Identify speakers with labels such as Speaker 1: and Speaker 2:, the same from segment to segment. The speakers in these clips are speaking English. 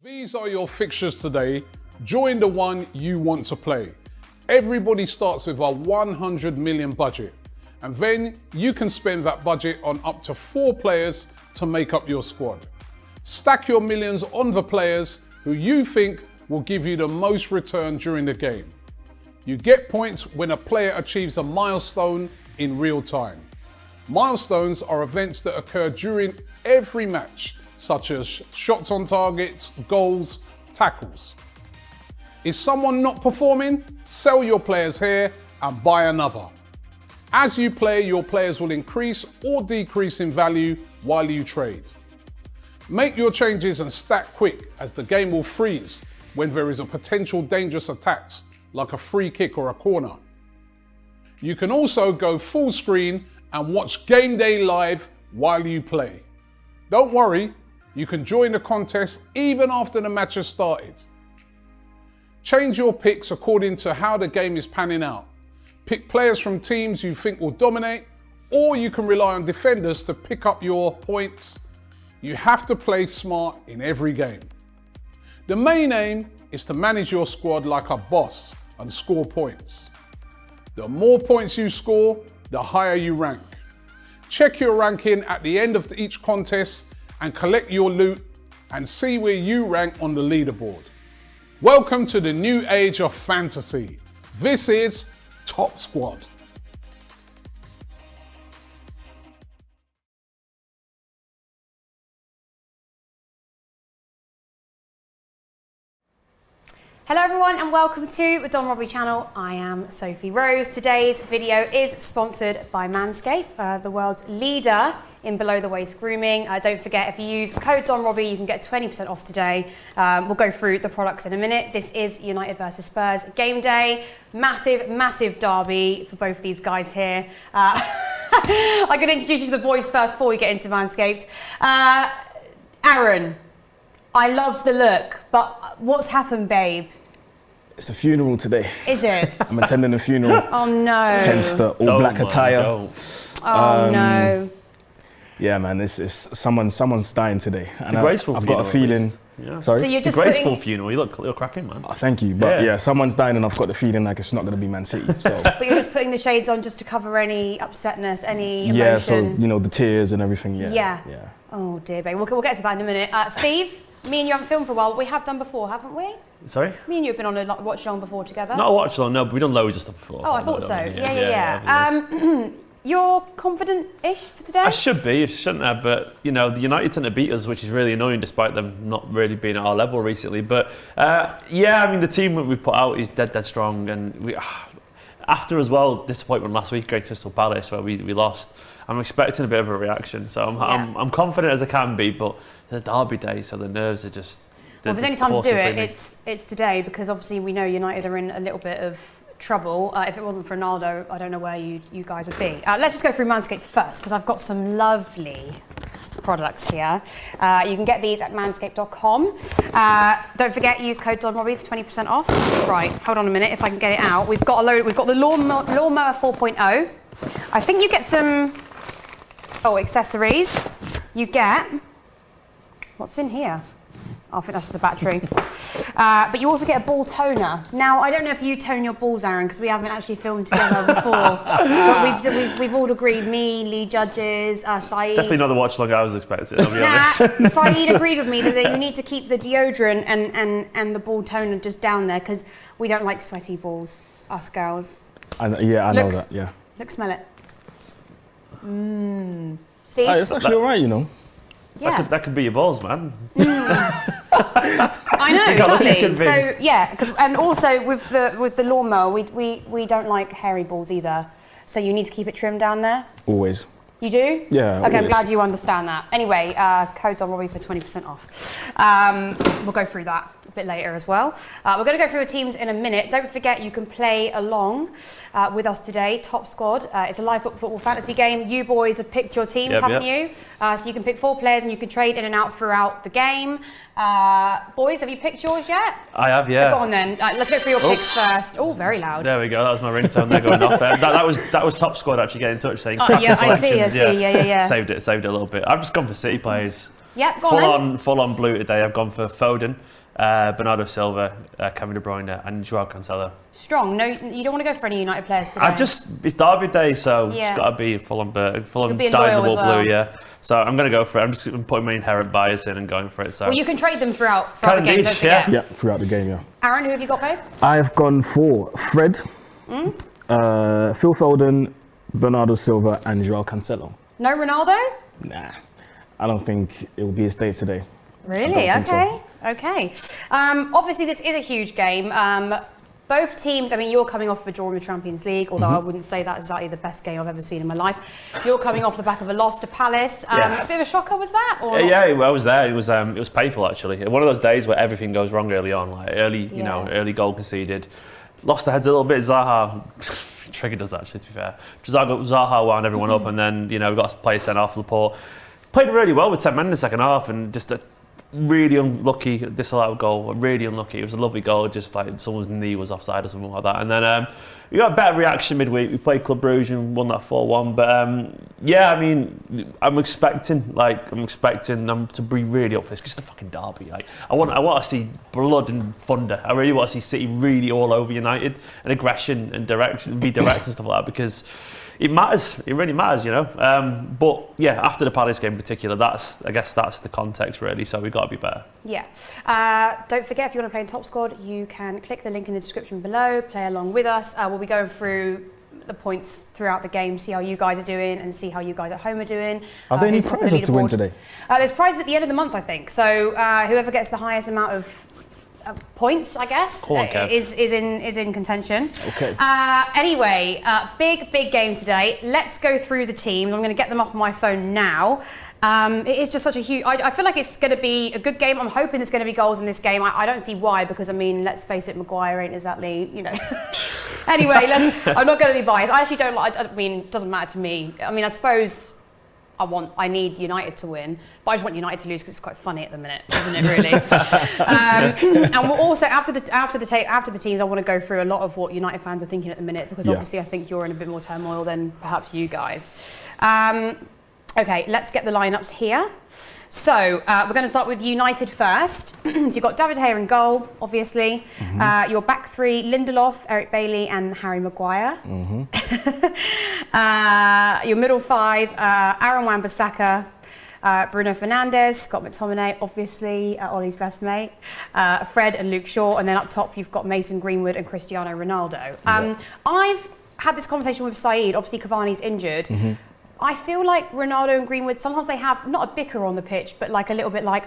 Speaker 1: These are your fixtures today. Join the one you want to play. Everybody starts with a 100 million budget, and then you can spend that budget on up to 4 players to make up your squad. Stack your millions on the players who you think will give you the most return during the game. You get points when a player achieves a milestone in real time. Milestones are events that occur during every match, such as shots on targets, goals, tackles. Is someone not performing? Sell your players here and buy another. As you play, your players will increase or decrease in value while you trade. Make your changes and stack quick, as the game will freeze when there is a potential dangerous attack, like a free kick or a corner. You can also go full screen and watch Gameday live while you play. Don't worry, you can join the contest even after the match has started. Change your picks according to how the game is panning out. Pick players from teams you think will dominate, or you can rely on defenders to pick up your points. You have to play smart in every game. The main aim is to manage your squad like a boss and score points. The more points you score, the higher you rank. Check your ranking at the end of each contest and collect your loot and see where you rank on the leaderboard. Welcome to the new age of fantasy. This is Top Squad.
Speaker 2: Hello everyone and welcome to the Don Robbie channel. I am Sophie Rose. Today's video is sponsored by Manscaped, the world's leader in below the waist grooming. Don't forget, if you use code Don Robbie, you can get 20% off today. We'll go through the products in a minute. This is United versus Spurs game day. Massive derby for both these guys here. I'm going to introduce you to the boys first before we get into Manscaped. Aaron, I love the look, but what's happened, babe?
Speaker 3: It's a funeral today.
Speaker 2: Is it?
Speaker 3: I'm attending a funeral.
Speaker 2: Oh no.
Speaker 3: Hence the all black attire.
Speaker 2: Oh no.
Speaker 3: Yeah, man, it's someone's dying today.
Speaker 4: It's a graceful funeral.
Speaker 3: I've got a feeling.
Speaker 4: Yeah.
Speaker 2: So
Speaker 3: Sorry?
Speaker 2: you're
Speaker 4: It's a
Speaker 2: just
Speaker 4: graceful funeral. You look cracking, man.
Speaker 3: Oh, thank you. But yeah, someone's dying and I've got the feeling like it's not going to be Man City. So.
Speaker 2: But you're just putting the shades on just to cover any upsetness, any emotion.
Speaker 3: Yeah, so, you know, the tears and everything. Yeah.
Speaker 2: Oh dear, babe. We'll get to that in a minute. Steve, me and you haven't filmed for a while. We have done before, haven't we?
Speaker 4: Sorry?
Speaker 2: Me and you have been on a watch along before together.
Speaker 4: Not a watch along, no, but we've done loads of stuff before.
Speaker 2: Oh, I thought so. Yeah. You're confident-ish for today?
Speaker 4: I should be, I shouldn't have, but you know, the United tend to beat us, which is really annoying despite them not really being at our level recently. But yeah, I mean, the team that we put out is dead strong, and we after as well disappointment last week against Crystal Palace where we lost. I'm expecting a bit of a reaction, so I'm confident as I can be, but the derby day, so the nerves are just.
Speaker 2: Well, if there's any time to do it, it's today, because obviously we know United are in a little bit of trouble. If it wasn't for Ronaldo, I don't know where you guys would be. Let's just go through Manscaped first, because I've got some lovely products here. You can get these at manscaped.com. Don't forget, use code Don Robbie for 20% off. Right, hold on a minute, if I can get it out. We've got the lawnmower 4.0. I think you get some accessories. You get, what's in here? I think that's the battery. But you also get a ball toner. Now, I don't know if you tone your balls, Aaron, because we haven't actually filmed together before. But we've all agreed, me, Lee Judges, Saeed.
Speaker 4: Definitely not the watch log I was expecting, I'll be honest.
Speaker 2: Saeed agreed with me that you need to keep the deodorant and the ball toner just down there, because we don't like sweaty balls, us girls.
Speaker 3: I know that, yeah.
Speaker 2: Look, smell it. Steve?
Speaker 3: It's actually alright, you know.
Speaker 2: Yeah.
Speaker 4: That could be your balls, man.
Speaker 2: I know, exactly. So yeah, and also with the lawnmower, we don't like hairy balls either. So you need to keep it trimmed down there.
Speaker 3: Always.
Speaker 2: You do?
Speaker 3: Yeah.
Speaker 2: Okay,
Speaker 3: always.
Speaker 2: I'm glad you understand that. Anyway, code Don Robbie for 20% off. We'll go through that a bit later as well. We're going to go through the teams in a minute. Don't forget, you can play along with us today. Top Squad. It's a live football fantasy game. You boys have picked your teams, haven't you? So you can pick 4 players and you can trade in and out throughout the game. Boys, have you picked yours yet?
Speaker 4: I have, yeah.
Speaker 2: So go on then. Let's go through your picks first. Oh, very loud.
Speaker 4: There we go. That was my ringtone there going off. That was Top Squad actually getting in touch saying.
Speaker 2: Yeah, I see. Yeah.
Speaker 4: Saved it a little bit. I've just gone for City players.
Speaker 2: Yep, go on.
Speaker 4: Full on blue today. I've gone for Foden, Bernardo Silva, Kevin De Bruyne, and Joao Cancelo.
Speaker 2: Strong. No, you don't want to go for any United players today.
Speaker 4: It's Derby day, so it's got to be full on dyed-in-the-wool blue, yeah. So I'm going to go for it. I'm just putting my inherent bias in and going for it. So.
Speaker 2: Well, you can trade them throughout the game, don't forget.
Speaker 3: Yeah, throughout the game, yeah.
Speaker 2: Aaron, who have you got, babe?
Speaker 3: I've gone for Fred, Phil Foden, Bernardo Silva, and Joao Cancelo.
Speaker 2: No Ronaldo?
Speaker 3: Nah, I don't think it will be his day today.
Speaker 2: Really? Okay. Obviously, this is a huge game. Both teams, I mean, you're coming off of a draw in the Champions League, although I wouldn't say that's exactly the best game I've ever seen in my life. You're coming off the back of a loss to Palace. A bit of a shocker, was that? Or
Speaker 4: yeah, I was there. It was painful, actually. One of those days where everything goes wrong early on, like early goal conceded. Lost the heads a little bit. Zaha triggered us, actually, to be fair. Zaha wound everyone up, and then, we got a player sent off Laporte. Played really well with 10 men in the second half, and just a really unlucky disallowed goal. Really unlucky. It was a lovely goal, just like someone's knee was offside or something like that. And then we got a better reaction midweek. We played Club Brugge and won that 4-1. But I mean, I'm expecting them to be really up for this because it's the fucking derby. Like I want to see blood and thunder. I really want to see City really all over United and aggression and be direct and stuff like that, because it matters. It really matters, But yeah, after the Palace game in particular, I guess that's the context really. So we've got to be better.
Speaker 2: Yeah. Don't forget, if you want to play in Top Squad, you can click the link in the description below. Play along with us. We'll be going through the points throughout the game, see how you guys are doing, and see how you guys at home are doing.
Speaker 3: Are there any prizes to win today?
Speaker 2: There's prizes at the end of the month, I think. So whoever gets the highest amount of points, I guess, is in contention.
Speaker 3: Okay.
Speaker 2: Anyway, big game today. Let's go through the teams. I'm going to get them off my phone now. It is just such a huge. I feel like it's going to be a good game. I'm hoping there's going to be goals in this game. I don't see why, because I mean, let's face it, Maguire ain't exactly, Anyway, I'm not going to be biased. I actually don't like. I mean, it doesn't matter to me. I mean, I suppose I need United to win, but I just want United to lose because it's quite funny at the minute, isn't it? Really. And we'll also after the teams, I want to go through a lot of what United fans are thinking at the minute, because obviously I think you're in a bit more turmoil than perhaps you guys. Okay, let's get the lineups here. So we're going to start with United first. So you've got David Gea in goal, obviously. Your back three: Lindelof, Eric Bailly, and Harry Maguire. Your middle five: Aaron Wan-Bissaka, Bruno Fernandes, Scott McTominay, obviously Ollie's best mate, Fred and Luke Shaw, and then up top you've got Mason Greenwood and Cristiano Ronaldo. I've had this conversation with Saeed. Obviously Cavani's injured. I feel like Ronaldo and Greenwood, sometimes they have not a bicker on the pitch, but like a little bit like,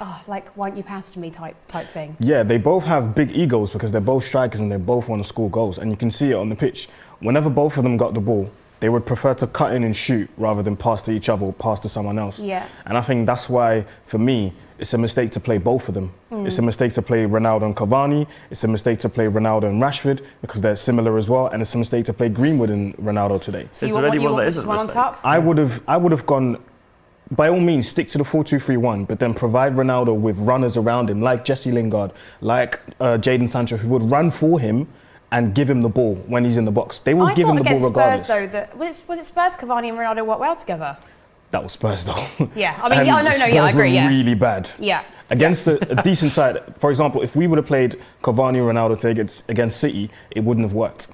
Speaker 2: why don't you pass to me type thing.
Speaker 3: Yeah, they both have big egos because they're both strikers and they both want to score goals. And you can see it on the pitch. Whenever both of them got the ball, they would prefer to cut in and shoot rather than pass to each other or pass to someone else.
Speaker 2: Yeah.
Speaker 3: And I think that's why, for me, it's a mistake to play both of them. It's a mistake to play Ronaldo and Cavani. It's a mistake to play Ronaldo and Rashford because they're similar as well. And it's a mistake to play Greenwood and Ronaldo today.
Speaker 2: So you want one on top?
Speaker 3: I would have gone, by all means, stick to the 4-2-3-1, but then provide Ronaldo with runners around him, like Jesse Lingard, like Jadon Sancho, who would run for him and give him the ball when he's in the box. They will give him the ball regardless.
Speaker 2: Spurs, though, was it Spurs, Cavani and Ronaldo work well together?
Speaker 3: That was Spurs, though.
Speaker 2: Yeah, I mean, I agree.
Speaker 3: Spurs were really bad.
Speaker 2: Yeah.
Speaker 3: Against a decent side. For example, if we would have played Cavani and Ronaldo against City, it wouldn't have worked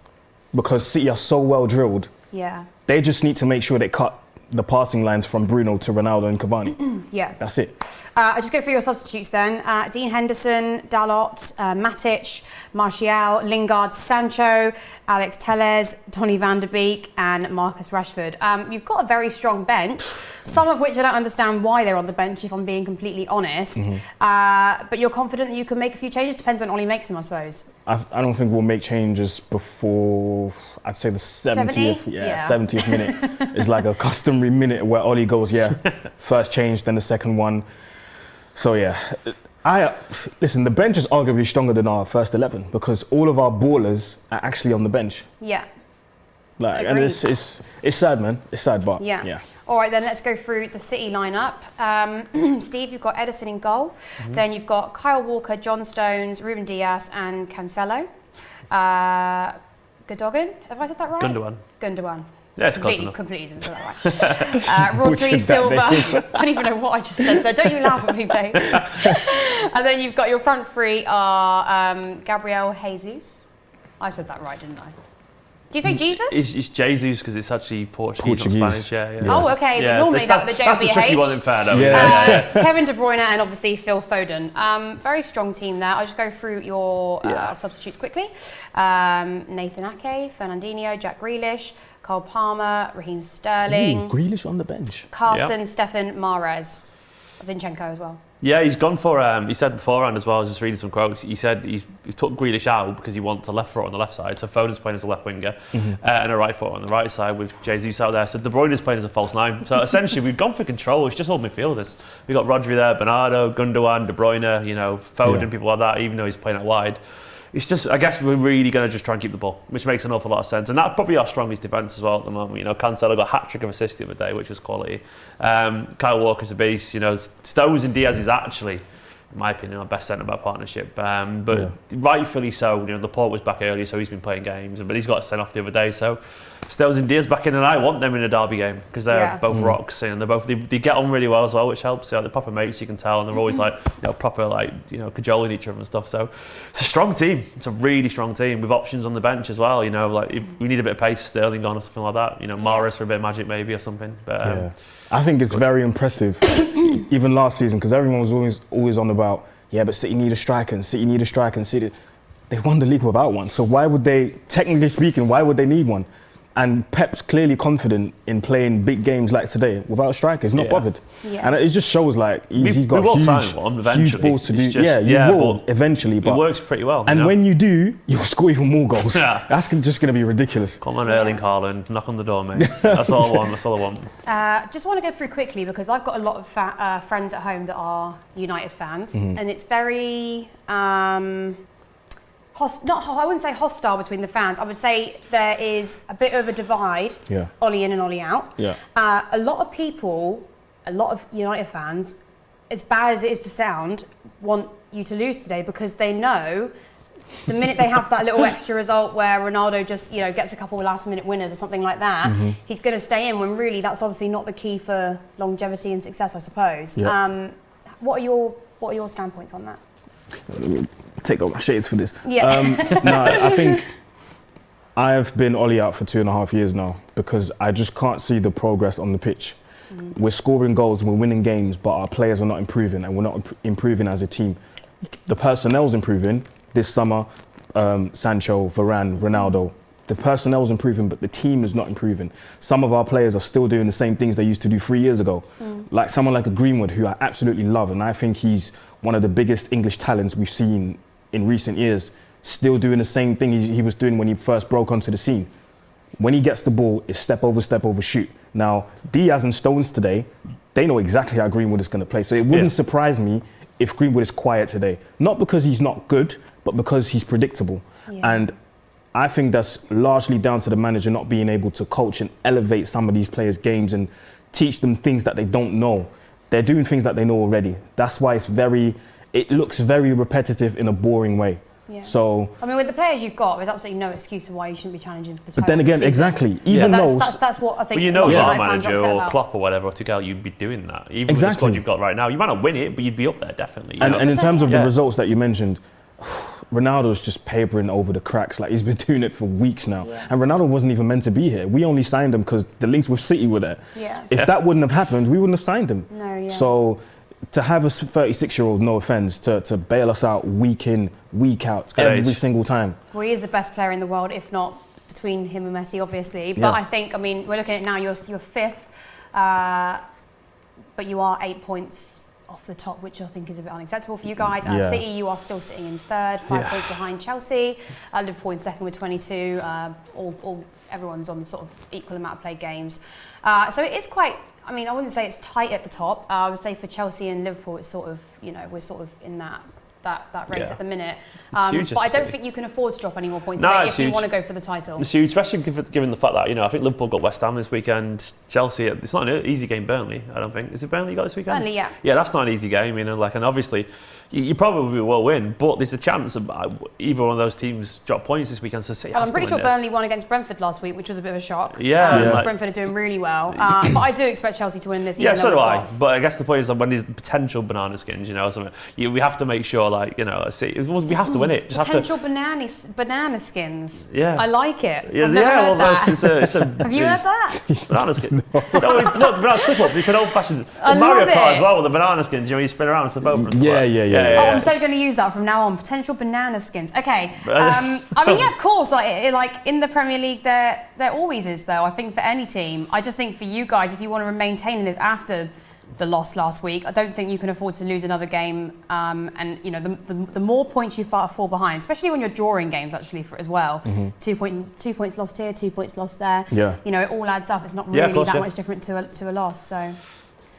Speaker 3: because City are so well drilled.
Speaker 2: Yeah.
Speaker 3: They just need to make sure they cut the passing lines from Bruno to Ronaldo and Cavani.
Speaker 2: Yeah.
Speaker 3: That's it.
Speaker 2: I'll just go through your substitutes then. Dean Henderson, Dalot, Matic, Martial, Lingard, Sancho, Alex Telles, Donny van de Beek and Marcus Rashford. You've got a very strong bench, some of which I don't understand why they're on the bench, if I'm being completely honest. But you're confident that you can make a few changes? Depends when Ollie makes them, I suppose.
Speaker 3: I don't think we'll make changes before, I'd say the 70th. 70th minute is like a customary minute where Ollie goes, first change, then the second one. So listen, the bench is arguably stronger than our first 11 because all of our ballers are actually on the bench.
Speaker 2: Yeah.
Speaker 3: And it's sad, man. It's sad, but yeah.
Speaker 2: All right, then let's go through the City lineup. Steve, you've got Ederson in goal. Then you've got Kyle Walker, John Stones, Ruben Dias, and Cancelo. Gundogan, have I said that right?
Speaker 4: Gundogan. Yeah, it's close enough.
Speaker 2: Completely didn't say that right. Rodri, Silva. I don't even know what I just said there. Don't you laugh at me, babe. And then you've got your front three are Gabriel Jesus. I said that right, didn't I? Do you say Jesus?
Speaker 4: It's Jesus because it's actually Portuguese. Or Spanish. Yeah.
Speaker 2: Oh, okay.
Speaker 4: Yeah.
Speaker 2: But normally that's the J
Speaker 4: That's the tricky one in fair, though.
Speaker 2: Kevin De Bruyne and obviously Phil Foden. Very strong team there. I'll just go through your substitutes quickly. Nathan Ake, Fernandinho, Jack Grealish, Cole Palmer, Raheem Sterling.
Speaker 3: Grealish on the bench.
Speaker 2: Carson, Stefan, Mahrez. Zinchenko as well.
Speaker 4: Yeah, he's gone for, he said beforehand as well, I was just reading some quotes, he said he took Grealish out because he wants a left foot on the left side, so Foden's playing as a left winger, and a right foot on the right side with Jesus out there, so De Bruyne is playing as a false nine. So essentially we've gone for control, it's just all midfielders. We've got Rodri there, Bernardo, Gundogan, De Bruyne, you know, Foden, people like that, even though he's playing out wide. It's just, I guess we're really going to just try and keep the ball, which makes an awful lot of sense. And that's probably our strongest defence as well at the moment. You know, Cancelo got a hat-trick of assists the other day, which was quality. Kyle Walker's a beast. You know, Stones and Diaz is actually, in my opinion, our best centre-back partnership. But rightfully so. You know, Laporte was back earlier, so he's been playing games. But he's got a send-off the other day. So Stones and Diaz back in, and I want them in a derby game because they're both rocks, and they get on really well as well, which helps. They're proper mates, you can tell, and they're always proper cajoling each other and stuff. So it's a strong team. It's a really strong team with options on the bench as well. You know, like if we need a bit of pace, Sterling on or something like that. You know, Mahrez for a bit of magic maybe or something. But
Speaker 3: I think it's very impressive. Even last season, because everyone was always on about but City need a striker and City need a striker and City. They won the league without one. So why would they, technically speaking, why would they need one? And Pep's clearly confident in playing big games like today without a striker. He's not bothered. Yeah. And it just shows like he's got huge balls to do. You will eventually. But
Speaker 4: it works pretty well.
Speaker 3: And when you do, you'll score even more goals. That's just going to be ridiculous.
Speaker 4: Come on, Erling Haaland, knock on the door, mate. That's all I want. That's all I want.
Speaker 2: Just want to go through quickly because I've got a lot of friends at home that are United fans, and it's very... I wouldn't say hostile between the fans. I would say there is a bit of a divide, Ollie in and Ollie out. A lot of people, a lot of United fans, as bad as it is to sound, want you to lose today because they know the minute they have that little extra result where Ronaldo just gets a couple of last-minute winners or something like that, he's going to stay in. When really that's obviously not the key for longevity and success, I suppose. What are your standpoints on that?
Speaker 3: Take off my shades for this. I think I've been Ollie out for 2.5 years now because I just can't see the progress on the pitch. We're scoring goals, we're winning games, but our players are not improving and we're not improving as a team. The personnel's improving. This summer, Sancho, Varane, Ronaldo, the personnel's improving, but the team is not improving. Some of our players are still doing the same things they used to do 3 years ago. Like someone like a Greenwood, who I absolutely love, and I think he's one of the biggest English talents we've seen in recent years, still doing the same thing he was doing when he first broke onto the scene. When he gets the ball, it's step over, shoot. Now, Diaz and Stones today, they know exactly how Greenwood is going to play. So it wouldn't surprise me if Greenwood is quiet today. Not because he's not good, but because he's predictable. And I think that's largely down to the manager not being able to coach and elevate some of these players' games and teach them things that they don't know. They're doing things that they know already. That's why it looks very repetitive in a boring way. So
Speaker 2: I mean, with the players you've got, there's absolutely no excuse of why you shouldn't be challenging for the title.
Speaker 3: But then again, exactly. Even though
Speaker 2: that's what I think.
Speaker 4: Well, you know, if our manager or Klopp or whatever, or Tuchel, you'd be doing that. Even with the squad you've got right now, you might not win it, but you'd be up there definitely.
Speaker 3: And in terms of the results that you mentioned, Ronaldo's just papering over the cracks. Like he's been doing it for weeks now. And Ronaldo wasn't even meant to be here. We only signed him because the links with City were there. If that wouldn't have happened, we wouldn't have signed him. So to have a 36-year-old, no offense, to bail us out week in, week out, every single time.
Speaker 2: Well, he is the best player in the world, if not between him and Messi, obviously. But I think, I mean, we're looking at now, you're fifth, but you are 8 points off the top, which I think is a bit unacceptable for you guys. City, you are still sitting in third, 5 points behind Chelsea. Liverpool in second with 22. Everyone's on sort of equal amount of played games. So it is quite, I mean, I wouldn't say it's tight at the top. I would say for Chelsea and Liverpool, it's sort of, we're sort of in that that race at the minute.
Speaker 4: Huge,
Speaker 2: but I don't think you can afford to drop any more points if you want to go for the title.
Speaker 4: It's huge, especially given the fact that, I think Liverpool got West Ham this weekend, Chelsea, it's not an easy game, Burnley, I don't think. Is it Burnley you got this weekend?
Speaker 2: Burnley, yeah.
Speaker 4: Yeah, that's not an easy game, and obviously you probably will win, but there's a chance of either one of those teams drop points this weekend, so City have
Speaker 2: I'm
Speaker 4: to
Speaker 2: pretty
Speaker 4: win
Speaker 2: sure
Speaker 4: this.
Speaker 2: Burnley won against Brentford last week, which was a bit of a shock.
Speaker 4: Yeah.
Speaker 2: Brentford are doing really well. But I do expect Chelsea to win this.
Speaker 4: Yeah, so do I. But I guess the point is that when there's potential banana skins, we have to make sure, we have to win it.
Speaker 2: Potential banana skins.
Speaker 4: Yeah.
Speaker 2: I like it.
Speaker 4: Yeah,
Speaker 2: I've never heard that.
Speaker 4: It's a
Speaker 2: Have you heard that?
Speaker 4: banana skin. No, it's not banana slip up. It's an old fashioned
Speaker 2: love
Speaker 4: Mario Kart
Speaker 2: it.
Speaker 4: as well with the banana skins. You slip around and slip over. And stuff
Speaker 3: Yeah.
Speaker 2: Oh, I'm so going to use that from now on. Potential banana skins. Okay. Of course. Like in the Premier League, there always is though. I think for any team. I just think for you guys, if you want to maintain this after the loss last week, I don't think you can afford to lose another game. And the more points you fall behind, especially when you're drawing games actually as well. Mm-hmm. 2 points lost here, 2 points lost there.
Speaker 3: Yeah.
Speaker 2: It all adds up. It's not really much different to a loss. So.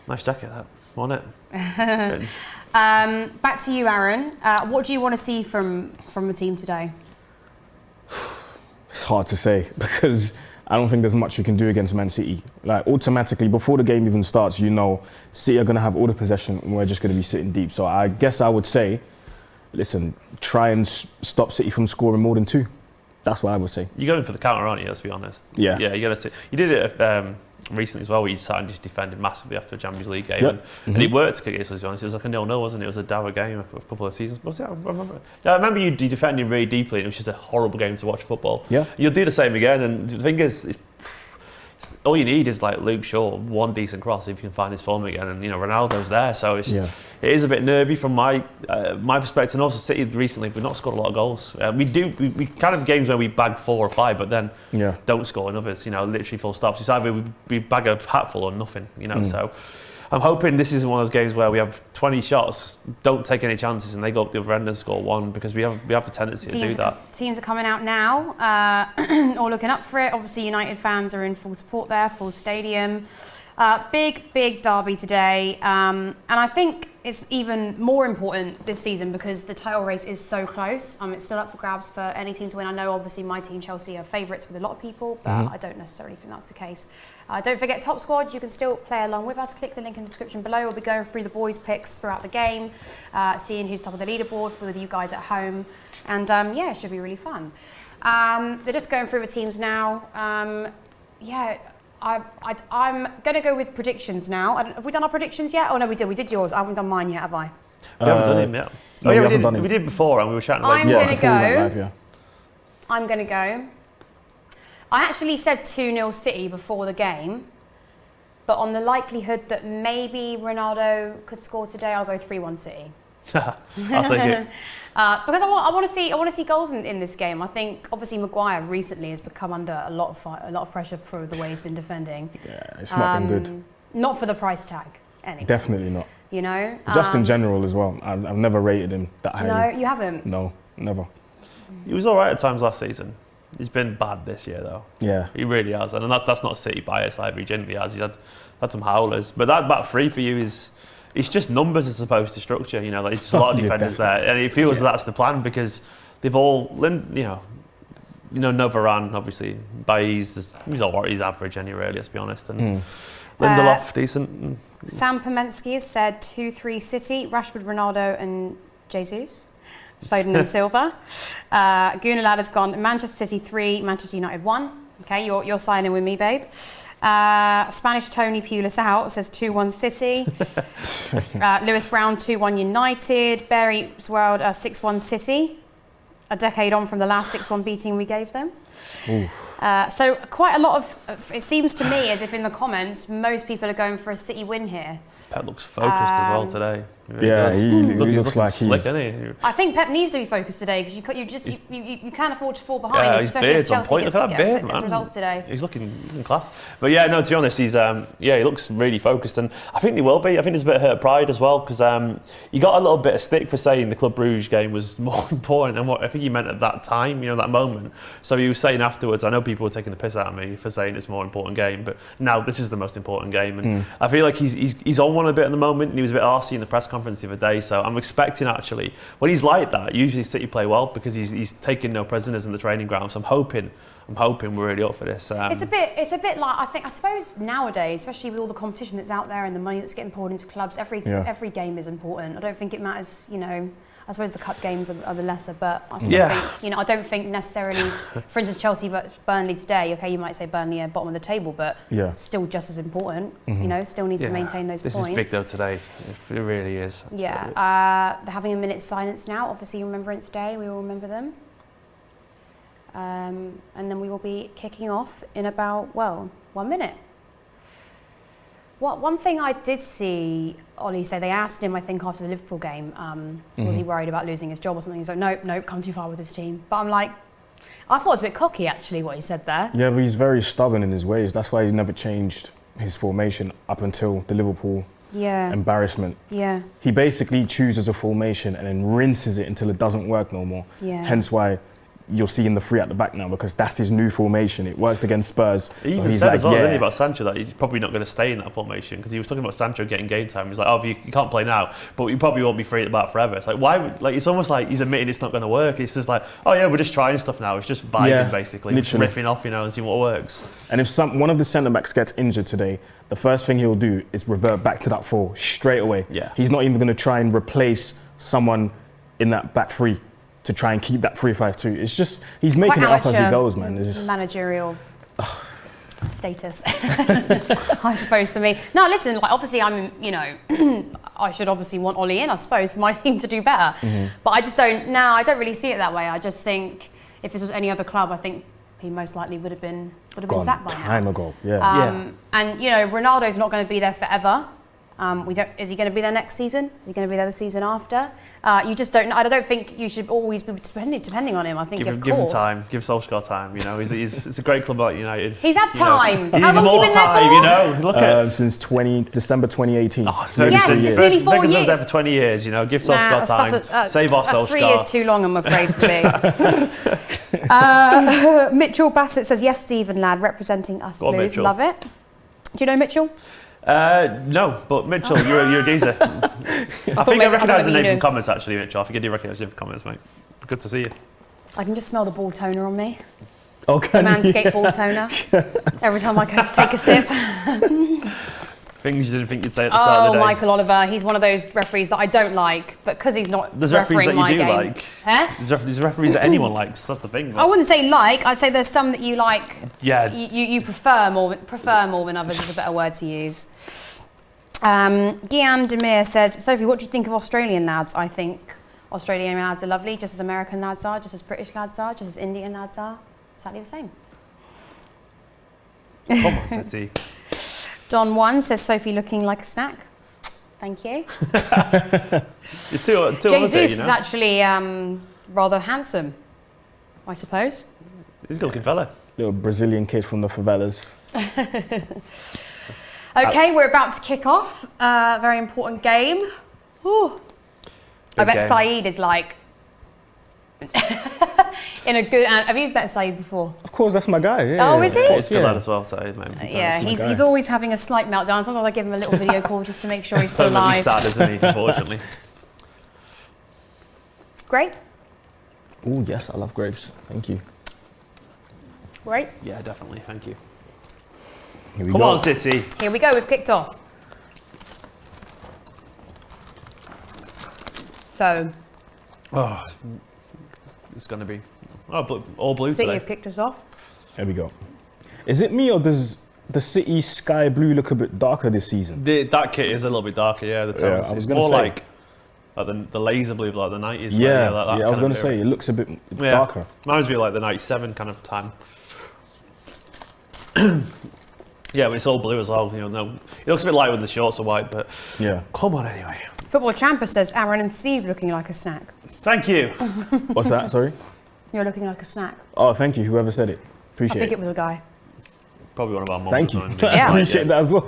Speaker 4: Nice jacket, that. Wasn't it?
Speaker 2: Back to you, Aaron. What do you want to see from the team today?
Speaker 3: It's hard to say because I don't think there's much you can do against Man City. Like automatically, before the game even starts, City are going to have all the possession and we're just going to be sitting deep. So I guess I would say, listen, try and stop City from scoring more than 2. That's what I would say.
Speaker 4: You're going for the counter, aren't you? Let's be honest.
Speaker 3: Yeah.
Speaker 4: Yeah, you got to see. You did it recently as well, where you sat and just defended massively after a Champions League game, and it worked against us. It was like a 0-0, wasn't it? It was a dour game a couple of seasons. Was it? I remember you defending really deeply, and it was just a horrible game to watch football.
Speaker 3: Yeah.
Speaker 4: You'll do the same again, and the thing is, all you need is like Luke Shaw, one decent cross if you can find his form again, and Ronaldo's there. So it is a bit nervy from my perspective, and also City recently we've not scored a lot of goals. We kind of have games where we bag 4 or 5, but then don't score in others. Literally full stops. It's either we bag a hatful or nothing. So I'm hoping this is one of those games where we have 20 shots, don't take any chances, and they go up the other end and score 1, because we have the tendency to do that.
Speaker 2: Teams are coming out now, all looking up for it. Obviously, United fans are in full support there, full stadium. Big derby today, and I think it's even more important this season because the title race is so close. It's still up for grabs for any team to win. I know obviously my team Chelsea are favourites with a lot of people, but I don't necessarily think that's the case. Don't forget Top Squad, you can still play along with us. Click the link in the description below. We'll be going through the boys' picks throughout the game, seeing who's top of the leaderboard for you guys at home, and it should be really fun. They're just going through the teams now. I'm going to go with predictions now. Have we done our predictions yet? Oh no, we did. We did yours. I haven't done mine yet, have I?
Speaker 4: We haven't done him yet. We did before, and we were chatting about
Speaker 2: I'm going to go. I actually said 2-0 City before the game, but on the likelihood that maybe Ronaldo could score today, I'll go 3-1 City.
Speaker 4: I'll take it.
Speaker 2: Because I want to see goals in this game. I think obviously Maguire recently has become under a lot of pressure for the way he's been defending.
Speaker 3: Yeah, it's not been good.
Speaker 2: Not for the price tag, anyway.
Speaker 3: Definitely not.
Speaker 2: Just
Speaker 3: in general as well. I've never rated him that highly.
Speaker 2: No, you haven't.
Speaker 3: No, never.
Speaker 4: He was all right at times last season. He's been bad this year though. Yeah, he really has, and that's not City bias either. He genuinely has. He's had some howlers, but that back three for you is. It's just numbers as opposed to structure, it's just a lot of defenders there, and it feels that's the plan because they've all, no Varane, obviously, Bailly's he's all right, he's average anyway, let's be honest, and Lindelof, decent.
Speaker 2: Sam Pomensky has said 2-3 City, Rashford, Ronaldo and Jesus, Foden and Silva. Gunalad has gone Manchester City 3, Manchester United 1. Okay, you're signing with me, babe. Spanish Tony Pulis out says 2-1 City. Lewis Brown 2-1 United. Barry's World 6-1 City. A decade on from the last 6-1 beating we gave them. So quite a lot of, it seems to me as if in the comments most people are going for a City win here.
Speaker 4: Pep looks focused as well today.
Speaker 3: He looks like
Speaker 4: slick, isn't he?
Speaker 2: I think Pep needs to be focused today because you can't afford to fall behind.
Speaker 4: Yeah, his beard's on point. Look at that beard,
Speaker 2: man. Results today.
Speaker 4: He's looking class. But to be honest, he's he looks really focused, and I think they will be. I think there's a bit of hurt pride as well because he got a little bit of stick for saying the Club Brugge game was more important than what I think he meant at that time, that moment. So he was saying afterwards. I know people people were taking the piss out of me for saying it's a more important game, but now this is the most important game, and I feel like he's on one a bit at the moment, and he was a bit arsey in the press conference the other day. So I'm expecting actually when he's like that, usually City play well because he's taking no prisoners in the training ground. So I'm hoping we're really up for this.
Speaker 2: It's a bit like I suppose nowadays, especially with all the competition that's out there and the money that's getting poured into clubs, every game is important. I don't think it matters, you know. I suppose the cup games are the lesser, but I still think, you know, I don't think necessarily, for instance, Chelsea versus Burnley today, okay, you might say Burnley are bottom of the table, but still just as important, you know, still need to maintain those points.
Speaker 4: This is big though today, it really is.
Speaker 2: Yeah, they're having a minute's silence now, obviously Remembrance Day, we all remember them. And then we will be kicking off in about, 1 minute. One thing I did see Ollie say, they asked him, I think, after the Liverpool game, was he worried about losing his job or something? He's like, nope, come too far with his team. But I'm like, I thought it was a bit cocky, actually, what he said there.
Speaker 3: Yeah, but he's very stubborn in his ways. That's why he's never changed his formation up until the Liverpool embarrassment.
Speaker 2: Yeah.
Speaker 3: He basically chooses a formation and then rinses it until it doesn't work no more.
Speaker 2: Yeah.
Speaker 3: Hence why you're seeing the three at the back now, because that's his new formation. It worked against Spurs.
Speaker 4: He even said as well, didn't he, about Sancho, that he's probably not going to stay in that formation, because he was talking about Sancho getting game time. He's like, oh, you can't play now, but you probably won't be free at the back forever. It's like, why would, like, it's almost like he's admitting it's not going to work. It's just like, oh yeah, we're just trying stuff now. It's just vibing, basically. Just riffing off, you know, and seeing what works.
Speaker 3: And if one of the centre-backs gets injured today, the first thing he'll do is revert back to that 4 straight away.
Speaker 4: Yeah.
Speaker 3: He's not even going to try and replace someone in that back 3 to try and keep that 3-5-2. It's just, he's making it up as he goes, man. It's just
Speaker 2: managerial status, I suppose, for me. No, listen, like, obviously I'm, you know, I should obviously want Ollie in, I suppose, for my team to do better. But I just don't, I don't really see it that way. I just think if this was any other club, I think he most likely would have been sacked by now.
Speaker 3: Time ago, yeah.
Speaker 2: And, you know, Ronaldo's not going to be there forever. Is he going to be there next season? Is he going to be there the season after? You just don't know. I don't think you should always be depending on him. I think,
Speaker 4: give him time. Give Solskjaer time. You know, it's a great club like United.
Speaker 2: He's had time.
Speaker 4: How
Speaker 2: long has he been there for?
Speaker 4: You know, look at
Speaker 3: since December 2018.
Speaker 2: Yes, it's nearly 4 years.
Speaker 4: Was there for 20 years. You know, give Solskjaer time. Save our Solskjaer.
Speaker 2: 3 years too long, I'm afraid, for me. Mitchell Bassett says, yes, Stephen lad, representing us Blues. Love it. Do you know Mitchell?
Speaker 4: No, but Mitchell, you're a geezer. I think I recognise the name from comments, actually, Mitchell. I think I do recognise you from comments, mate. Good to see you.
Speaker 2: I can just smell the ball toner on me.
Speaker 3: Okay.
Speaker 2: The Manscaped ball toner. Every time I go to take a sip.
Speaker 4: Things you didn't think you'd say at the start of the day.
Speaker 2: Michael Oliver. He's one of those referees that I don't like, but because he's not refereeing my game. There's referees that you do like.
Speaker 4: Huh? There's referees that anyone likes. That's the thing.
Speaker 2: I wouldn't say like. I'd say there's some that you like.
Speaker 4: Yeah.
Speaker 2: You prefer more than others is a better word to use. Gian Demir says, Sophie, what do you think of Australian lads? I think Australian lads are lovely, just as American lads are, just as British lads are, just as Indian lads are. Exactly the same.
Speaker 4: Come on, City.
Speaker 2: Don 1 says, Sophie looking like a snack. Thank you.
Speaker 4: It's two
Speaker 2: Jesus
Speaker 4: there, you know?
Speaker 2: is actually rather handsome, I suppose.
Speaker 4: He's a good looking fella.
Speaker 3: Little Brazilian kid from the favelas.
Speaker 2: Okay, we're about to kick off. Very important game. Ooh. I bet Saeed is like in a good. Have you met Saeed before?
Speaker 3: Of course, that's my guy. Yeah,
Speaker 2: oh, is he?
Speaker 4: He's a good lad as well, Saeed, mate.
Speaker 2: Yeah, he's always having a slight meltdown. Sometimes I give him a little video call just to make sure he's still alive.
Speaker 4: Sad, isn't he? Unfortunately.
Speaker 2: Grape?
Speaker 3: Oh yes, I love grapes. Thank you.
Speaker 2: Grape?
Speaker 4: Yeah, definitely. Thank you.
Speaker 3: Here we
Speaker 4: Come
Speaker 3: go.
Speaker 4: on, City.
Speaker 2: Here we go. We've kicked off. So.
Speaker 4: Oh, it's going to be all blue
Speaker 2: City
Speaker 4: today.
Speaker 2: have kicked us off.
Speaker 3: There we go. Is it me or does the City sky blue look a bit darker this season?
Speaker 4: That kit is a little bit darker, yeah. The tones.
Speaker 3: I was
Speaker 4: it's
Speaker 3: gonna
Speaker 4: more
Speaker 3: say.
Speaker 4: like the laser blue, like the 90s.
Speaker 3: Yeah,
Speaker 4: like that
Speaker 3: I was going to say it looks a bit darker.
Speaker 4: Reminds me of like the 97 kind of time. Yeah, but it's all blue as well. You know, it looks a bit light when the shorts are white, but
Speaker 3: yeah.
Speaker 4: Come on anyway.
Speaker 2: Football Champer says Aaron and Steve looking like a snack.
Speaker 4: Thank you.
Speaker 3: What's that? Sorry.
Speaker 2: You're looking like a snack.
Speaker 3: Oh, thank you. Whoever said it. Appreciate it.
Speaker 2: I think it was a guy.
Speaker 4: Probably one of our moms.
Speaker 3: Thank you.
Speaker 2: Yeah.
Speaker 3: I appreciate that as well.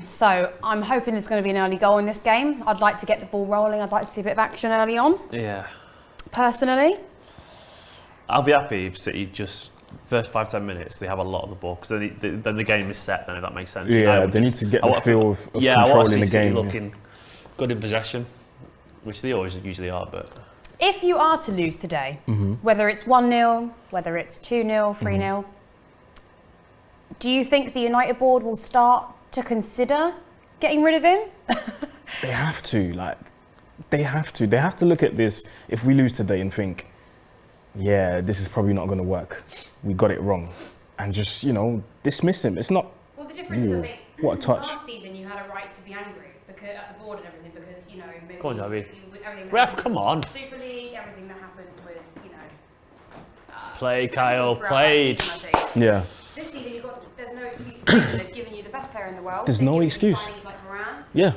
Speaker 2: So I'm hoping there's going to be an early goal in this game. I'd like to get the ball rolling. I'd like to see a bit of action early on.
Speaker 4: Yeah.
Speaker 2: Personally.
Speaker 4: I'll be happy if City just first 5-10 minutes they have a lot of the ball because then the game is set. Then if that makes sense.
Speaker 3: Yeah, they need to get the feel of controlling the game.
Speaker 4: Looking good in possession, which they always usually are. But
Speaker 2: if you are to lose today, whether it's 1-0, whether it's 2-0, 3-0, do you think the United board will start to consider getting rid of him?
Speaker 3: They have to. They have to look at this. If we lose today and think, yeah, this is probably not going to work. We got it wrong, and just dismiss him. It's not.
Speaker 2: Well, the difference is, I think,
Speaker 3: what a touch.
Speaker 2: last season you had a right to be angry because at the board and everything because maybe
Speaker 4: Come on, Javi.
Speaker 2: everything.
Speaker 4: Ref, come on.
Speaker 2: Super League, everything that happened with
Speaker 4: Play, Kyle. Played.
Speaker 3: Yeah.
Speaker 2: This season there's no excuse. They've given you the best player in the world.
Speaker 3: There's no excuse.
Speaker 2: Like Varane,
Speaker 3: Yeah.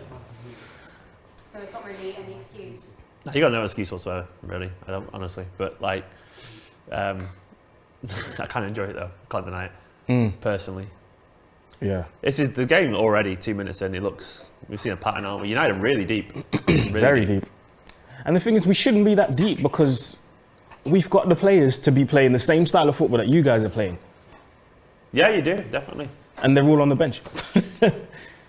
Speaker 2: so it's not really any excuse.
Speaker 4: You got no excuse whatsoever, really. I don't honestly, but I kind of enjoy it though. Can't deny it. Personally.
Speaker 3: Yeah.
Speaker 4: This is the game already. 2 minutes in, we've seen a pattern, aren't we? United are really deep.
Speaker 3: Very deep. And the thing is, we shouldn't be that deep because we've got the players to be playing the same style of football that you guys are playing.
Speaker 4: Yeah, you do, definitely.
Speaker 3: And they're all on the bench.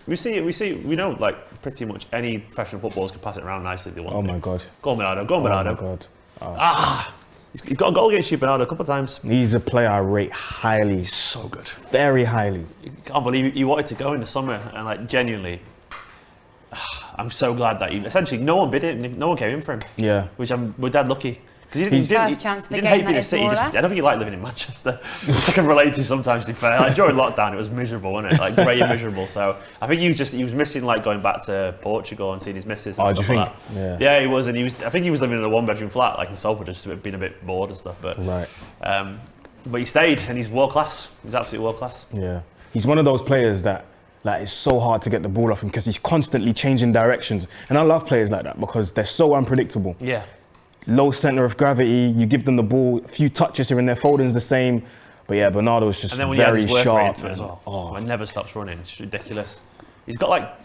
Speaker 4: We know pretty much any professional footballers can pass it around nicely if they want to.
Speaker 3: Oh my God.
Speaker 4: Go on, Bernardo. Go on, Bernardo.
Speaker 3: Oh my God.
Speaker 4: He's got a goal against you, Bernardo, a couple of times.
Speaker 3: He's a player I rate highly.
Speaker 4: So good.
Speaker 3: Very highly.
Speaker 4: You can't believe he wanted to go in the summer and genuinely, I'm so glad that essentially no one bid it, no one came in for him.
Speaker 3: Yeah.
Speaker 4: Which we're dead lucky. Because
Speaker 2: First chance of the
Speaker 4: he didn't
Speaker 2: game,
Speaker 4: hate being
Speaker 2: that
Speaker 4: at
Speaker 2: is
Speaker 4: City.
Speaker 2: more or
Speaker 4: I
Speaker 2: less.
Speaker 4: don't think he liked living in Manchester, which I can relate to sometimes. To be fair, during lockdown, it was miserable, wasn't it? Grey and miserable. So I think he was missing going back to Portugal and seeing his missus and stuff like that. Yeah, he was, and I think he was living in a 1-bedroom flat in Sophie, just being a bit bored and stuff. But
Speaker 3: Right.
Speaker 4: But he stayed, and he's world class. He's absolutely world class.
Speaker 3: Yeah. He's one of those players that it's so hard to get the ball off him because he's constantly changing directions. And I love players like that because they're so unpredictable.
Speaker 4: Yeah.
Speaker 3: Low centre of gravity, you give them the ball, a few touches here and there, Foden's the same. But yeah, Bernardo is just
Speaker 4: And then when
Speaker 3: very
Speaker 4: you add his work rate
Speaker 3: sharp.
Speaker 4: into it as well, it never stops running. It's ridiculous. He's got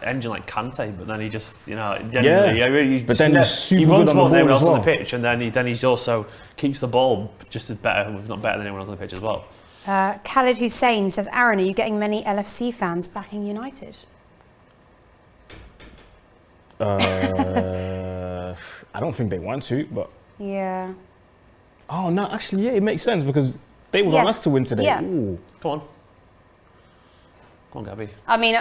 Speaker 4: engine like Kante, but then he just genuinely,
Speaker 3: but then he's super
Speaker 4: he
Speaker 3: good
Speaker 4: runs
Speaker 3: on
Speaker 4: more
Speaker 3: the
Speaker 4: than
Speaker 3: ball
Speaker 4: anyone
Speaker 3: as
Speaker 4: else on
Speaker 3: well.
Speaker 4: the pitch, and then he's also keeps the ball just as better, if not better than anyone else on the pitch as well.
Speaker 2: Khalid Hussein says, Aaron, are you getting many LFC fans backing United?
Speaker 3: I don't think they want to, but
Speaker 2: Yeah.
Speaker 3: oh no, actually yeah, it makes sense because they would want us to win today.
Speaker 2: Yeah.
Speaker 3: Ooh.
Speaker 4: Come on, Gabby.
Speaker 2: I mean,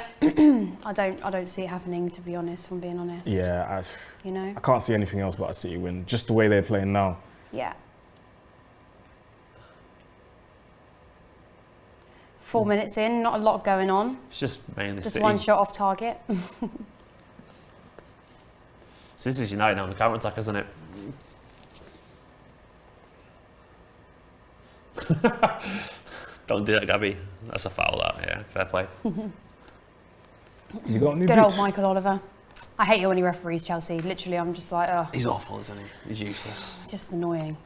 Speaker 2: I don't see it happening, to be honest, if I'm being honest.
Speaker 3: Yeah,
Speaker 2: I
Speaker 3: can't see anything else but a City win, just the way they're playing now.
Speaker 2: Yeah. 4 minutes in, not a lot going on.
Speaker 4: It's just mainly
Speaker 2: Just
Speaker 4: City.
Speaker 2: one shot off target.
Speaker 4: So this is United now on the counter attack, isn't it? Don't do that, Gabby. That's a foul. That, yeah, fair play.
Speaker 3: Has he got a new
Speaker 2: Good
Speaker 3: boots?
Speaker 2: old Michael Oliver. I hate it when he referees Chelsea. Literally, I'm just like,
Speaker 4: He's awful, isn't he? He's useless.
Speaker 2: just annoying.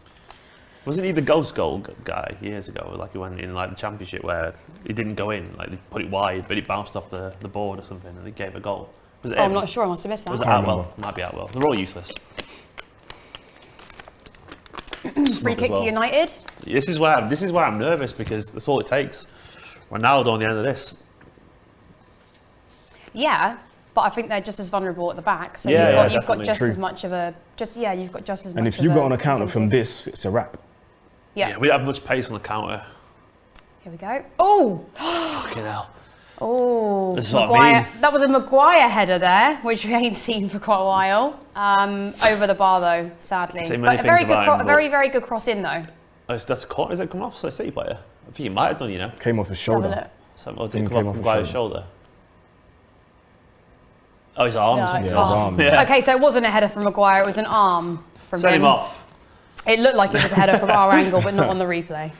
Speaker 4: Wasn't he the ghost goal guy years ago? He went in the championship where he didn't go in. They put it wide, but it bounced off the board or something, and he gave a goal. Was it
Speaker 2: Oh,
Speaker 4: him?
Speaker 2: I'm not sure. I must have missed that.
Speaker 4: Was it
Speaker 3: Can't
Speaker 4: Atwell?
Speaker 3: remember.
Speaker 4: Might be Atwell. They're all useless.
Speaker 2: Free kick
Speaker 4: well.
Speaker 2: to United.
Speaker 4: This is where I'm nervous because that's all it takes. Ronaldo on the end of this.
Speaker 2: Yeah, but I think they're just as vulnerable at the back. So
Speaker 4: Yeah,
Speaker 2: you've got
Speaker 4: definitely.
Speaker 2: just
Speaker 3: True.
Speaker 2: as much of a you've got just as much.
Speaker 3: And if
Speaker 2: of
Speaker 3: you
Speaker 2: a
Speaker 3: go on a counter from
Speaker 2: incentive.
Speaker 3: this, it's a wrap.
Speaker 2: Yeah.
Speaker 4: We don't have much pace on the counter.
Speaker 2: Here we go. Oh,
Speaker 4: Fucking hell.
Speaker 2: oh.
Speaker 4: This is what I
Speaker 2: Maguire.
Speaker 4: mean.
Speaker 2: That was a Maguire header there, which we ain't seen for quite a while. Over the bar though, sadly.
Speaker 4: Say many
Speaker 2: But a very
Speaker 4: things
Speaker 2: good,
Speaker 4: about him,
Speaker 2: a very very good cross in though.
Speaker 4: Oh, that's a corner. Is it come off a City player? I think he might have done,
Speaker 3: Came off his
Speaker 2: Let's have a
Speaker 3: shoulder.
Speaker 2: look.
Speaker 4: So, or did
Speaker 3: Didn't
Speaker 4: it come
Speaker 3: came
Speaker 4: off
Speaker 3: off his
Speaker 4: Maguire's shoulder? Oh, his arm.
Speaker 2: Yeah,
Speaker 4: or
Speaker 2: it's
Speaker 4: something.
Speaker 3: Yeah, his arm.
Speaker 4: Yeah.
Speaker 2: Okay, so it wasn't a header from Maguire, it was an arm from
Speaker 4: Send
Speaker 2: him.
Speaker 4: him off.
Speaker 2: It looked like it was a header from our angle, but not on the replay.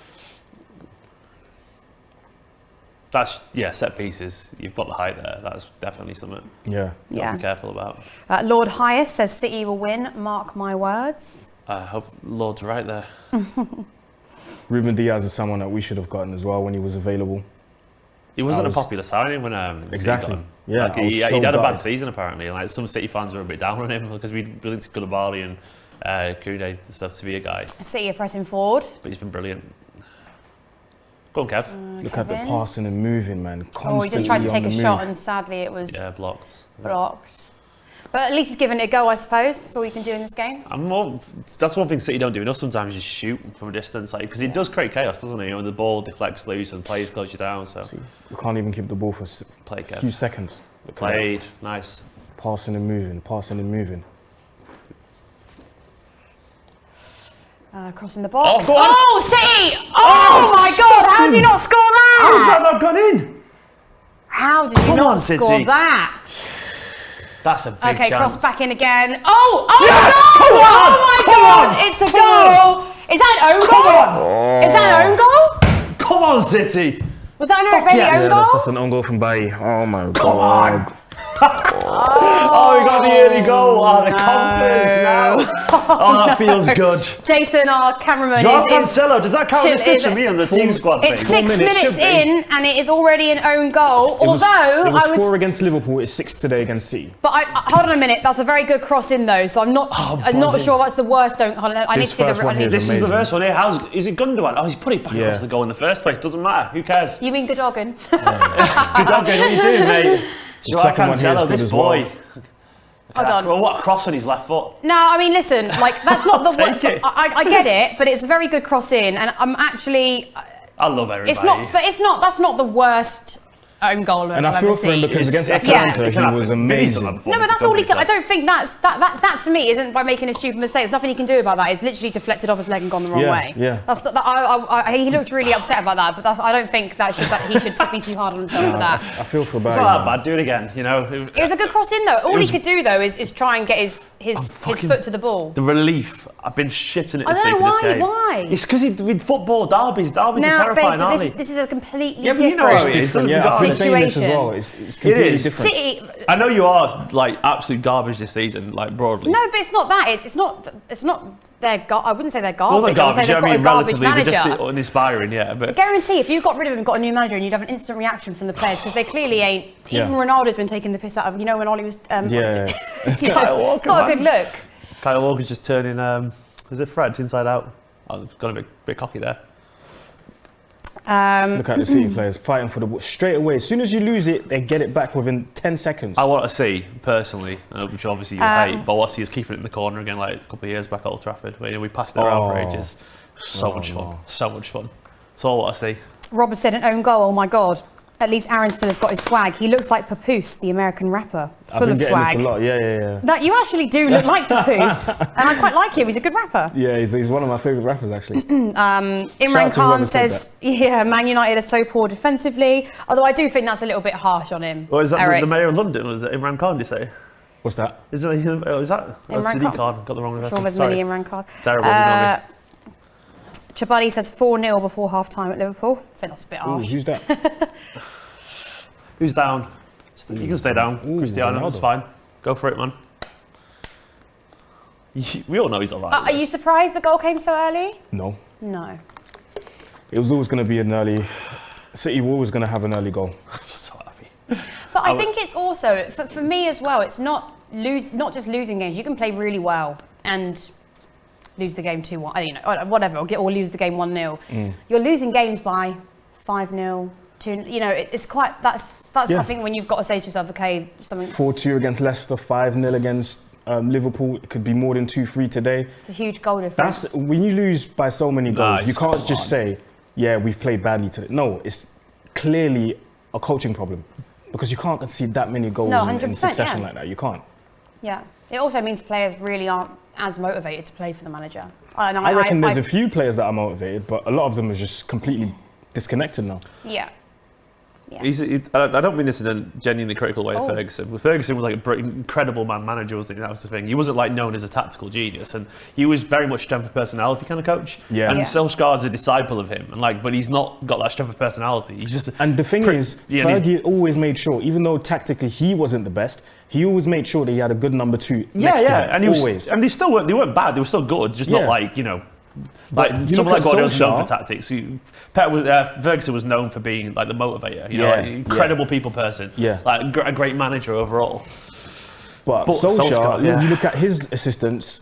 Speaker 4: That's, set pieces. You've got the height there. That's definitely something
Speaker 3: Yeah.
Speaker 4: to
Speaker 2: Yeah.
Speaker 4: be careful about.
Speaker 2: Lord Highest says City will win, mark my words.
Speaker 4: I hope Lord's right there.
Speaker 3: Ruben Diaz is someone that we should have gotten as well when he was available.
Speaker 4: He wasn't
Speaker 3: I
Speaker 4: a
Speaker 3: was-
Speaker 4: popular signing when City
Speaker 3: Exactly.
Speaker 4: got him.
Speaker 3: Yeah, I
Speaker 4: He
Speaker 3: was so
Speaker 4: had a bad
Speaker 3: gutted.
Speaker 4: season apparently. Some City fans were a bit down on him because we'd been to Koulibaly and Gameday, the Sevilla guy.
Speaker 2: City are pressing forward.
Speaker 4: But he's been brilliant. Go on, Kev.
Speaker 3: Look at the passing and moving, man.
Speaker 2: Oh, he just tried to take a shot and sadly it was
Speaker 4: blocked.
Speaker 2: But at least he's given it a go, I suppose. That's all you can do in this game.
Speaker 4: That's one thing City don't do enough sometimes, just shoot from a distance, because it does create chaos, doesn't it? You know, the ball deflects loose and players close you down. So
Speaker 3: you can't even keep the ball for a few seconds.
Speaker 4: Played, nice.
Speaker 3: Passing and moving.
Speaker 2: Crossing the box.
Speaker 4: Oh,
Speaker 2: City! Oh my God! How did you not score that?
Speaker 4: How's that not gone in?
Speaker 2: How did you not score that?
Speaker 4: That's a big chance.
Speaker 2: Okay, cross back in again. Oh,
Speaker 4: yes!
Speaker 2: Goal! Oh my God! It's a goal! Is that an own goal? Is that an own goal?
Speaker 4: Come on, City!
Speaker 2: Was that an own goal?
Speaker 3: That's an own goal from Bailly. Oh my God.
Speaker 4: Oh, we got the early goal. Oh, the confidence now. Oh, that feels good.
Speaker 2: Jason, our cameraman,
Speaker 4: Joao Cancelo, does that count as assist for me on the team squad thing?
Speaker 2: It's 6 minutes in, and it is already an own goal.
Speaker 3: It was 4 against Liverpool. It's 6 today against City.
Speaker 2: But hold on a minute. That's a very good cross in though. So I'm not sure that's the worst. Hold on. I need to see the.
Speaker 4: This is the first one here. Is it Gundogan? Oh, he's put it back across the goal in the first place. Doesn't matter. Who cares?
Speaker 2: You mean Gadogan?
Speaker 4: Gadogan, what are you doing, mate? Joao Cancelo, this boy.
Speaker 2: Hold on.
Speaker 4: What a cross on his left foot.
Speaker 2: No, I mean, listen, that's not the. I get it, but it's a very good cross in, and I'm actually.
Speaker 4: I love everybody.
Speaker 2: It's not, but that's not the worst own goal
Speaker 3: and I feel for him because against Atalanta he was amazing.
Speaker 2: No, but that's all he can. I don't think that to me isn't by making a stupid mistake. There's nothing he can do about that. It's literally deflected off his leg and gone the wrong way.
Speaker 3: Yeah.
Speaker 2: He looked really upset about that, but I don't think that he should be too hard on himself for that.
Speaker 3: I feel for Barry.
Speaker 4: It's not that bad. Do it again. You know.
Speaker 2: It was a good cross in though. All he could do though is try and get his foot to the ball.
Speaker 4: The relief. I've been shitting it this week for this game.
Speaker 2: Why?
Speaker 4: It's because with football derbies are terrifying, aren't they?
Speaker 2: This is a completely
Speaker 4: different
Speaker 2: you know how
Speaker 3: it is. I've saying this as well. It's completely different.
Speaker 2: City,
Speaker 4: I know you are like absolute garbage this season, like broadly.
Speaker 2: No, but it's not that. It's not their. I wouldn't say they're garbage.
Speaker 4: Well, they're garbage.
Speaker 2: I mean,
Speaker 4: relatively uninspiring, yeah. But
Speaker 2: I guarantee, if you got rid of him and got a new manager, and you'd have an instant reaction from the players because they clearly ain't. Even Ronaldo's been taking the piss out of. You know when Ollie was. It's not a good look.
Speaker 4: Kyle Walker's just turning. Is it Fred inside out? Oh, I've got a bit cocky there.
Speaker 3: Look at the City players fighting for the ball straight away. As soon as you lose it, they get it back within 10 seconds.
Speaker 4: I want to see, personally, which obviously you hate, but I want to see us keeping it in the corner again like a couple of years back at Old Trafford, where we passed it around for ages. So much fun. That's all I want to see.
Speaker 2: Robert said an own goal. Oh my God. At least Aaron still has got his swag. He looks like Papoose, the American rapper, full of swag.
Speaker 3: This a lot. Yeah.
Speaker 2: That you actually do look like Papoose, and I quite like him. He's a good rapper.
Speaker 3: Yeah, he's one of my favourite rappers actually.
Speaker 2: Imran Khan says, Man United are so poor defensively. Although I do think that's a little bit harsh on him.
Speaker 4: Well, is that the mayor of London? Was it Imran Khan? Did you say?
Speaker 3: What's that?
Speaker 4: Is that? Imran Khan. Got the wrong person.
Speaker 2: Sorry. Imran Khan.
Speaker 4: Terrible.
Speaker 2: Chabali says 4-0 before half time at Liverpool. I think that's a bit harsh.
Speaker 3: Who's that?
Speaker 4: Who's down? You can stay down. Cristiano, that's fine. Go for it, man. We all know he's alright.
Speaker 2: Are you surprised the goal came so early?
Speaker 3: No.
Speaker 2: It
Speaker 3: was always going to be an early. City were always going to have an early goal.
Speaker 4: I'm so happy.
Speaker 2: But I think it's also for me as well. It's not just losing games. You can play really well and lose the game 2-1. You know, whatever, or lose the game 1-0. You're losing games by 5-0. You know, it's quite. That's I think when you've got to say to yourself, okay, something.
Speaker 3: 4-2 against Leicester, 5-0 against Liverpool. It could be more than 2-3 today.
Speaker 2: It's a huge goal difference.
Speaker 3: That's when you lose by so many goals. You can't just say, "Yeah, we've played badly today." No, it's clearly a coaching problem because you can't concede that many goals in succession like that. You can't.
Speaker 2: Yeah, it also means players really aren't as motivated to play for the manager.
Speaker 3: I reckon there's a few players that are motivated, but a lot of them are just completely disconnected now.
Speaker 2: Yeah.
Speaker 4: I don't mean this in a genuinely critical way of Ferguson. Ferguson was like an incredible manager, wasn't he? That was the thing. He wasn't like known as a tactical genius, and he was very much strength of personality kind of coach.
Speaker 3: Yeah.
Speaker 4: And Solskjaer's a disciple of him, and but he's not got that strength of personality. He's just.
Speaker 3: And the thing is, Fergie always made sure, even though tactically he wasn't the best, he always made sure that he had a good number 2 next to him.
Speaker 4: And
Speaker 3: always.
Speaker 4: And they weren't bad. They were still good, just not like Like someone like Guardiola's known for tactics. Ferguson was known for being like the motivator, incredible people person, like a great manager overall.
Speaker 3: But Solskjaer, when you look at his assistants,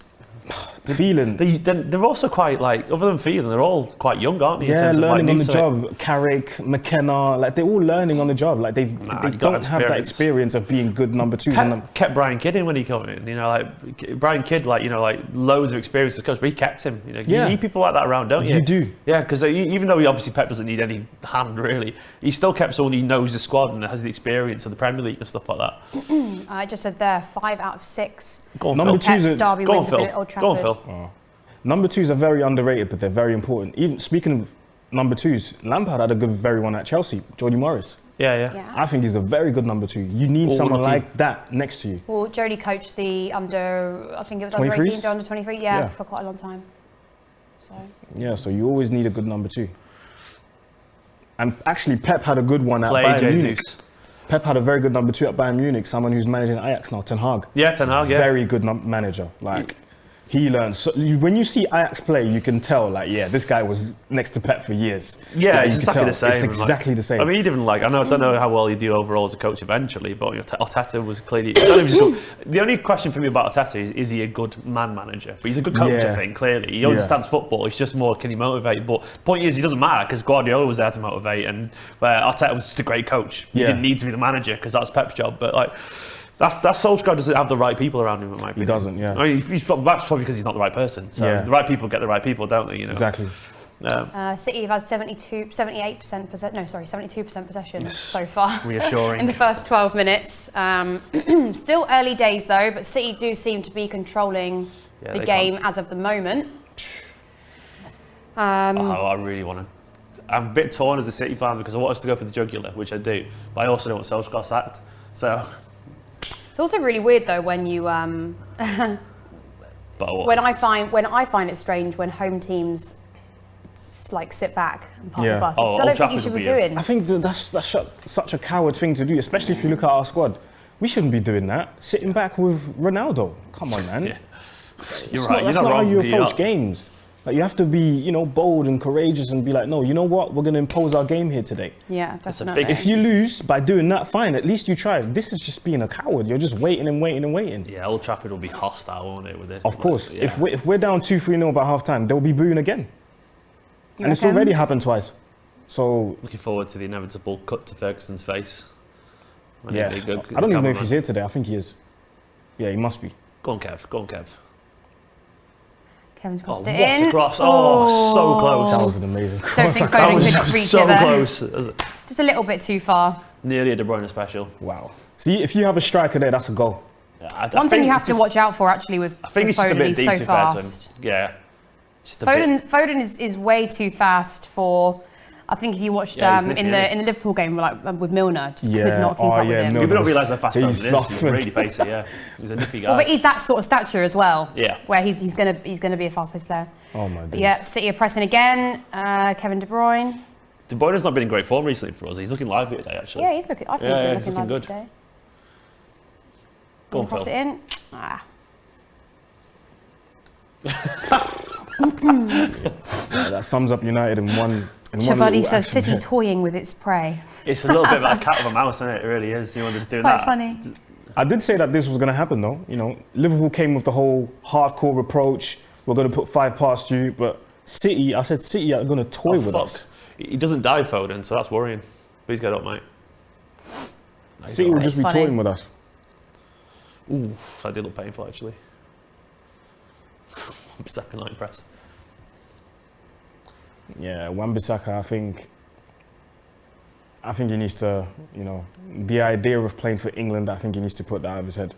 Speaker 3: Feeling.
Speaker 4: They're also quite like, other than feeling, they're all quite young, aren't they? In
Speaker 3: Yeah,
Speaker 4: terms
Speaker 3: learning
Speaker 4: of,
Speaker 3: on
Speaker 4: like,
Speaker 3: the job. Carrick, McKenna, like they're all learning on the job. Like they don't have that experience of being good number twos.
Speaker 4: Kept Brian Kidd in when he came in. You know, like Brian Kidd, like, you know, like loads of experience as coach, but he kept him. You know, you need people like that around, don't you?
Speaker 3: You do.
Speaker 4: Yeah, because even though obviously Pep doesn't need any hand really, he still kept someone who knows the squad and has the experience of the Premier League and stuff like that.
Speaker 2: I just said there 5 out of 6.
Speaker 4: Go on,
Speaker 3: number
Speaker 4: Phil.
Speaker 3: twos.
Speaker 2: Derby
Speaker 4: Go on,
Speaker 2: wins
Speaker 4: Phil.
Speaker 2: at Old
Speaker 4: Go on,
Speaker 2: Trafford.
Speaker 4: Phil.
Speaker 3: Number twos are very underrated, but they're very important. Even speaking of number twos, Lampard had a good very one at Chelsea. Jody Morris.
Speaker 2: Yeah.
Speaker 3: I think he's a very good number two. You need someone like that next to you.
Speaker 2: Well, Jody coached the under, I think it was under 18 to under 23, for quite a long time. So.
Speaker 3: Yeah, so you always need a good number two. And actually, Pep had a good one at
Speaker 4: Play
Speaker 3: Bayern
Speaker 4: Jesus.
Speaker 3: Munich. Pep had a very good number two at Bayern Munich, someone who's managing Ajax now, Ten Hag.
Speaker 4: Yeah, Ten Hag, yeah.
Speaker 3: Very good manager. Like, he learns. So when you see Ajax play, you can tell, like, yeah, this guy was next to Pep for years.
Speaker 4: Yeah,
Speaker 3: like,
Speaker 4: it's exactly the same.
Speaker 3: It's exactly the same.
Speaker 4: I mean, he'd even like, I don't know how well he'd do overall as a coach eventually, but Arteta was clearly. I don't know if he's good. The only question for me about Arteta is he a good man manager? But he's a good coach, I think, clearly. He understands football, it's just more, can he motivate? But the point is, he doesn't matter because Guardiola was there to motivate and Arteta was just a great coach. He didn't need to be the manager because that's Pep's job. But like, that's Solskjaer doesn't have the right people around him, in my opinion.
Speaker 3: He doesn't, yeah.
Speaker 4: I mean, that's probably because he's not the right person. So the right people get the right people, don't they? You know?
Speaker 3: Exactly.
Speaker 2: City have had 72% possession so far.
Speaker 4: Reassuring.
Speaker 2: In the first 12 minutes. Still early days though, but City do seem to be controlling the game as of the moment.
Speaker 4: I really want to. I'm a bit torn as a City fan because I want us to go for the jugular, which I do, but I also don't want Solskjaer sacked. So.
Speaker 2: It's also really weird though when you when I find it strange when home teams like sit back and park the bus. I don't think you should be doing.
Speaker 3: I think that's such a coward thing to do, especially if you look at our squad. We shouldn't be doing that. Sitting back with Ronaldo. Come on, man.
Speaker 4: You're right.
Speaker 3: That's not how you approach games. Like, you have to be, bold and courageous and be like, no, you know what? We're going to impose our game here today.
Speaker 2: Yeah, definitely.
Speaker 3: If you lose by doing that, fine. At least you tried. This is just being a coward. You're just waiting and waiting and waiting.
Speaker 4: Yeah, Old Trafford will be hostile, won't it, with this?
Speaker 3: Of course. If we're down 2-3-0 by half time, they'll be booing again. And it's already happened twice. So
Speaker 4: looking forward to the inevitable cut to Ferguson's face.
Speaker 3: I don't even know if he's here today. I think he is. Yeah, he must be.
Speaker 4: Go on, Kev.
Speaker 2: Kevin's crossed it in.
Speaker 4: What a cross. Oh, so close.
Speaker 3: That was an amazing cross.
Speaker 2: Don't think Foden could reach
Speaker 4: so
Speaker 2: it there.
Speaker 4: close.
Speaker 2: Just a little bit too far.
Speaker 4: Nearly a De Bruyne special.
Speaker 3: Wow. See, if you have a striker there, that's a goal.
Speaker 4: Yeah,
Speaker 2: One thing you have to watch out for actually with
Speaker 4: I think
Speaker 2: with
Speaker 4: it's just a
Speaker 2: Foden,
Speaker 4: bit
Speaker 2: he's
Speaker 4: deep
Speaker 2: so
Speaker 4: too fair to him.
Speaker 2: fast.
Speaker 4: Yeah.
Speaker 2: Foden is way too fast for. I think if you watched in the Liverpool game with Milner, just could not keep up with him.
Speaker 4: People don't realise how fast Foden is.
Speaker 3: soft.
Speaker 4: He's really basic, yeah. He's a nippy guy.
Speaker 2: Well, but he's that sort of stature as well.
Speaker 4: Yeah.
Speaker 2: Where he's gonna be a fast-paced player.
Speaker 3: Oh my goodness.
Speaker 2: Yeah, City are pressing again. Kevin De Bruyne.
Speaker 4: De Bruyne's not been in great form recently for us. He's looking lively today, actually.
Speaker 2: Yeah, he's looking. I think he's looking lively today.
Speaker 4: Go on,
Speaker 2: cross
Speaker 4: Phil.
Speaker 2: it in.
Speaker 3: That sums up United in one.
Speaker 2: Shabadi says City toying with its prey.
Speaker 4: It's a little bit like a cat with a mouse, isn't it? It really is. You want to just do that.
Speaker 2: Quite funny.
Speaker 3: I did say that this was going to happen, though. Liverpool came with the whole hardcore approach. We're going to put 5 past you, but City are going to toy with us.
Speaker 4: He doesn't die, Foden, so that's worrying. Please get up, mate.
Speaker 3: City will just be toying with us.
Speaker 4: Ooh, that did look painful, actually. I'm second not impressed.
Speaker 3: Yeah, Wan-Bissaka, I think he needs to, the idea of playing for England, I think he needs to put that out of his head.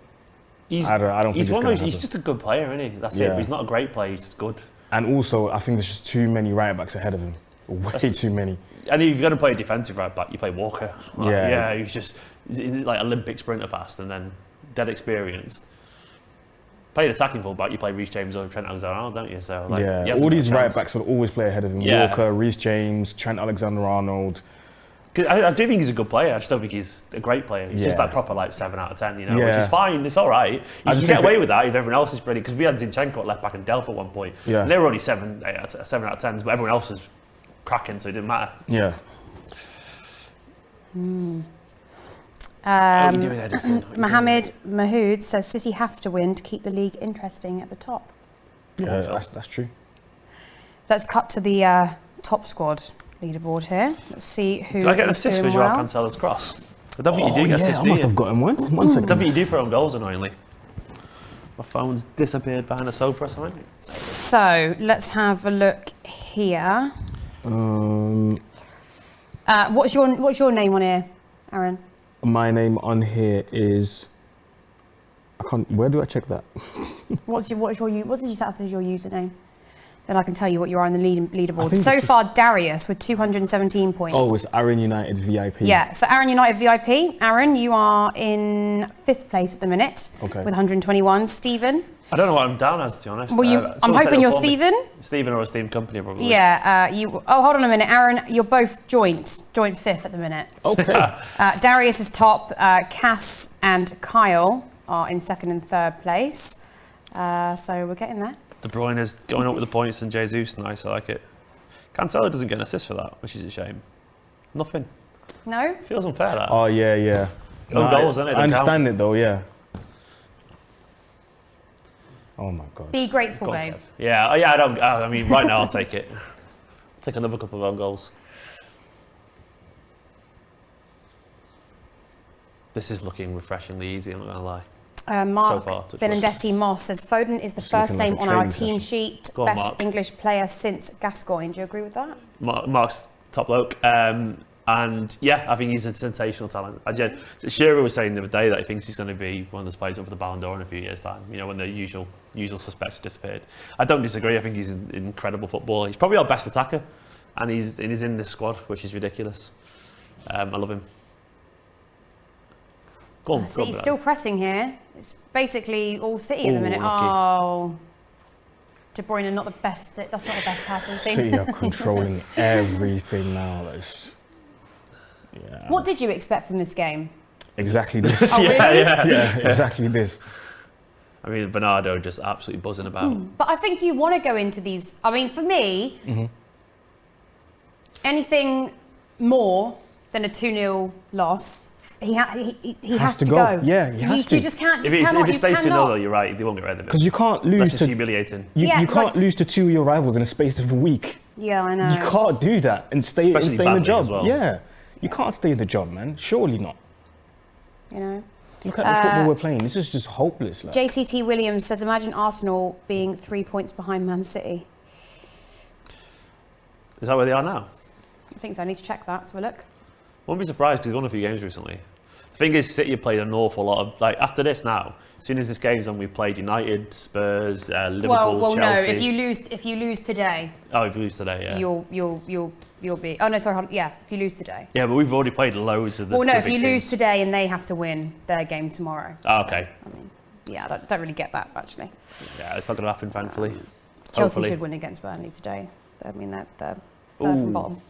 Speaker 3: I don't think
Speaker 4: he's just a good player, isn't he? That's it. But he's not a great player. He's just good.
Speaker 3: And also, I think there's just too many right backs ahead of him. Way too many.
Speaker 4: And if you're going to play a defensive right back, you play Walker.
Speaker 3: Yeah.
Speaker 4: He's like Olympic sprinter fast and then dead experienced. Play an attacking fullback, you play Reece James or Trent Alexander-Arnold, don't you? So
Speaker 3: all these right backs will always play ahead of him.
Speaker 4: Yeah.
Speaker 3: Walker, Reece James, Trent Alexander-Arnold.
Speaker 4: I do think he's a good player. I just don't think he's a great player. He's just that proper 7 out of 10, which is fine. It's all right. You can get away with that if everyone else is brilliant. Because we had Zinchenko at left back and Delph at one point. Yeah. And they were only 7 out of 10s, but everyone else was cracking, so it didn't matter.
Speaker 3: Yeah.
Speaker 4: How are you doing, Edison?
Speaker 2: Mohamed Mahood says City have to win to keep the league interesting at the top.
Speaker 3: Yeah, that's true.
Speaker 2: Let's cut to the top squad leaderboard here. Let's see who.
Speaker 4: Did I get an assist for Joao Cancelo's cross? I don't think you do get assists,
Speaker 3: I must have gotten one. 1 second.
Speaker 4: I don't think you do for own goals, annoyingly. My phone's disappeared behind a sofa or something.
Speaker 2: So let's have a look here. What's your name on here, Aaron?
Speaker 3: My name on here is. I can't. Where do I check that?
Speaker 2: What did you set up as your username? Then I can tell you what you are on the leaderboard. So far, Darius with 217 points.
Speaker 3: Oh, it's Aaron United VIP.
Speaker 2: Yeah, so Aaron United VIP. Aaron, you are in 5th place at the minute with 121. Stephen.
Speaker 4: I don't know what I'm down as, to be honest.
Speaker 2: Well, I'm hoping you're Stephen.
Speaker 4: Stephen or a Steam company, probably.
Speaker 2: Yeah, hold on a minute, Aaron. You're both joint 5th at the minute.
Speaker 3: Okay.
Speaker 2: Darius is top. Cass and Kyle are in 2nd and 3rd place. So we're getting there.
Speaker 4: De Bruyne is going up with the points and Jesus, nice, I like it. Cancelo doesn't get an assist for that, which is a shame. Nothing.
Speaker 2: No?
Speaker 4: Feels unfair, that.
Speaker 3: Oh, yeah.
Speaker 4: Own goals, isn't it?
Speaker 3: I understand it, though, yeah. Oh, my God.
Speaker 2: Be grateful, babe.
Speaker 4: Yeah, I mean, right now I'll take it. I'll take another couple of own goals. This is looking refreshingly easy, I'm not going to lie.
Speaker 2: Mark
Speaker 4: so far,
Speaker 2: Benindetti Moss says Foden is the first name on our team sheet.
Speaker 4: Go on,
Speaker 2: Best
Speaker 4: Mark.
Speaker 2: English player since Gascoigne. Do you agree with that?
Speaker 4: Mark's top bloke. And yeah, I think he's a sensational talent. Shearer was saying the other day that he thinks he's going to be one of those players up for the Ballon d'Or in a few years' time, you know, when the usual suspects disappeared. I don't disagree. I think he's an incredible footballer. He's probably our best attacker, and he's in this squad, which is ridiculous. I love him. Go on,
Speaker 2: City's still pressing here. It's basically all City at the minute.
Speaker 4: Lucky.
Speaker 2: Oh, De Bruyne, not the best. That's not the best pass we've seen.
Speaker 3: City are controlling everything now. Yeah.
Speaker 2: What did you expect from this game?
Speaker 3: Exactly this.
Speaker 2: Oh, really?
Speaker 3: Yeah, exactly this.
Speaker 4: I mean, Bernardo just absolutely buzzing about.
Speaker 2: But I think you want to go into these. I mean, for me, anything more than a 2-0 loss, he has to go.
Speaker 3: Yeah, he has to.
Speaker 2: You just can't.
Speaker 4: If it stays 2-0, though, you're right. They won't get rid of it.
Speaker 3: Because you can't lose
Speaker 4: That's just humiliating.
Speaker 3: You can't lose to 2 of your rivals in a space of a week.
Speaker 2: Yeah, I know.
Speaker 3: You can't do that and stay in the job.
Speaker 4: As well.
Speaker 3: Yeah, you can't stay in the job, man. Surely not.
Speaker 2: You know.
Speaker 3: Look at the football we're playing. This is just hopeless. Like.
Speaker 2: JTT Williams says, imagine Arsenal being 3 points behind Man City.
Speaker 4: Is that where they are now?
Speaker 2: I think so. I need to check that. Let's have a look.
Speaker 4: Won't be surprised because they've won a few games recently. The thing is, City have played an awful lot of, like, after this now, as soon as this game's on, we've played United, Spurs, Liverpool,
Speaker 2: well,
Speaker 4: Chelsea.
Speaker 2: No, if you lose today.
Speaker 4: Oh, if we lose today, yeah.
Speaker 2: You'll be. Oh no, sorry. Yeah, if you lose today.
Speaker 4: Yeah, but we've already played loads of the.
Speaker 2: Well, no,
Speaker 4: the
Speaker 2: if
Speaker 4: big
Speaker 2: you
Speaker 4: teams.
Speaker 2: lose today and they have to win their game tomorrow.
Speaker 4: Oh, okay.
Speaker 2: So, I mean, yeah, I don't really get that actually.
Speaker 4: Yeah, it's not going to happen, thankfully.
Speaker 2: Chelsea
Speaker 4: Hopefully.
Speaker 2: should win against Burnley today. I mean, they're third from bottom.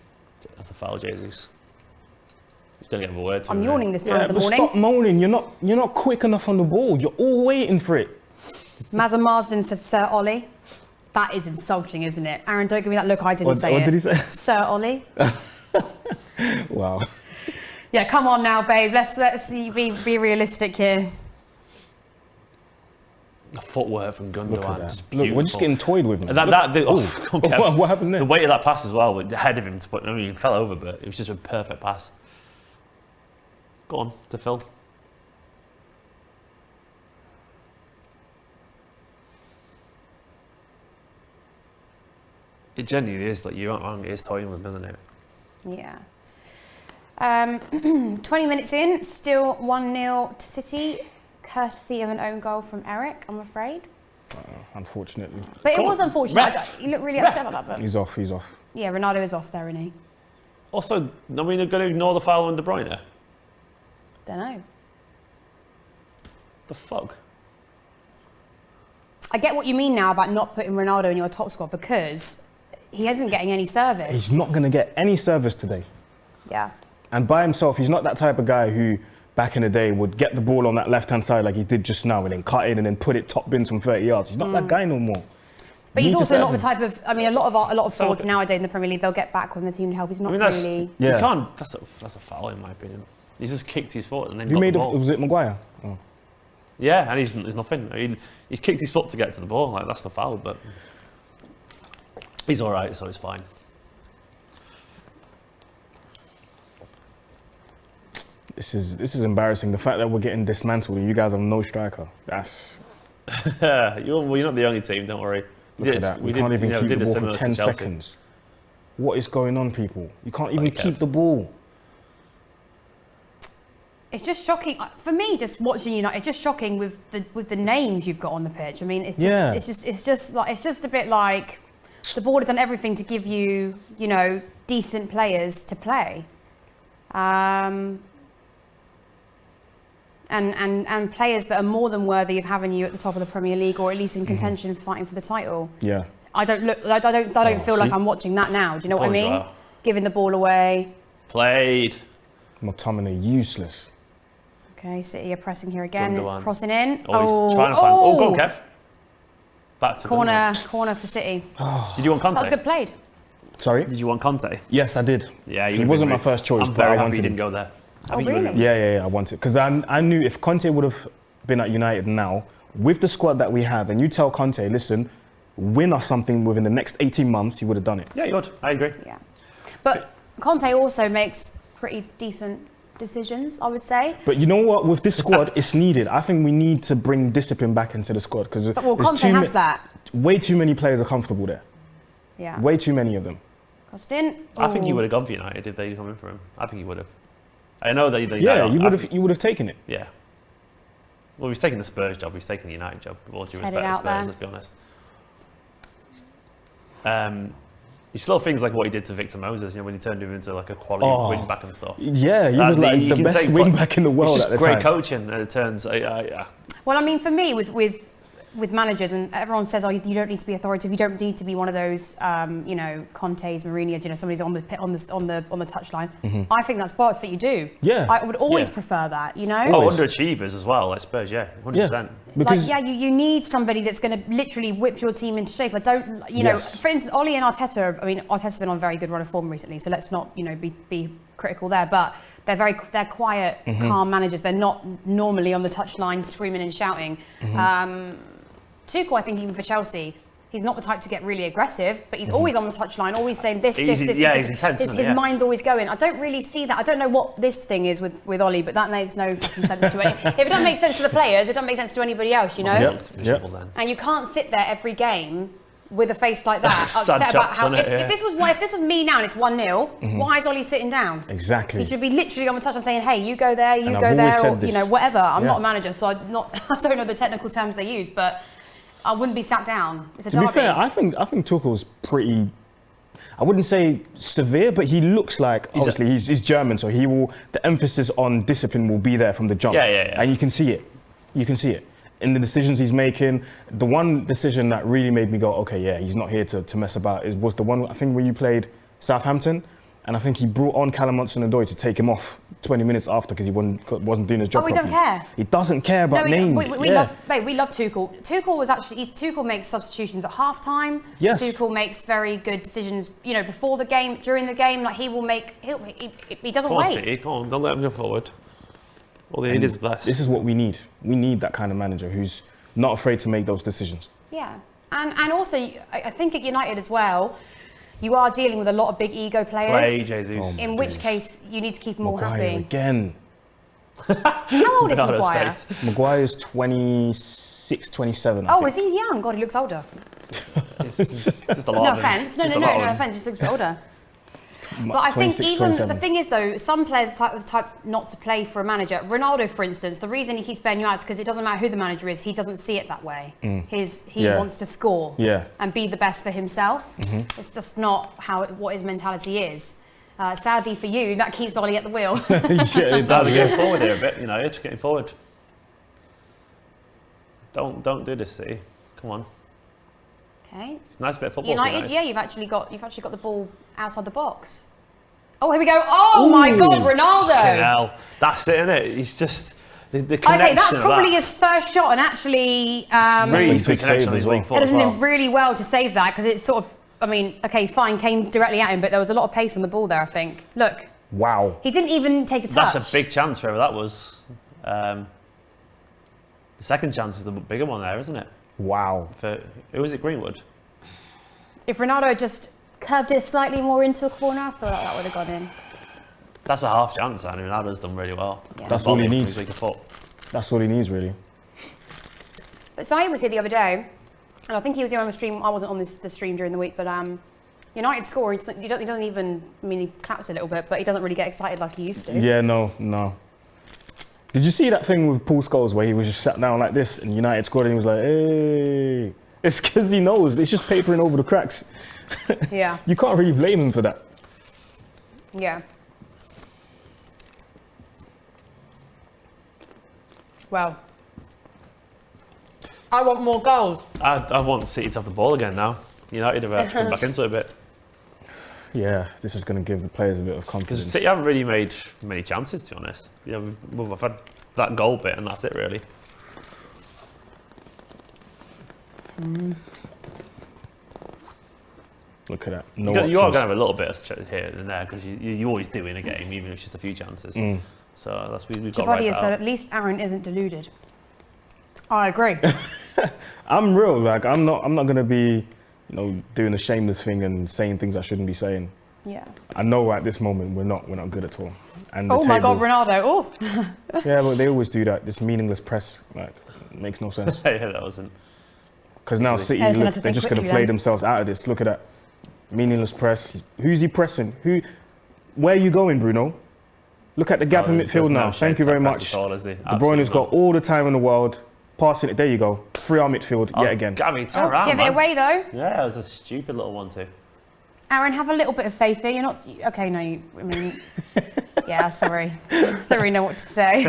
Speaker 4: That's a foul, Jesus. He's going to get a word to
Speaker 2: I'm
Speaker 4: him,
Speaker 2: yawning this time of the
Speaker 3: but
Speaker 2: morning.
Speaker 3: stop moaning. You're not quick enough on the ball. You're all waiting for it.
Speaker 2: Mazza Marsden says Sir Ollie. That is insulting, isn't it? Aaron, don't give me that look. I didn't say it.
Speaker 3: What did he say?
Speaker 2: Sir Ollie.
Speaker 3: Wow.
Speaker 2: Yeah, come on now, babe. Let's be realistic here.
Speaker 4: The footwork from Gundogan.
Speaker 3: Look, we're just getting toyed with, man.
Speaker 4: What
Speaker 3: happened there?
Speaker 4: The weight of that pass as well, with the head of him to put. I mean, he fell over, but it was just a perfect pass. Go on to Phil. It genuinely is like you're not wrong. It is toying with him, isn't it?
Speaker 2: Yeah. 20 minutes in, still 1-0 to City, courtesy of an own goal from Eric, I'm afraid.
Speaker 3: Unfortunately.
Speaker 2: But it was unfortunate. You look really upset about that. But
Speaker 3: He's off.
Speaker 2: yeah, Ronaldo is off there, isn't he?
Speaker 4: Also, I mean, they're going to ignore the foul on De Bruyne.
Speaker 2: Don't know.
Speaker 4: The fuck?
Speaker 2: I get what you mean now about not putting Ronaldo in your top squad because he isn't getting any service.
Speaker 3: He's not going to get any service today.
Speaker 2: Yeah.
Speaker 3: And by himself, he's not that type of guy who, back in the day, would get the ball on that left-hand side like he did just now and then cut in and then put it top bins from 30 yards. He's not that guy no more.
Speaker 2: But he's also not the type of. I mean, a lot of forwards nowadays in the Premier League, they'll get back when the team need help. He's not really.
Speaker 4: You can't. That's a foul in my opinion. He's just kicked his foot and then
Speaker 3: Who
Speaker 4: got
Speaker 3: made
Speaker 4: the
Speaker 3: it?
Speaker 4: ball.
Speaker 3: Was it Maguire? Oh.
Speaker 4: Yeah, and he's nothing. He kicked his foot to get to the ball. Like, that's the foul, but he's all right, so it's fine.
Speaker 3: This is embarrassing. The fact that we're getting dismantled and you guys have no striker. That's.
Speaker 4: You're not the only team. Don't worry.
Speaker 3: Look at that. We can't even keep the ball for 10 seconds. What is going on, people? You can't even keep the ball.
Speaker 2: It's just shocking for me. Just watching United, it's just shocking with the names you've got on the pitch. I mean, it's just a bit like the board has done everything to give you, decent players to play, and players that are more than worthy of having you at the top of the Premier League or at least in contention, fighting for the title.
Speaker 3: Yeah.
Speaker 2: I don't feel like I'm watching that now. Do you know what I mean?
Speaker 4: Well.
Speaker 2: Giving the ball away.
Speaker 4: Played.
Speaker 3: McTominay useless.
Speaker 2: Okay, City are pressing here again, crossing in.
Speaker 4: He's trying to find. Oh, go on, Kev. Back to
Speaker 2: corner for City.
Speaker 4: Did you want Conte?
Speaker 2: That was good played.
Speaker 3: Sorry?
Speaker 4: Did you want Conte?
Speaker 3: Yes, I did.
Speaker 4: Yeah,
Speaker 3: he wasn't my first choice,
Speaker 4: I'm
Speaker 3: but I
Speaker 4: very happy
Speaker 3: wanted
Speaker 4: he didn't
Speaker 3: him.
Speaker 4: go there.
Speaker 2: Oh, really?
Speaker 3: Yeah, I wanted, because I knew if Conte would have been at United now, with the squad that we have, and you tell Conte, listen, win us something within the next 18 months, he would have done it.
Speaker 4: Yeah, he would. I agree.
Speaker 2: Yeah. But Conte also makes pretty decent decisions, I would say.
Speaker 3: But you know what? With this squad, it's needed. I think we need to bring discipline back into the squad because
Speaker 2: Conte has that.
Speaker 3: Way too many players are comfortable there.
Speaker 2: Yeah.
Speaker 3: Way too many of them.
Speaker 2: Costin.
Speaker 4: I think he would have gone for United if they'd come in for him. I think he would have. I know that you
Speaker 3: would have taken it.
Speaker 4: Yeah. Well, he's taking the Spurs job. He's taking the United job. With all due respect to Spurs, let's be honest. He still things like what he did to Victor Moses, when he turned him into like a quality wing back and stuff.
Speaker 3: Yeah, he was like the best wing back in the world.
Speaker 4: It's
Speaker 3: just
Speaker 4: just great coaching, and it turns.
Speaker 2: Well, I mean, for me, with managers, and everyone says, you don't need to be authoritative, you don't need to be one of those, Contes, Mourinho's, somebody's on the touchline. Mm-hmm. I think that's part of what you do.
Speaker 3: Yeah,
Speaker 2: I would always prefer that.
Speaker 4: Underachievers as well, I suppose. Yeah, 100%.
Speaker 3: Yeah. Because
Speaker 2: you need somebody that's going to literally whip your team into shape. I don't, for instance, Ollie and Arteta. Arteta's been on a very good run of form recently, so let's not, be critical there. But they're quiet, calm managers. They're not normally on the touchline screaming and shouting. Tuchel, I think even for Chelsea, he's not the type to get really aggressive, but he's always on the touchline, always saying this.
Speaker 4: He's intense.
Speaker 2: His mind's always going. I don't really see that. I don't know what this thing is with Ollie, but that makes no fucking sense to it. If it doesn't make sense to the players, it doesn't make sense to anybody else,
Speaker 3: Yep.
Speaker 4: Then.
Speaker 2: And you can't sit there every game with a face like that, upset about how. If this was me now and it's 1-0, why is Ollie sitting down?
Speaker 3: Exactly.
Speaker 2: He should be literally on the touchline saying, "Hey, you go there, you go there," or whatever. I'm not a manager, so I don't know the technical terms they use, but I wouldn't be sat down. It's a derby.
Speaker 3: To be fair, I think Tuchel's pretty. I wouldn't say severe, but he looks like obviously he's German, so he will. The emphasis on discipline will be there from the jump.
Speaker 4: Yeah.
Speaker 3: And you can see it. You can see it in the decisions he's making. The one decision that really made me go, okay, yeah, he's not here to mess about. Was the one I think where you played Southampton, and I think he brought on Callum Hudson-Odoi to take him off 20 minutes after because he wasn't doing his job.
Speaker 2: We don't care.
Speaker 3: He doesn't care about names.
Speaker 2: We love Tuchel. Tuchel makes substitutions at half time.
Speaker 3: Yes.
Speaker 2: Tuchel makes very good decisions, before the game, during the game. Like he doesn't wait.
Speaker 4: City, come on, don't let him go forward. All they need is less.
Speaker 3: This is what we need. We need that kind of manager who's not afraid to make those decisions.
Speaker 2: Yeah, and also I think at United as well, you are dealing with a lot of big ego players.
Speaker 4: Jesus.
Speaker 2: In which case, you need to keep them all happy.
Speaker 3: Again.
Speaker 2: How old is Maguire?
Speaker 3: Maguire's 26, 27.
Speaker 2: Oh, is he young? God, he looks older.
Speaker 4: It's just a lot.
Speaker 2: No offence. No offence. He just looks a bit older. But I think the thing is though, some players are the type not to play for a manager. Ronaldo, for instance, the reason he keeps bailing you out is because it doesn't matter who the manager is, he doesn't see it that way. He wants to score and be the best for himself. It's just not what his mentality is. Sadly for you, that keeps Ollie at the wheel.
Speaker 4: It does. Getting forward here a bit, just getting forward. Don't do this, City. Come on.
Speaker 2: Okay.
Speaker 4: It's a nice bit of football.
Speaker 2: United, you've actually got the ball outside the box. Oh, here we go. Oh my God, Ronaldo!
Speaker 4: Hell, that's it, isn't it? He's just the connection.
Speaker 2: Okay, that's probably his first shot, and actually,
Speaker 4: really good connection on his weak foot.
Speaker 2: It doesn't do really well to save that because it's sort of. Okay, fine, came directly at him, but there was a lot of pace on the ball there. I think. Look.
Speaker 3: Wow.
Speaker 2: He didn't even take a touch.
Speaker 4: That's a big chance for whoever that was. The The second chance is the bigger one there, isn't it?
Speaker 3: Wow.
Speaker 4: Who is it, Greenwood?
Speaker 2: If Ronaldo had just curved it slightly more into a corner, I feel like that would have gone in.
Speaker 4: That's a half chance, and Ronaldo's done really well.
Speaker 2: Yeah.
Speaker 3: That's all he needs.
Speaker 4: Foot.
Speaker 3: That's all he needs, really.
Speaker 2: But Saeed was here the other day, and I think he was here on the stream. I wasn't on the stream during the week, but United score. He doesn't even. I mean, he claps a little bit, but he doesn't really get excited like he used to.
Speaker 3: Yeah, no. Did you see that thing with Paul Scholes where he was just sat down like this and United scored and he was like, hey. It's because he knows. It's just papering over the cracks.
Speaker 2: Yeah.
Speaker 3: You can't really blame him for that.
Speaker 2: Yeah. Well, I want more goals.
Speaker 4: I want City to have the ball again now. United have to come back into it a bit.
Speaker 3: Yeah, this is going to give the players a bit of
Speaker 4: Because
Speaker 3: confidence.
Speaker 4: City haven't really made many chances, to be honest. You know, we've had that goal bit, and that's it, really.
Speaker 3: Look at that.
Speaker 4: You are going to have a little bit of here and there, because you always do in a game, even if it's just a few chances. So that's we've got right
Speaker 2: So at least Aaron isn't deluded. I agree.
Speaker 3: I'm real. Like I'm not going to be, doing a shameless thing and saying things I shouldn't be saying.
Speaker 2: Yeah.
Speaker 3: I know at this moment we're not good at all. And the
Speaker 2: My God,
Speaker 3: table-
Speaker 2: Ronaldo! Oh.
Speaker 3: Yeah, but they always do that. This meaningless press, like, it makes no sense.
Speaker 4: Yeah, that wasn't.
Speaker 3: Because now City,
Speaker 2: Yeah, so
Speaker 3: look,
Speaker 2: that's a
Speaker 3: they're
Speaker 2: bit
Speaker 3: just going to
Speaker 2: quickly
Speaker 3: play
Speaker 2: then.
Speaker 3: themselves out of this. Look at that meaningless press. Who's he pressing? Where are you going, Bruno? Look at the gap in midfield now. Thank you very much. De Bruyne's got all the time in the world. Passing it. There you go. 3-hour midfield yet again.
Speaker 4: Gabby, turn around,
Speaker 2: Give it
Speaker 4: man.
Speaker 2: away though.
Speaker 4: Yeah, it was a stupid little one too.
Speaker 2: Aaron, have a little bit of faith here. You're not okay. No, I mean, yeah. Sorry, don't really know what to say.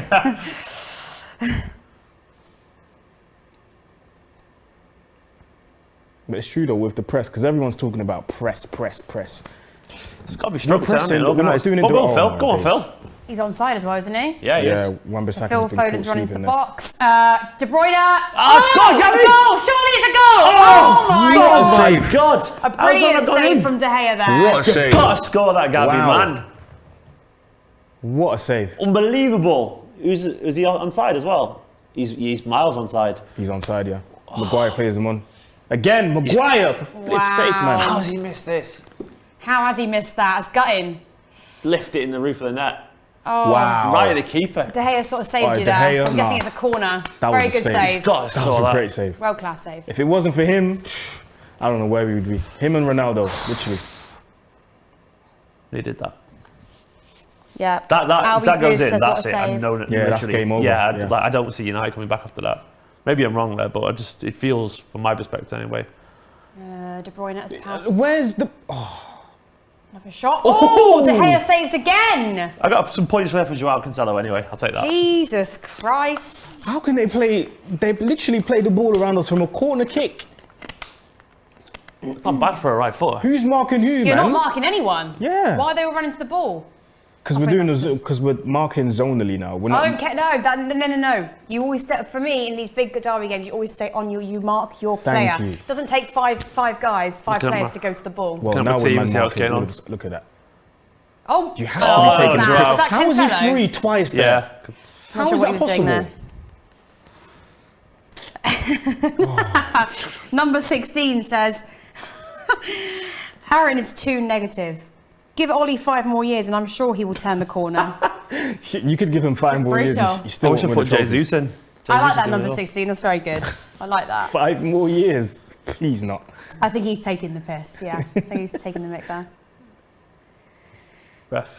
Speaker 3: But it's true though with the press, because everyone's talking about press.
Speaker 4: It's got to be struck
Speaker 3: pressing,
Speaker 4: down.
Speaker 3: but we're not doing it.
Speaker 4: Go on, Phil.
Speaker 3: Oh,
Speaker 4: Go on,
Speaker 3: okay.
Speaker 4: Phil.
Speaker 2: He's onside as well, isn't he?
Speaker 4: Yeah, he
Speaker 3: Yeah,
Speaker 4: is.
Speaker 3: Wan-Bissaka's
Speaker 2: Phil
Speaker 3: been caught
Speaker 2: Foden's running to the
Speaker 3: sleeping there.
Speaker 2: box. De Bruyne.
Speaker 4: Oh, Gabby!
Speaker 2: A goal! Surely it's a goal!
Speaker 4: Oh my
Speaker 3: save.
Speaker 4: God!
Speaker 2: A brilliant save from De Gea there.
Speaker 3: What a save.
Speaker 4: Got to score that, Gabby,
Speaker 3: Wow.
Speaker 4: man.
Speaker 3: What a save.
Speaker 4: Unbelievable. Is he onside as well? He's miles onside.
Speaker 3: He's onside, yeah. Maguire plays him on. Again, Maguire, for flip's sake, man.
Speaker 4: How has he missed this?
Speaker 2: How has he missed that? It's gutting.
Speaker 4: Lift it in the roof of the net.
Speaker 2: Oh.
Speaker 3: Wow.
Speaker 4: Right at the keeper.
Speaker 2: De Gea sort of saved
Speaker 3: Oh,
Speaker 2: you
Speaker 3: De
Speaker 2: there.
Speaker 3: Gea,
Speaker 2: So I'm guessing
Speaker 3: nah.
Speaker 2: it's a corner.
Speaker 3: That
Speaker 2: Very
Speaker 3: was a
Speaker 2: good
Speaker 3: save.
Speaker 2: save.
Speaker 4: He's got to
Speaker 3: That
Speaker 4: score
Speaker 3: was a
Speaker 4: that.
Speaker 3: great save.
Speaker 2: Well class save.
Speaker 3: If it wasn't for him, I don't know where we would be. Him and Ronaldo, literally.
Speaker 4: They did that.
Speaker 2: Yeah.
Speaker 4: That goes in.
Speaker 2: says
Speaker 4: That's
Speaker 2: what a
Speaker 4: it. I
Speaker 2: save.
Speaker 4: know it.
Speaker 3: Yeah, that's
Speaker 4: literally.
Speaker 3: game over.
Speaker 4: Yeah,
Speaker 3: Yeah.
Speaker 4: I don't see United coming back after that. Maybe I'm wrong there, but it feels, from my perspective anyway.
Speaker 2: De Bruyne has passed.
Speaker 3: Where's the...
Speaker 2: Another shot. Oh, De Gea saves again.
Speaker 4: I got some points there for Joao Cancelo anyway. I'll take that.
Speaker 2: Jesus Christ.
Speaker 3: How can they play... They've literally played the ball around us from a corner kick.
Speaker 4: It's not bad for a right footer.
Speaker 3: Who's marking who,
Speaker 2: You're
Speaker 3: man?
Speaker 2: not marking anyone.
Speaker 3: Yeah.
Speaker 2: Why are they all running to the ball?
Speaker 3: Because
Speaker 2: I
Speaker 3: we're
Speaker 2: think
Speaker 3: doing
Speaker 2: that's
Speaker 3: because we're marking zonally now. We're
Speaker 2: I
Speaker 3: not...
Speaker 2: don't care. No. You always stay, for me in these big derby games. You always stay on you mark your
Speaker 3: Thank
Speaker 2: player.
Speaker 3: you.
Speaker 2: It doesn't take five guys, five
Speaker 4: Look at
Speaker 2: players
Speaker 4: my-
Speaker 2: to go to the ball.
Speaker 3: Well,
Speaker 4: Can I
Speaker 3: now
Speaker 4: put
Speaker 3: we're
Speaker 4: team
Speaker 3: man
Speaker 4: and see how it's
Speaker 3: marking.
Speaker 4: going on?
Speaker 3: Look at that.
Speaker 2: Oh,
Speaker 3: You have to be taking
Speaker 2: snap.
Speaker 4: Joao.
Speaker 2: Is that
Speaker 3: How is he
Speaker 2: Cancelo?
Speaker 3: free twice there?
Speaker 4: Yeah.
Speaker 3: How
Speaker 2: Not
Speaker 3: is
Speaker 2: sure
Speaker 3: that
Speaker 2: what he was doing
Speaker 3: possible?
Speaker 2: Number 16 says, Aaron is too negative. Give Ollie 5 more years and I'm sure he will turn the corner.
Speaker 3: You could give him 5 more years.
Speaker 2: brutal.
Speaker 3: You
Speaker 4: I
Speaker 3: still
Speaker 4: wish I
Speaker 3: won't
Speaker 4: put
Speaker 3: win a trophy.
Speaker 4: Jesus in.
Speaker 2: I like
Speaker 4: Jesus
Speaker 2: that
Speaker 4: is doing
Speaker 2: number
Speaker 4: well.
Speaker 2: 16. That's very good. I like that.
Speaker 3: 5 more years. Please not.
Speaker 2: I think he's taking the piss. Yeah, I think he's taking the mick there.
Speaker 4: Ref.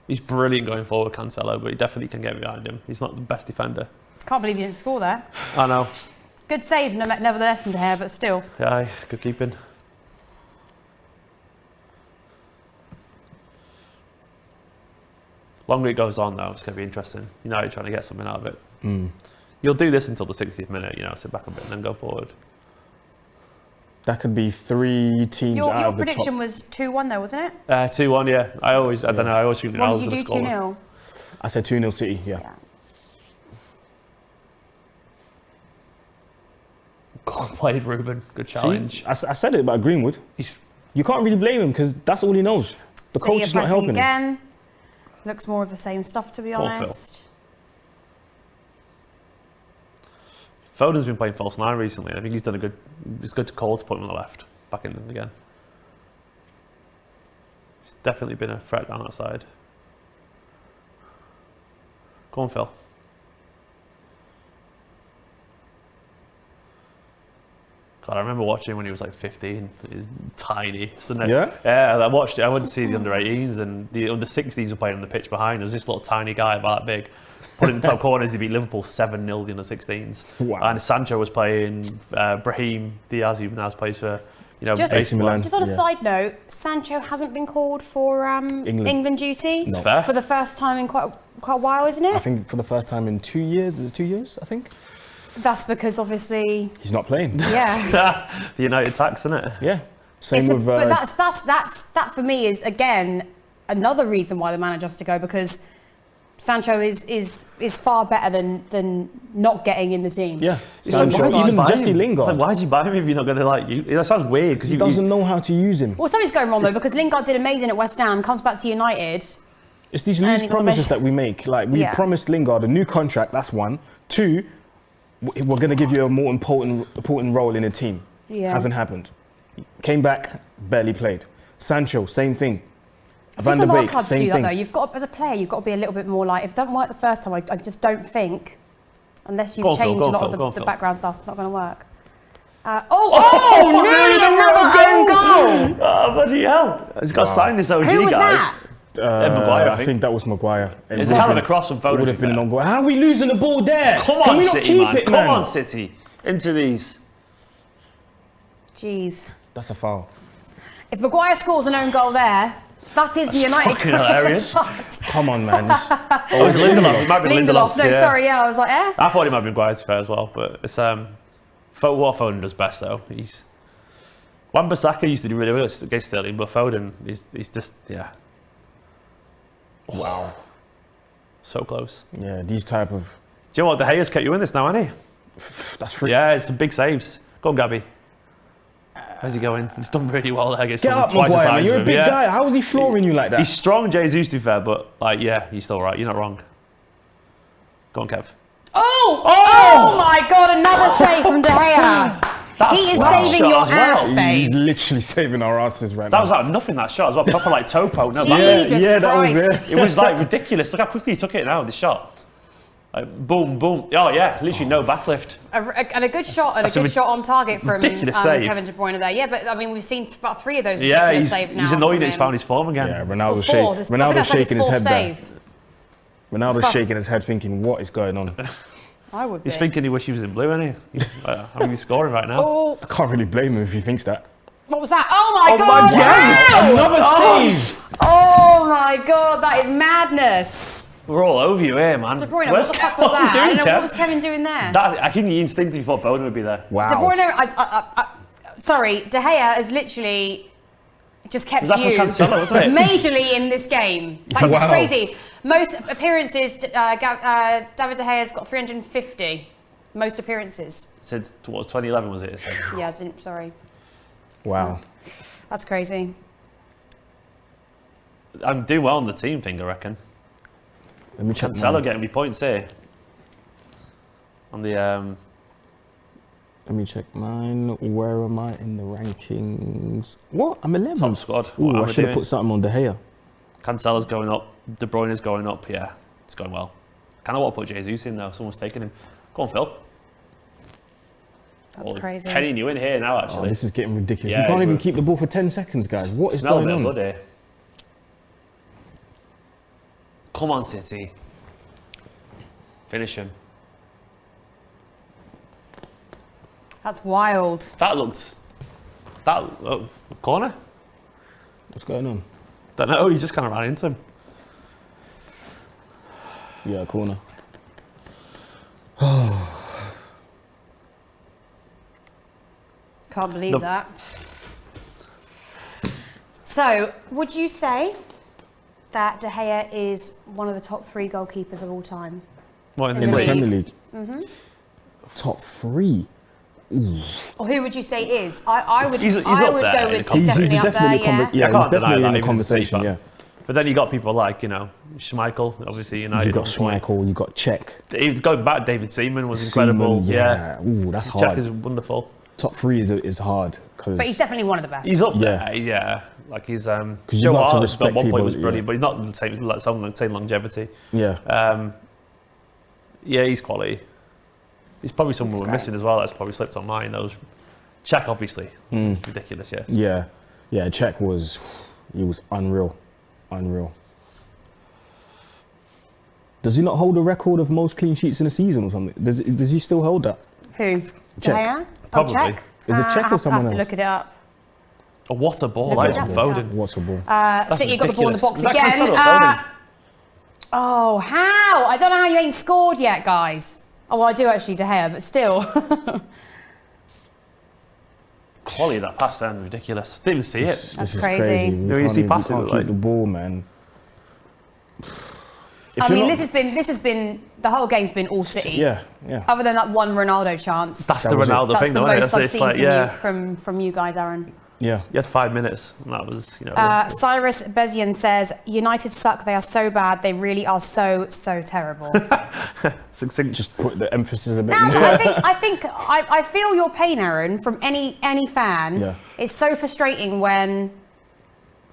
Speaker 4: He's brilliant going forward, Cancelo, but he definitely can get behind him. He's not the best defender.
Speaker 2: Can't believe you didn't score there.
Speaker 4: I know.
Speaker 2: Good save, nevertheless, from De Gea, but still.
Speaker 4: Yeah, good keeping. Longer it goes on, though, it's going to be interesting. United trying to get something out of it. You'll do this until the 60th minute, sit back a bit and then go forward.
Speaker 3: That could be 3 teams
Speaker 2: Your
Speaker 3: out of the top.
Speaker 2: prediction was 2-1 though, wasn't it?
Speaker 4: 2-1, yeah. I don't know, I always think I
Speaker 2: What
Speaker 4: was
Speaker 2: did
Speaker 4: going
Speaker 2: you
Speaker 4: to
Speaker 2: do,
Speaker 4: score.
Speaker 2: 2-0?
Speaker 3: I said 2-0 City, yeah.
Speaker 2: Yeah.
Speaker 4: God played, Ruben. Good challenge.
Speaker 3: See? I said it about Greenwood.
Speaker 4: He's
Speaker 3: You can't really blame him because that's all he knows. The
Speaker 2: City
Speaker 3: coach
Speaker 2: are
Speaker 3: is not
Speaker 2: pressing
Speaker 3: helping him.
Speaker 2: again. Looks more of the same stuff, to be
Speaker 4: Poor
Speaker 2: honest.
Speaker 4: Foden's been playing false 9 recently. I think he's done a good. It's good to call to put him on the left, back in again. He's definitely been a threat down that side. Go on, Phil. God, I remember watching when he was like 15. He was tiny. So
Speaker 3: Yeah?
Speaker 4: Yeah, I watched it. I went to see the under-18s and the under-16s were playing on the pitch behind. There was this little tiny guy about that big. Put it in the top corners, he beat Liverpool 7-0 the under-16s.
Speaker 3: Wow.
Speaker 4: And Sancho was playing, Brahim Diaz, who now plays for,
Speaker 2: Just,
Speaker 3: AC Milan.
Speaker 2: just on a
Speaker 3: Yeah.
Speaker 2: side note, Sancho hasn't been called for England duty
Speaker 3: No.
Speaker 4: Fair.
Speaker 2: for the first time in quite a while, isn't it?
Speaker 3: I think for the first time in 2 years. Is it 2 years? I think
Speaker 2: That's because obviously,
Speaker 3: he's not playing.
Speaker 2: yeah.
Speaker 4: the United tax, isn't it?
Speaker 3: Yeah. Same
Speaker 2: It's a-
Speaker 3: with.
Speaker 2: but that for me is again another reason why the manager has to go, because Sancho is far better than not getting in the team.
Speaker 3: Yeah.
Speaker 4: It's like,
Speaker 3: Sancho,
Speaker 4: why did you
Speaker 3: even
Speaker 4: buy
Speaker 3: Jesse
Speaker 4: him?
Speaker 3: Lingard.
Speaker 4: It's like, why'd you buy him if you're not going to like you? That sounds weird because
Speaker 3: he doesn't know how to use him.
Speaker 2: Well, something's going wrong though, because Lingard did amazing at West Ham, comes back to United.
Speaker 3: It's these
Speaker 2: And
Speaker 3: loose
Speaker 2: he got
Speaker 3: promises
Speaker 2: mentioned.
Speaker 3: that we make. Like we
Speaker 2: Yeah.
Speaker 3: promised Lingard a new contract. That's one. Two, we're going to give you a more important role in the team.
Speaker 2: Yeah.
Speaker 3: Hasn't happened. Came back, barely played. Sancho, same thing.
Speaker 2: I
Speaker 3: Van
Speaker 2: think
Speaker 3: der
Speaker 2: a lot of
Speaker 3: Beek,
Speaker 2: clubs do
Speaker 3: same
Speaker 2: that
Speaker 3: thing.
Speaker 2: though. You've got, as a player, you've got to be a little bit more like, if it doesn't work the first time, I just don't think, unless you've
Speaker 4: Go on, Phil,
Speaker 2: changed
Speaker 4: go
Speaker 2: a
Speaker 4: on,
Speaker 2: lot
Speaker 4: Phil, go on,
Speaker 2: of the
Speaker 4: Phil.
Speaker 2: background stuff, it's not going to work. Nearly another own goal!
Speaker 4: Oh, bloody hell. He's got to sign this OG
Speaker 2: Who was
Speaker 4: guy.
Speaker 2: that?
Speaker 4: Maguire, I
Speaker 3: I
Speaker 4: think.
Speaker 3: think that was Maguire.
Speaker 4: It's a hell of a cross from
Speaker 3: It
Speaker 4: Foden.
Speaker 3: would
Speaker 4: to
Speaker 3: have
Speaker 4: be
Speaker 3: been an
Speaker 4: fair.
Speaker 3: on goal. How are we losing the ball there?
Speaker 4: Come
Speaker 3: Can
Speaker 4: on,
Speaker 3: we not
Speaker 4: City,
Speaker 3: keep
Speaker 4: man.
Speaker 3: it,
Speaker 4: Come on, City. Into these.
Speaker 2: Jeez.
Speaker 3: That's a foul.
Speaker 2: If Maguire scores an own goal there, that is the United.
Speaker 4: fucking hilarious.
Speaker 3: Come on, man. This-
Speaker 4: Oh, it's Lindelof. It might be
Speaker 2: Lindelof. No,
Speaker 4: yeah.
Speaker 2: sorry, yeah, I was like, eh?
Speaker 4: I thought he might be Maguire to fair as well, but it's what Foden does best though. Wan-Bissaka used to do really well against Sterling, but Foden he's just
Speaker 3: wow.
Speaker 4: so close.
Speaker 3: Yeah, these type of.
Speaker 4: Do you know what? De Gea's kept you in this now, hasn't
Speaker 3: That's
Speaker 4: he?
Speaker 3: free.
Speaker 4: Yeah, it's some big saves. Go on, Gabby. Where's he going? He's done really well there.
Speaker 3: Get up, Maguire, man. You're a big guy. How is he flooring you like that?
Speaker 4: He's strong, Jesus, to be fair, but yeah, you're still right. You're not wrong. Go on, Kev.
Speaker 2: Oh my God, another save from De Gea.
Speaker 4: That
Speaker 2: He is
Speaker 4: slap
Speaker 2: saving
Speaker 4: shot
Speaker 2: your
Speaker 4: as well.
Speaker 2: ass, babe.
Speaker 3: He's literally saving our asses right
Speaker 4: That
Speaker 3: now.
Speaker 4: was out of nothing, that shot as well. Proper like topo. No,
Speaker 2: Jesus
Speaker 3: yeah, that was
Speaker 2: Christ.
Speaker 3: it.
Speaker 4: it was like ridiculous. Look how quickly he took it now, the shot. Like, boom, boom. Oh, yeah, literally no backlift.
Speaker 2: And a good shot, and
Speaker 4: That's
Speaker 2: a
Speaker 4: a
Speaker 2: good shot on target from
Speaker 4: ridiculous save.
Speaker 2: Kevin De Bruyne there. Yeah, but I mean, we've seen about 3 of those
Speaker 4: Yeah,
Speaker 2: ridiculous saves now.
Speaker 4: he's annoyed
Speaker 2: from
Speaker 4: that he's
Speaker 2: him.
Speaker 4: found his form again.
Speaker 3: Yeah,
Speaker 2: Or
Speaker 3: Ronaldo's,
Speaker 2: 4. I think
Speaker 3: Ronaldo's
Speaker 2: that's like
Speaker 3: shaking his
Speaker 2: fourth
Speaker 3: head there.
Speaker 2: save.
Speaker 3: Ronaldo's
Speaker 2: Stuff.
Speaker 3: shaking his head thinking, what is going on?
Speaker 2: I would be.
Speaker 4: He's thinking he wished he was in blue, isn't he? I mean, he's scoring right now.
Speaker 2: Oh,
Speaker 3: I can't really blame him if he thinks that.
Speaker 2: what was that? Oh my God!
Speaker 4: God.
Speaker 2: Wow!
Speaker 3: Another save!
Speaker 2: Oh my God, that is madness.
Speaker 4: We're all over you here, man.
Speaker 2: De Bruyne,
Speaker 4: Where's
Speaker 2: what the fuck
Speaker 4: Kev?
Speaker 2: was that? I don't know,
Speaker 4: Kev?
Speaker 2: what was Kevin doing there?
Speaker 4: I think he instinctively thought Foden would be there.
Speaker 3: Wow.
Speaker 2: De Bruyne, sorry, De Gea has literally just kept
Speaker 4: Was that from
Speaker 2: you
Speaker 4: Cancelo, wasn't it?
Speaker 2: majorly in this game. That's
Speaker 3: Wow.
Speaker 2: crazy. Most appearances, David De Gea's got 350. Most appearances.
Speaker 4: Since, what, 2011 was it?
Speaker 2: Yeah, I didn't, sorry.
Speaker 3: Wow.
Speaker 2: That's crazy.
Speaker 4: I'm doing well on the team thing, I reckon.
Speaker 3: Let me check.
Speaker 4: Cancelo
Speaker 3: mine.
Speaker 4: getting me points here. On the,
Speaker 3: Let me check mine. Where am I in the rankings? What? I'm 11th.
Speaker 4: top squad.
Speaker 3: Ooh,
Speaker 4: What am
Speaker 3: I should have
Speaker 4: doing?
Speaker 3: put something on De Gea.
Speaker 4: Cancelo's going up. De Bruyne is going up. Yeah, it's going well. Kind of want to put Jesus in though. Someone's taking him. Go on, Phil.
Speaker 2: That's crazy.
Speaker 4: Penning you in here now,
Speaker 3: Oh,
Speaker 4: actually.
Speaker 3: this is getting ridiculous.
Speaker 4: Yeah,
Speaker 3: we can't
Speaker 4: you
Speaker 3: even
Speaker 4: were-
Speaker 3: keep the ball for 10 seconds, guys. What is
Speaker 4: Smell a
Speaker 3: going
Speaker 4: bit
Speaker 3: on?
Speaker 4: of blood here. Come on, City. Finish him.
Speaker 2: That's wild.
Speaker 4: That looked. Corner?
Speaker 3: What's going on?
Speaker 4: Don't know. You just kind of ran into him.
Speaker 3: Yeah, corner.
Speaker 2: Can't believe
Speaker 4: No.
Speaker 2: that. So, would you say that De Gea is one of the top 3 goalkeepers of all time?
Speaker 4: What in
Speaker 2: In
Speaker 4: this
Speaker 3: In the
Speaker 2: league.
Speaker 3: Premier League. Mm-hmm. Top 3.
Speaker 2: Or who would you say is? I would.
Speaker 4: He's
Speaker 2: I
Speaker 4: up
Speaker 2: would
Speaker 4: there
Speaker 2: go
Speaker 4: in
Speaker 2: with.
Speaker 4: the
Speaker 2: He's
Speaker 3: He's
Speaker 2: definitely up there.
Speaker 3: definitely,
Speaker 2: Yeah.
Speaker 3: yeah,
Speaker 4: I can't
Speaker 3: he's definitely
Speaker 4: deny
Speaker 3: in
Speaker 4: that,
Speaker 3: the
Speaker 4: he was a
Speaker 3: conversation,
Speaker 4: safer.
Speaker 3: yeah.
Speaker 4: But then you got people like, Schmeichel, obviously United.
Speaker 3: You got Schmeichel, you got Cech.
Speaker 4: Going back, David Seaman was incredible.
Speaker 3: Yeah. Ooh, that's hard.
Speaker 4: Cech is wonderful.
Speaker 3: Top 3 is hard.
Speaker 2: But he's definitely one of the best.
Speaker 4: He's up there, yeah. Like he's
Speaker 3: you got to respect
Speaker 4: at one point
Speaker 3: people,
Speaker 4: was brilliant, but he's not the same longevity.
Speaker 3: Yeah.
Speaker 4: Yeah, he's quality. He's probably someone we're missing as well. That's probably slipped on mine. Those Cech, obviously, ridiculous. Yeah.
Speaker 3: Cech was unreal. Does he not hold a record of most clean sheets in a season or something? Does he still hold that?
Speaker 2: Who?
Speaker 3: Cech.
Speaker 4: Probably.
Speaker 2: Cech?
Speaker 3: Is it Cech or someone else?
Speaker 2: I have to look it up.
Speaker 4: Oh, what a ball! That is Foden.
Speaker 3: What's a ball?
Speaker 2: City got the ball in the box
Speaker 4: Is that
Speaker 2: again.
Speaker 4: Cancelo or Foden?
Speaker 2: Oh, how? I don't know how you ain't scored yet, guys. Oh, well, I do actually, De Gea, but still.
Speaker 4: Quality of that pass then, ridiculous. Didn't even see it.
Speaker 2: That's crazy.
Speaker 4: You see passes
Speaker 3: can't
Speaker 4: like
Speaker 3: keep the ball, man.
Speaker 2: I mean, this has been the whole game's been all City.
Speaker 3: Yeah.
Speaker 2: Other than that one Ronaldo chance.
Speaker 4: That's the Ronaldo thing, though.
Speaker 2: That's the most I've
Speaker 4: It's
Speaker 2: seen
Speaker 4: like,
Speaker 2: from you guys, Aaron.
Speaker 3: Yeah.
Speaker 4: You had 5 minutes, and that was,
Speaker 2: Cyrus Bezian says, United suck, they are so bad, they really are so terrible.
Speaker 3: Just put the emphasis a bit
Speaker 2: Now,
Speaker 3: more.
Speaker 2: I feel your pain, Aaron, from any fan.
Speaker 3: Yeah.
Speaker 2: It's so frustrating when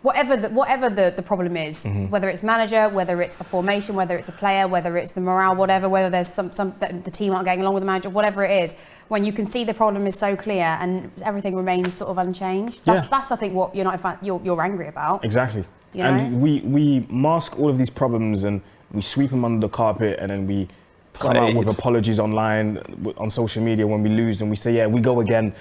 Speaker 2: whatever the problem is, whether it's manager, whether it's a formation, whether it's a player, whether it's the morale, whatever, whether there's some that the team aren't getting along with the manager, whatever it is, when you can see the problem is so clear and everything remains sort of unchanged. That's I think what United fan you're angry about.
Speaker 3: Exactly.
Speaker 2: You know?
Speaker 3: And we mask all of these problems and we sweep them under the carpet and then we come out with apologies online, on social media when we lose, and we say, we go again,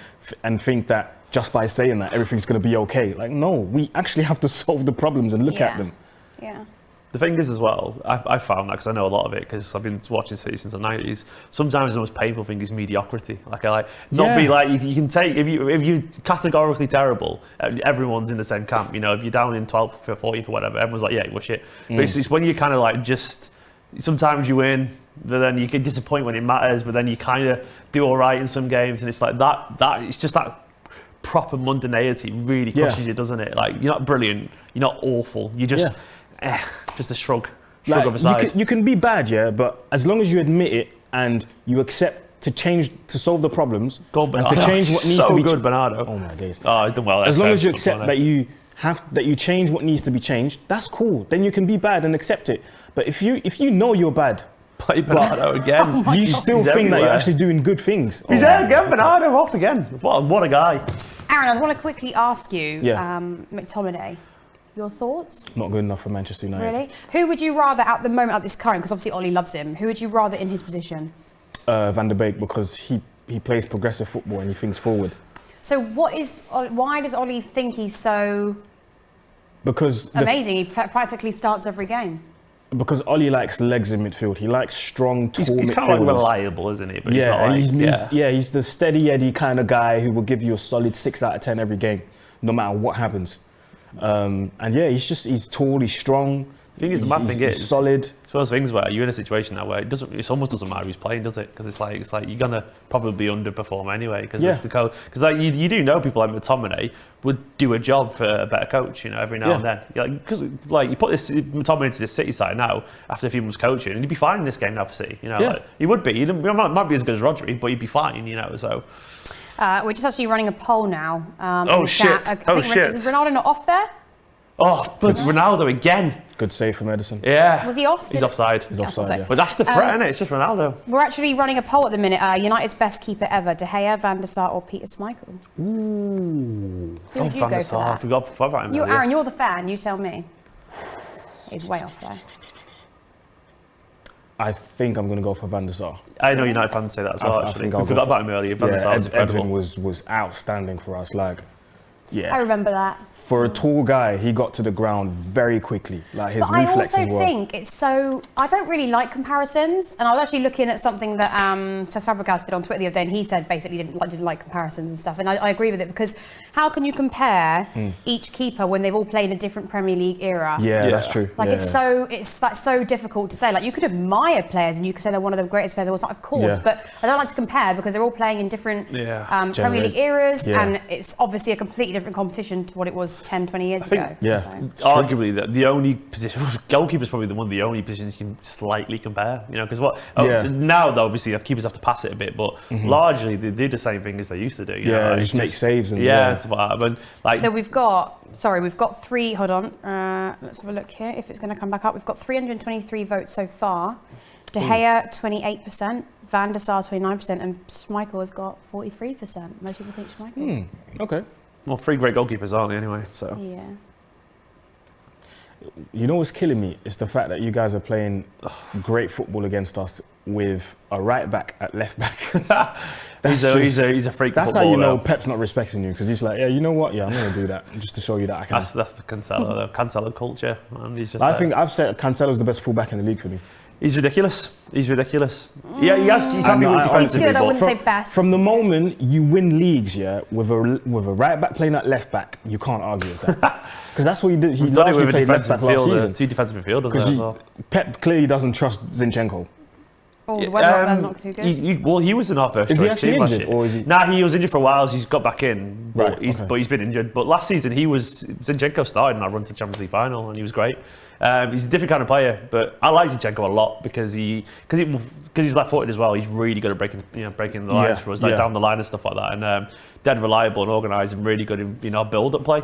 Speaker 3: and think that just by saying that everything's going to be okay. Like, no, we actually have to solve the problems and look at them.
Speaker 2: Yeah.
Speaker 4: The thing is as well, I found that, because I know a lot of it, because I've been watching City since the 90s, sometimes the most painful thing is mediocrity. Be like, you can take, if you're categorically terrible, everyone's in the same camp, if you're down in 12th or 14th or whatever, everyone's like, yeah, well shit. But it's when you kind of like sometimes you win, but then you get disappointed when it matters, but then you kind of do all right in some games, and it's like that it's just that proper mundanity really crushes you, doesn't it? Like, you're not brilliant, you're not awful, you're just a shrug of a side.
Speaker 3: You can be bad, but as long as you admit it and you accept to solve the problems and to change what needs to be changed.
Speaker 4: Bernardo.
Speaker 3: Oh my days.
Speaker 4: Oh, he's done well.
Speaker 3: As long as you accept that you change what needs to be changed, that's cool. Then you can be bad and accept it. But if you know you're bad,
Speaker 4: play Bernardo again.
Speaker 3: You still think that you're actually doing good things.
Speaker 4: He's there again, Bernardo off again. What a guy.
Speaker 2: Aaron, I want to quickly ask you, McTominay, your thoughts?
Speaker 3: Not good enough for Manchester United.
Speaker 2: Really? Who would you rather at the moment, at this current, because obviously Ollie loves him, who would you rather in his position?
Speaker 3: Van der Beek, because he plays progressive football and he thinks forward.
Speaker 2: So why does Ollie think he's so amazing? He practically starts every game.
Speaker 3: Because Ollie likes legs in midfield. He likes strong, tall midfielders.
Speaker 4: He's kind of like reliable, isn't he? But
Speaker 3: he's the steady Eddie kind of guy who will give you a solid 6 out of 10 every game, no matter what happens. He's tall, he's strong.
Speaker 4: The thing is, the mad thing is
Speaker 3: solid.
Speaker 4: It's one of those things where you're in a situation now where it almost doesn't matter who's playing, does it? Because it's like you're gonna probably underperform anyway. Because because you do know people like McTominay would do a job for a better coach, every now and then. Because you put this McTominay into the City side now after a few months coaching, and he'd be fine in this game now for City. He would be. He might be as good as Rodri, but he'd be fine. So.
Speaker 2: We're just actually running a poll now.
Speaker 4: Shit!
Speaker 2: Is Ronaldo not off there?
Speaker 4: Oh, but Ronaldo again.
Speaker 3: Good save from Edison.
Speaker 2: Yeah. Was he off?
Speaker 4: He's offside.
Speaker 3: He's offside,
Speaker 4: But that's the threat, isn't it? It's just Ronaldo.
Speaker 2: We're actually running a poll at the minute. United's best keeper ever, De Gea, Van der Sar or Peter Schmeichel?
Speaker 3: Ooh.
Speaker 2: Who would you go for that?
Speaker 4: I forgot about him.
Speaker 2: Aaron, you're the fan. You tell me. He's way off there.
Speaker 3: I think I'm going to go for Van der Sar.
Speaker 4: I know United fans say that as well, actually. I forgot about him earlier. Van der Sar
Speaker 3: Edwin was outstanding for us.
Speaker 2: I remember that.
Speaker 3: For a tall guy, he got to the ground very quickly. His reflexes
Speaker 2: I also think it's so... I don't really like comparisons. And I was actually looking at something that Cesc Fabregas did on Twitter the other day, and he said basically didn't like comparisons and stuff. And I agree with it, because how can you compare each keeper when they've all played in a different Premier League era?
Speaker 3: Yeah, that's true.
Speaker 2: It's so difficult to say. You could admire players and you could say they're one of the greatest players of all time, of course. But I don't like to compare because they're all playing in different Premier League eras, and it's obviously a completely different competition to what it was was 10, 20 years ago.
Speaker 3: Yeah.
Speaker 2: So.
Speaker 4: Arguably, the only position, goalkeeper's probably one of the only positions you can slightly compare. You know, because now though, obviously, keepers have to pass it a bit, but largely they do the same thing as they used to do. You know, like,
Speaker 3: just make saves and
Speaker 4: stuff like that. But, like,
Speaker 2: so we've got three. Hold on, let's have a look here. If it's going to come back up, we've got 323 votes so far. De Gea 28%, Van der Sar 29%, and Schmeichel has got 43%. Most people think Schmeichel.
Speaker 3: Okay.
Speaker 4: Well, 3 great goalkeepers, aren't they, anyway? So.
Speaker 2: Yeah.
Speaker 3: You know what's killing me? It's the fact that you guys are playing great football against us with a right back at left back.
Speaker 4: He's a freak.
Speaker 3: That's how you know Pep's not respecting you, because he's like, yeah, you know what? Yeah, I'm going to do that just to show you that I can.
Speaker 4: That's the Cancelo culture. And he's just
Speaker 3: I think I've said Cancelo's the best fullback in the league for me.
Speaker 4: He's ridiculous. Yeah, he can't be defensively.
Speaker 2: He's good. I wouldn't say best.
Speaker 3: From the moment you win leagues, with a right back playing at left back, you can't argue with that. Because that's what he did. He largely played left back last season.
Speaker 4: 2 defensive midfielders as well.
Speaker 3: Pep clearly doesn't trust Zinchenko.
Speaker 2: Oh, the weather's not too good.
Speaker 4: He was in our first
Speaker 3: Is he
Speaker 4: choice
Speaker 3: actually
Speaker 4: team last
Speaker 3: injured,
Speaker 4: year.
Speaker 3: or is he?
Speaker 4: Nah, he was injured for a while. So he's got back in, but
Speaker 3: Right,
Speaker 4: he's been injured. But last season Zinchenko started in our run to the Champions League final, and he was great. He's a different kind of player, but I like Zinchenko a lot because he's left-footed as well. He's really good at breaking the lines for us, down the line and stuff like that. And dead reliable and organised, and really good in build-up play.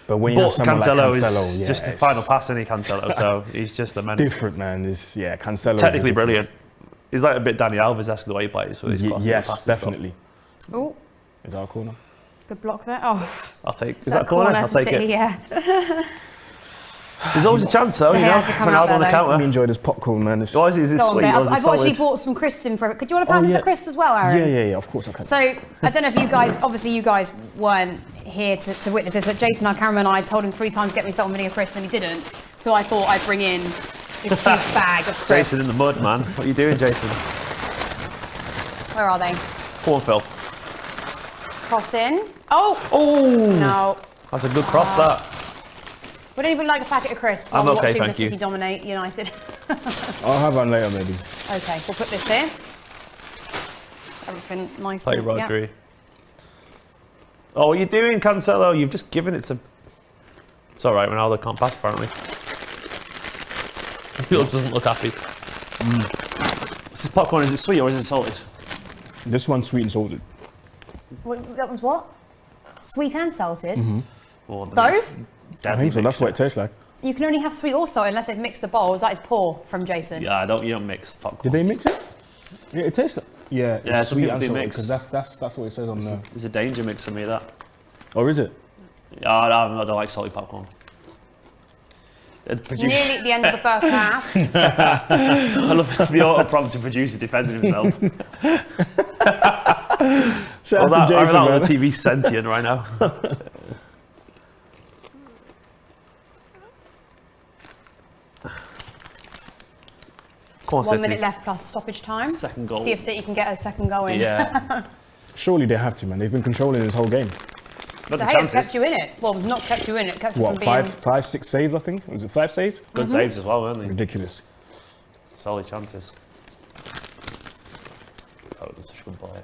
Speaker 3: But when you have someone
Speaker 4: Cancelo
Speaker 3: like Cancelo,
Speaker 4: is just a final pass, isn't he, Cancelo? So he's just immense.
Speaker 3: Different, man. Cancelo.
Speaker 4: Technically brilliant. He's like a bit Dani Alves-esque the way he plays. For his
Speaker 3: yes, definitely.
Speaker 2: Oh,
Speaker 3: is that a corner?
Speaker 2: good block there. Oh,
Speaker 4: I'll take. Is that a corner? I'll take it.
Speaker 2: Yeah.
Speaker 4: There's always a chance, though. Ronaldo on the counter.
Speaker 3: I enjoy this popcorn, man.
Speaker 4: Is it sweet?
Speaker 2: I've actually bought some crisps in for it. Could you want to pass us the crisps as well, Aaron?
Speaker 3: Yeah, of course I can.
Speaker 2: So, I don't know if you guys weren't here to witness this, but Jason, our cameraman, I told him 3 times to get me salt and vinegar crisps, and he didn't. So I thought I'd bring in this huge bag of crisps.
Speaker 4: Jason in the mud, man. What are you doing, Jason?
Speaker 2: Where are they?
Speaker 4: Cornfield.
Speaker 2: Cross in. Oh! No.
Speaker 4: That's a good cross, that.
Speaker 2: Would anyone like a packet of crisps?
Speaker 4: I'm okay,
Speaker 2: watching
Speaker 4: thank
Speaker 2: the
Speaker 4: you.
Speaker 2: City dominate United.
Speaker 3: I'll have one later, maybe.
Speaker 2: Okay, we'll put this here. Everything nice.
Speaker 4: Play Rodri. Oh, what are you doing, Cancelo? You've just given it to... It's all right, Ronaldo can't pass, apparently. He doesn't look happy. This popcorn, is it sweet or is it salted?
Speaker 3: This one's sweet and salted.
Speaker 2: That one's what? Sweet and salted?
Speaker 4: Oh,
Speaker 2: Both?
Speaker 3: I think so, that's what it tastes like.
Speaker 2: You can only have sweet or salt unless they've mixed the bowls. That is poor from Jason.
Speaker 4: Yeah, you don't mix popcorn.
Speaker 3: Did they mix it? Yeah, it tastes like... Yeah,
Speaker 4: some
Speaker 3: sweet
Speaker 4: people
Speaker 3: and
Speaker 4: do
Speaker 3: salted,
Speaker 4: mix.
Speaker 3: because that's what it says on there.
Speaker 4: It's a danger mix for me, that.
Speaker 3: Or is it?
Speaker 4: Yeah, I don't like salty popcorn.
Speaker 2: Nearly at the end of the first half.
Speaker 4: I love the auto-prompt to producer defending himself.
Speaker 3: Shout out to Jason,
Speaker 4: I'm
Speaker 3: man.
Speaker 4: the TV sentient right now. Come on,
Speaker 2: 1 minute left plus stoppage time.
Speaker 4: Second goal.
Speaker 2: See if City can get a second goal in.
Speaker 4: Yeah.
Speaker 3: Surely they have to, man. They've been controlling this whole game.
Speaker 4: Not the
Speaker 2: Hey, it's
Speaker 4: chances.
Speaker 2: kept you in it. Well, not kept you in it. Kept you
Speaker 3: What,
Speaker 2: from being...
Speaker 3: 5, 6 saves, I think? Was it 5 saves?
Speaker 4: Good saves as well, weren't they?
Speaker 3: Ridiculous.
Speaker 4: Solid chances. Oh, that's such a good player.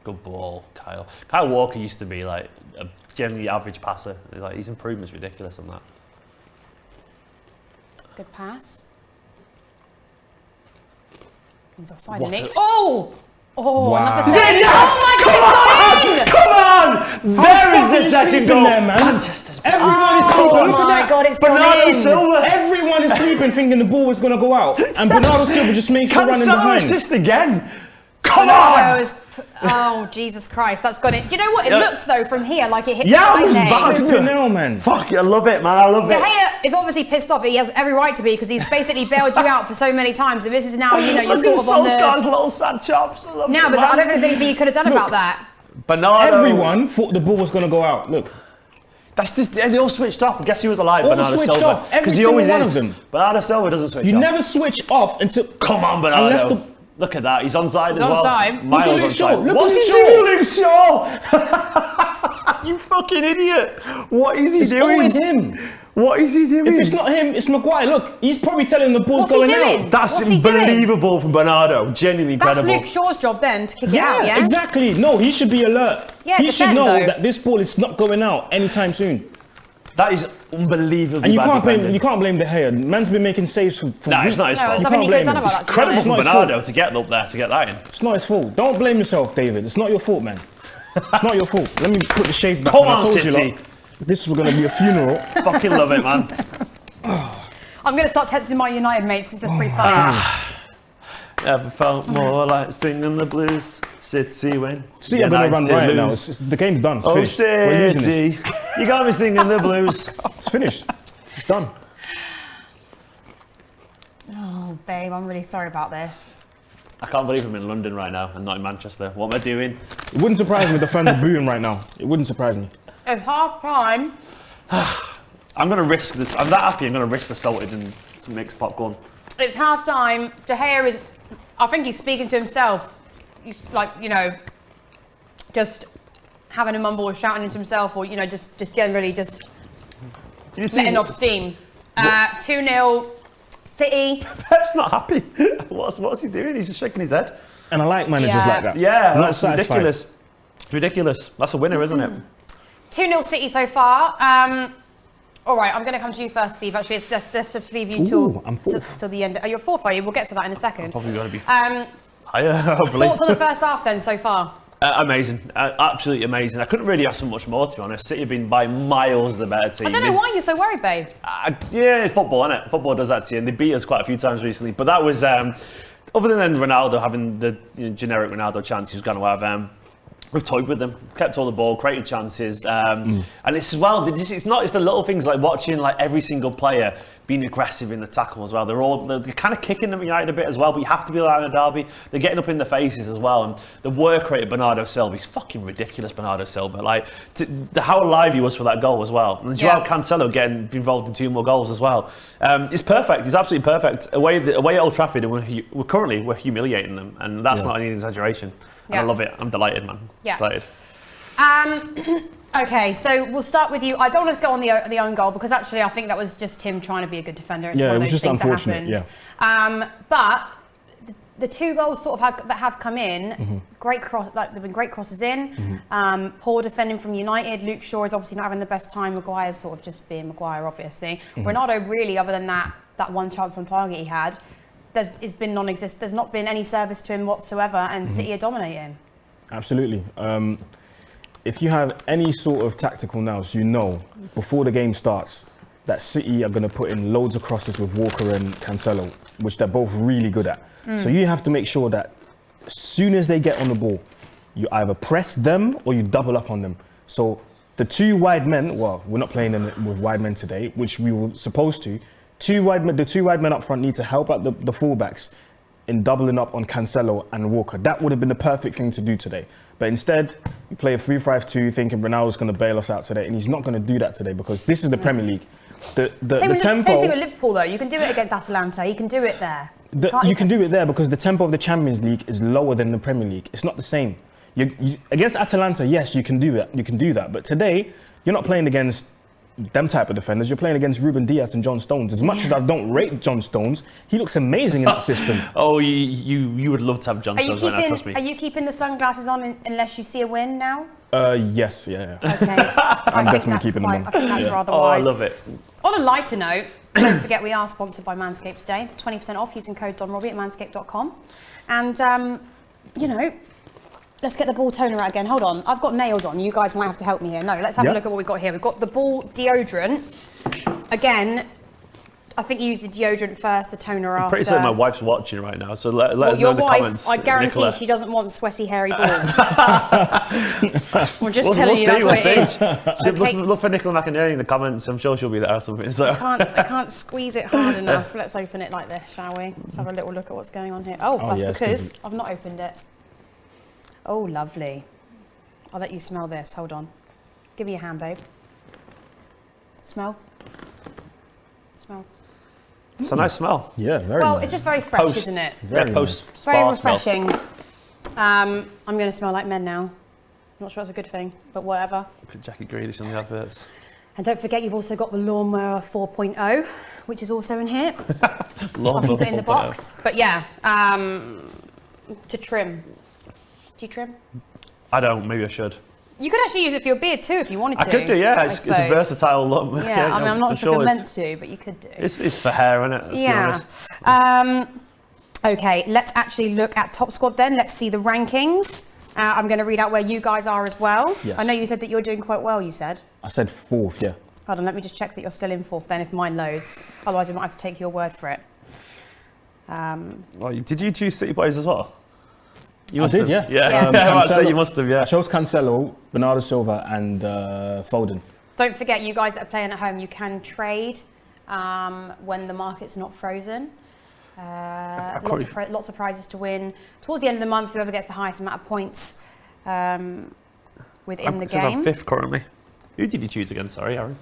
Speaker 4: Good ball, Kyle. Kyle Walker used to be like a generally average passer. Like his improvement's ridiculous on that.
Speaker 2: Good pass. He's offside,
Speaker 4: What
Speaker 2: isn't he?
Speaker 4: a-
Speaker 2: Oh! Oh,
Speaker 3: Wow.
Speaker 2: another save.
Speaker 4: Yes!
Speaker 2: Oh my God, it's gone in!
Speaker 4: Come on! There is the second goal.
Speaker 3: There, man.
Speaker 4: Manchester's
Speaker 3: Everyone is
Speaker 2: Oh
Speaker 3: sleeping. Look at
Speaker 2: my
Speaker 3: that.
Speaker 2: God, it's
Speaker 4: Bernardo
Speaker 2: gone in.
Speaker 4: Silva.
Speaker 3: Everyone is sleeping thinking the ball was going to go out. And Bernardo Silva just makes the run in
Speaker 4: Cancelo
Speaker 3: behind.
Speaker 4: assist again. Come
Speaker 2: Bernardo
Speaker 4: on!
Speaker 2: has oh, Jesus Christ, that's gone in. Do you know what? It looked, though, from here like it hit
Speaker 4: Yeah,
Speaker 2: the
Speaker 4: it was
Speaker 2: side
Speaker 4: bad.
Speaker 2: name.
Speaker 3: Flipping hell, man.
Speaker 4: Fuck, I love it, man. I love
Speaker 2: De
Speaker 4: it.
Speaker 2: Gea is obviously pissed off. He has every right to be because he's basically bailed you out for so many times. And this is now, you're
Speaker 4: Look
Speaker 2: sort
Speaker 4: at
Speaker 2: of on
Speaker 4: Solskjaer's
Speaker 2: the...
Speaker 4: little sad chops. I love
Speaker 2: Now,
Speaker 4: it,
Speaker 2: but
Speaker 4: man.
Speaker 2: I don't think there's anything you could have done about that.
Speaker 4: Bernardo.
Speaker 3: Everyone thought the ball was going to go out. Look.
Speaker 4: That's just, they all switched off. Guess who was alive?
Speaker 3: All
Speaker 4: Bernardo
Speaker 3: switched
Speaker 4: Silva.
Speaker 3: off. Every
Speaker 4: Because he
Speaker 3: single
Speaker 4: always
Speaker 3: one
Speaker 4: is.
Speaker 3: of them.
Speaker 4: Bernardo Silva doesn't switch
Speaker 3: You
Speaker 4: off.
Speaker 3: never switch off until...
Speaker 4: Come on,
Speaker 3: Unless
Speaker 4: Bernardo.
Speaker 3: the...
Speaker 4: Look at that. He's onside as
Speaker 2: He's
Speaker 4: well.
Speaker 2: onside.
Speaker 4: Miles
Speaker 3: Look at Luke Shaw.
Speaker 4: onside.
Speaker 3: Look
Speaker 4: What's
Speaker 3: at
Speaker 4: he
Speaker 3: Luke
Speaker 4: doing, Luke Shaw? You fucking idiot. What is he
Speaker 3: It's
Speaker 4: doing?
Speaker 3: always him.
Speaker 4: What is he doing?
Speaker 3: If it's not him, it's Maguire. Look, he's probably telling the ball's
Speaker 2: What's he
Speaker 3: going
Speaker 2: doing?
Speaker 3: out.
Speaker 4: That's
Speaker 2: What's he doing?
Speaker 4: unbelievable from Bernardo. Genuinely
Speaker 2: That's
Speaker 4: incredible.
Speaker 2: Luke Shaw's job then to kick it out, yeah?
Speaker 3: Exactly. No, he should be alert.
Speaker 2: Yeah,
Speaker 3: he should
Speaker 2: defend,
Speaker 3: know
Speaker 2: though.
Speaker 3: that this ball is not going out anytime soon.
Speaker 4: That is unbelievably
Speaker 3: And you
Speaker 4: bad
Speaker 3: can't blame
Speaker 4: defending.
Speaker 3: you can't blame De Gea. Man's been making saves for
Speaker 4: Nah,
Speaker 3: weeks.
Speaker 4: it's not his
Speaker 2: No,
Speaker 4: fault.
Speaker 2: there's
Speaker 3: You
Speaker 2: nothing he
Speaker 3: can't
Speaker 2: could have done
Speaker 3: blame
Speaker 2: about
Speaker 3: him.
Speaker 2: that. to be
Speaker 4: Incredible
Speaker 2: honest.
Speaker 4: from
Speaker 3: not his
Speaker 4: Bernardo to get up there to get that in.
Speaker 3: It's not his fault. Don't blame yourself, David. It's not your fault, man. It's not your fault. Let me put the shades back.
Speaker 4: Come
Speaker 3: I
Speaker 4: on,
Speaker 3: told you,
Speaker 4: City.
Speaker 3: lot, this was going to be a funeral.
Speaker 4: Fucking love it, man.
Speaker 2: I'm going to start texting my United mates because it's just pretty funny.
Speaker 4: Never felt more like singing the blues. City when
Speaker 3: See, I'm going to run
Speaker 4: United
Speaker 3: riot now.
Speaker 4: lose.
Speaker 3: The game's done. It's
Speaker 4: Oh,
Speaker 3: finished. We're losing this.
Speaker 4: City, you got me singing the blues.
Speaker 3: It's finished. It's done.
Speaker 2: Oh, babe, I'm really sorry about this.
Speaker 4: I can't believe I'm in London right now and not in Manchester. What am I doing?
Speaker 3: It wouldn't surprise me if the fans are booing right now. It wouldn't surprise me.
Speaker 2: It's half time.
Speaker 4: I'm going to risk this. I'm that happy. I'm going to risk the salted and some mixed popcorn.
Speaker 2: It's half time. De Gea is, I think he's speaking to himself. He's like, you know, just having a mumble or shouting into himself, or, you know, just generally just
Speaker 4: Did you see?
Speaker 2: letting off steam. 2-0 City.
Speaker 4: Pep's not happy. What's he doing? He's just shaking his head.
Speaker 3: And I like managers
Speaker 2: Yeah.
Speaker 3: like that.
Speaker 4: Yeah,
Speaker 3: Not
Speaker 4: that's
Speaker 3: satisfied.
Speaker 4: ridiculous. It's ridiculous. That's a winner, isn't it?
Speaker 2: 2-0 City so far. All right, I'm going to come to you first, Steve. Actually, let's just leave you
Speaker 3: Ooh, I'm fourth.
Speaker 2: till the end. Oh, you're fourth, are you? We'll get to that in a second.
Speaker 4: Probably going to be
Speaker 2: Um,
Speaker 4: higher, hopefully.
Speaker 2: thoughts on the first half then so far?
Speaker 4: Amazing. Absolutely amazing. I couldn't really ask for much more, to be honest. City have been by miles the better team.
Speaker 2: I don't know why you're so worried, babe.
Speaker 4: Yeah, it's football, isn't it? Football does that to you, and they beat us quite a few times recently. But that was, other than Ronaldo having the generic Ronaldo chance he was going to have, we've toyed with them, kept all the ball, created chances, and it's as well. It's the little things like watching like every single player being aggressive in the tackle as well. They're kind of kicking them United a bit as well, but you have to be like in a derby. They're getting up in the faces as well, and the work rate of Bernardo Silva, he's fucking ridiculous. Bernardo Silva, like how alive he was for that goal as well, and Joao Cancelo getting involved in 2 more goals as well. It's perfect. He's absolutely perfect. Away at Old Trafford, and we're humiliating them, and that's not any exaggeration. And I love it. I'm delighted, man.
Speaker 2: Yeah.
Speaker 4: Delighted.
Speaker 2: Okay, so we'll start with you. I don't want to go on the own goal because actually I think that was just him trying to be a good defender. It's
Speaker 3: Yeah,
Speaker 2: one of
Speaker 3: it was
Speaker 2: those
Speaker 3: just
Speaker 2: things that
Speaker 3: unfortunate,
Speaker 2: happens. But the 2 goals sort of that have come in, great cross, like they've been great crosses in. Poor defending from United. Luke Shaw is obviously not having the best time. Maguire's sort of just being Maguire, obviously. Ronaldo really, other than that one chance on target he had, it's been non-existent. There's not been any service to him whatsoever, and City are dominating.
Speaker 3: Absolutely. If you have any sort of tactical nous, you know before the game starts that City are going to put in loads of crosses with Walker and Cancelo, which they're both really good at. So you have to make sure that as soon as they get on the ball, you either press them or you double up on them. So the 2 wide men, well, we're not playing with wide men today, which we were supposed to. The 2 wide men up front need to help out the fullbacks in doubling up on Cancelo and Walker. That would have been the perfect thing to do today. But instead, you play a 3-5-2 thinking Ronaldo's going to bail us out today, and he's not going to do that today because this is the Premier League. The tempo.
Speaker 2: Same thing with Liverpool though. You can do it against Atalanta. You can do it there.
Speaker 3: You can do it there because the tempo of the Champions League is lower than the Premier League. It's not the same. Against Atalanta, yes, you can do that. You can do that. But today, you're not playing against them type of defenders. You're playing against Ruben Dias and John Stones. As much as I don't rate John Stones, he looks amazing in that system.
Speaker 4: Oh, you would love to have John Stones right now, trust me.
Speaker 2: Are you keeping the sunglasses on unless you see a win now?
Speaker 3: Yes, yeah.
Speaker 2: Okay.
Speaker 3: I'm definitely keeping them on.
Speaker 2: I think that's rather
Speaker 4: Oh, I
Speaker 2: wise.
Speaker 4: love it.
Speaker 2: On a lighter note, don't forget we are sponsored by Manscaped today. 20% off using code Don Robbie at manscaped.com. And, let's get the ball toner out again. Hold on, I've got nails on. You guys might have to help me here. No, let's have a look at what we've got here. We've got the ball deodorant. Again, I think you use the deodorant first, the toner after.
Speaker 4: Pretty certain my wife's watching right now, so let us know in the comments.
Speaker 2: I guarantee
Speaker 4: Nicola.
Speaker 2: she doesn't want sweaty, hairy balls. We're just telling you that's
Speaker 4: we'll
Speaker 2: what it is.
Speaker 4: Okay. Look for Nicola McInerney in the comments. I'm sure she'll be there or something. So.
Speaker 2: I can't squeeze it hard enough. Let's open it like this, shall we? Let's have a little look at what's going on here. Oh, that's
Speaker 3: yes,
Speaker 2: because I've not opened it. Oh, lovely. I'll let you smell this. Hold on. Give me your hand, babe. Smell. Smell.
Speaker 4: It's a nice smell.
Speaker 3: Yeah, very
Speaker 2: Well,
Speaker 3: nice.
Speaker 2: it's just very fresh,
Speaker 4: Post.
Speaker 2: isn't it?
Speaker 3: Very
Speaker 4: post
Speaker 2: It's very
Speaker 4: spa smell.
Speaker 2: refreshing. I'm going to smell like men now. Not sure that's a good thing, but whatever.
Speaker 4: Look at Jackie Grealish on the adverts.
Speaker 2: And don't forget, you've also got the Lawnmower 4.0, which is also in here. I'll keep it in the box. But yeah, to trim. Do you trim?
Speaker 4: I don't. Maybe I should.
Speaker 2: You could actually use it for your beard too if you wanted to.
Speaker 4: I could do, yeah. It's a versatile look.
Speaker 2: Yeah, I mean, I'm not sure if you're meant to, but you could do.
Speaker 4: It's for hair, isn't it? Let's be honest.
Speaker 2: Okay, let's actually look at Top Squad then. Let's see the rankings. I'm going to read out where you guys are as well.
Speaker 3: Yes.
Speaker 2: I know you said that you're doing quite well, you said.
Speaker 3: I said 4th, yeah.
Speaker 2: Hold on, let me just check that you're still in 4th then if mine loads. Otherwise, we might have to take your word for it.
Speaker 4: Did you choose City players as well? You must
Speaker 3: I did,
Speaker 4: have.
Speaker 3: yeah.
Speaker 4: I might say you must have, yeah.
Speaker 3: I chose Cancelo, Bernardo Silva, and Foden.
Speaker 2: Don't forget, you guys that are playing at home, you can trade when the market's not frozen. Lots of prizes to win. Towards the end of the month, whoever gets the highest amount of points within the game.
Speaker 4: I'm 5th currently. Who did you choose again? Sorry, Aaron.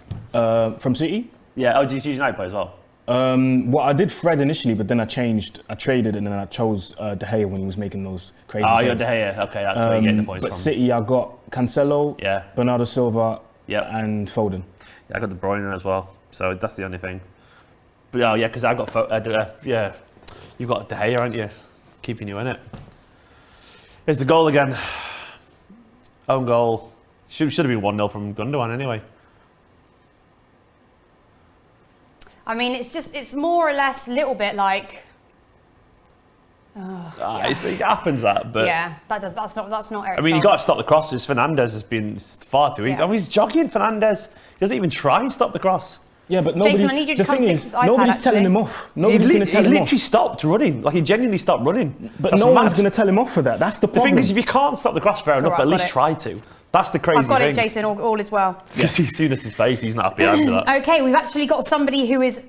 Speaker 3: From City?
Speaker 4: Yeah. Oh, did you choose United player as well?
Speaker 3: Well, I did Fred initially, but then I traded, and then I chose De Gea when he was making those crazy saves.
Speaker 4: You're De Gea. Okay, that's where you're getting the points
Speaker 3: but
Speaker 4: from.
Speaker 3: City, I got Cancelo, Bernardo Silva, and Foden.
Speaker 4: Yeah, I got De Bruyne as well, so that's the only thing. But yeah, because I got you've got De Gea, aren't you? Keeping you in it. Here's the goal again. Own goal. Should have been 1-0 from Gundogan anyway.
Speaker 2: I mean, it's more or less a little bit like.
Speaker 4: It happens but
Speaker 2: yeah, that's not Eric's
Speaker 4: I mean, you
Speaker 2: fault.
Speaker 4: got to stop the crosses. Fernandes has been far too easy.
Speaker 2: Yeah.
Speaker 4: I mean, he's jogging. Fernandes. He doesn't even try and stop the cross.
Speaker 3: Yeah, but
Speaker 2: Jason, I need you to come fix this iPad,
Speaker 3: nobody's telling
Speaker 2: actually.
Speaker 3: him off. Nobody's going to tell him off.
Speaker 4: He literally stopped running. Like, he genuinely stopped runing.
Speaker 3: But
Speaker 4: That's
Speaker 3: no
Speaker 4: mad.
Speaker 3: one's going to tell him off for that. That's the
Speaker 4: The
Speaker 3: problem.
Speaker 4: thing is, if you can't stop the cross, fair enough,
Speaker 2: all
Speaker 4: but at
Speaker 2: right,
Speaker 4: least
Speaker 2: I've
Speaker 4: try to. That's the crazy
Speaker 2: I've got
Speaker 4: thing.
Speaker 2: it, Jason. All is well.
Speaker 4: Because as soon as his face, he's not happy after that.
Speaker 2: Okay, we've actually got somebody who is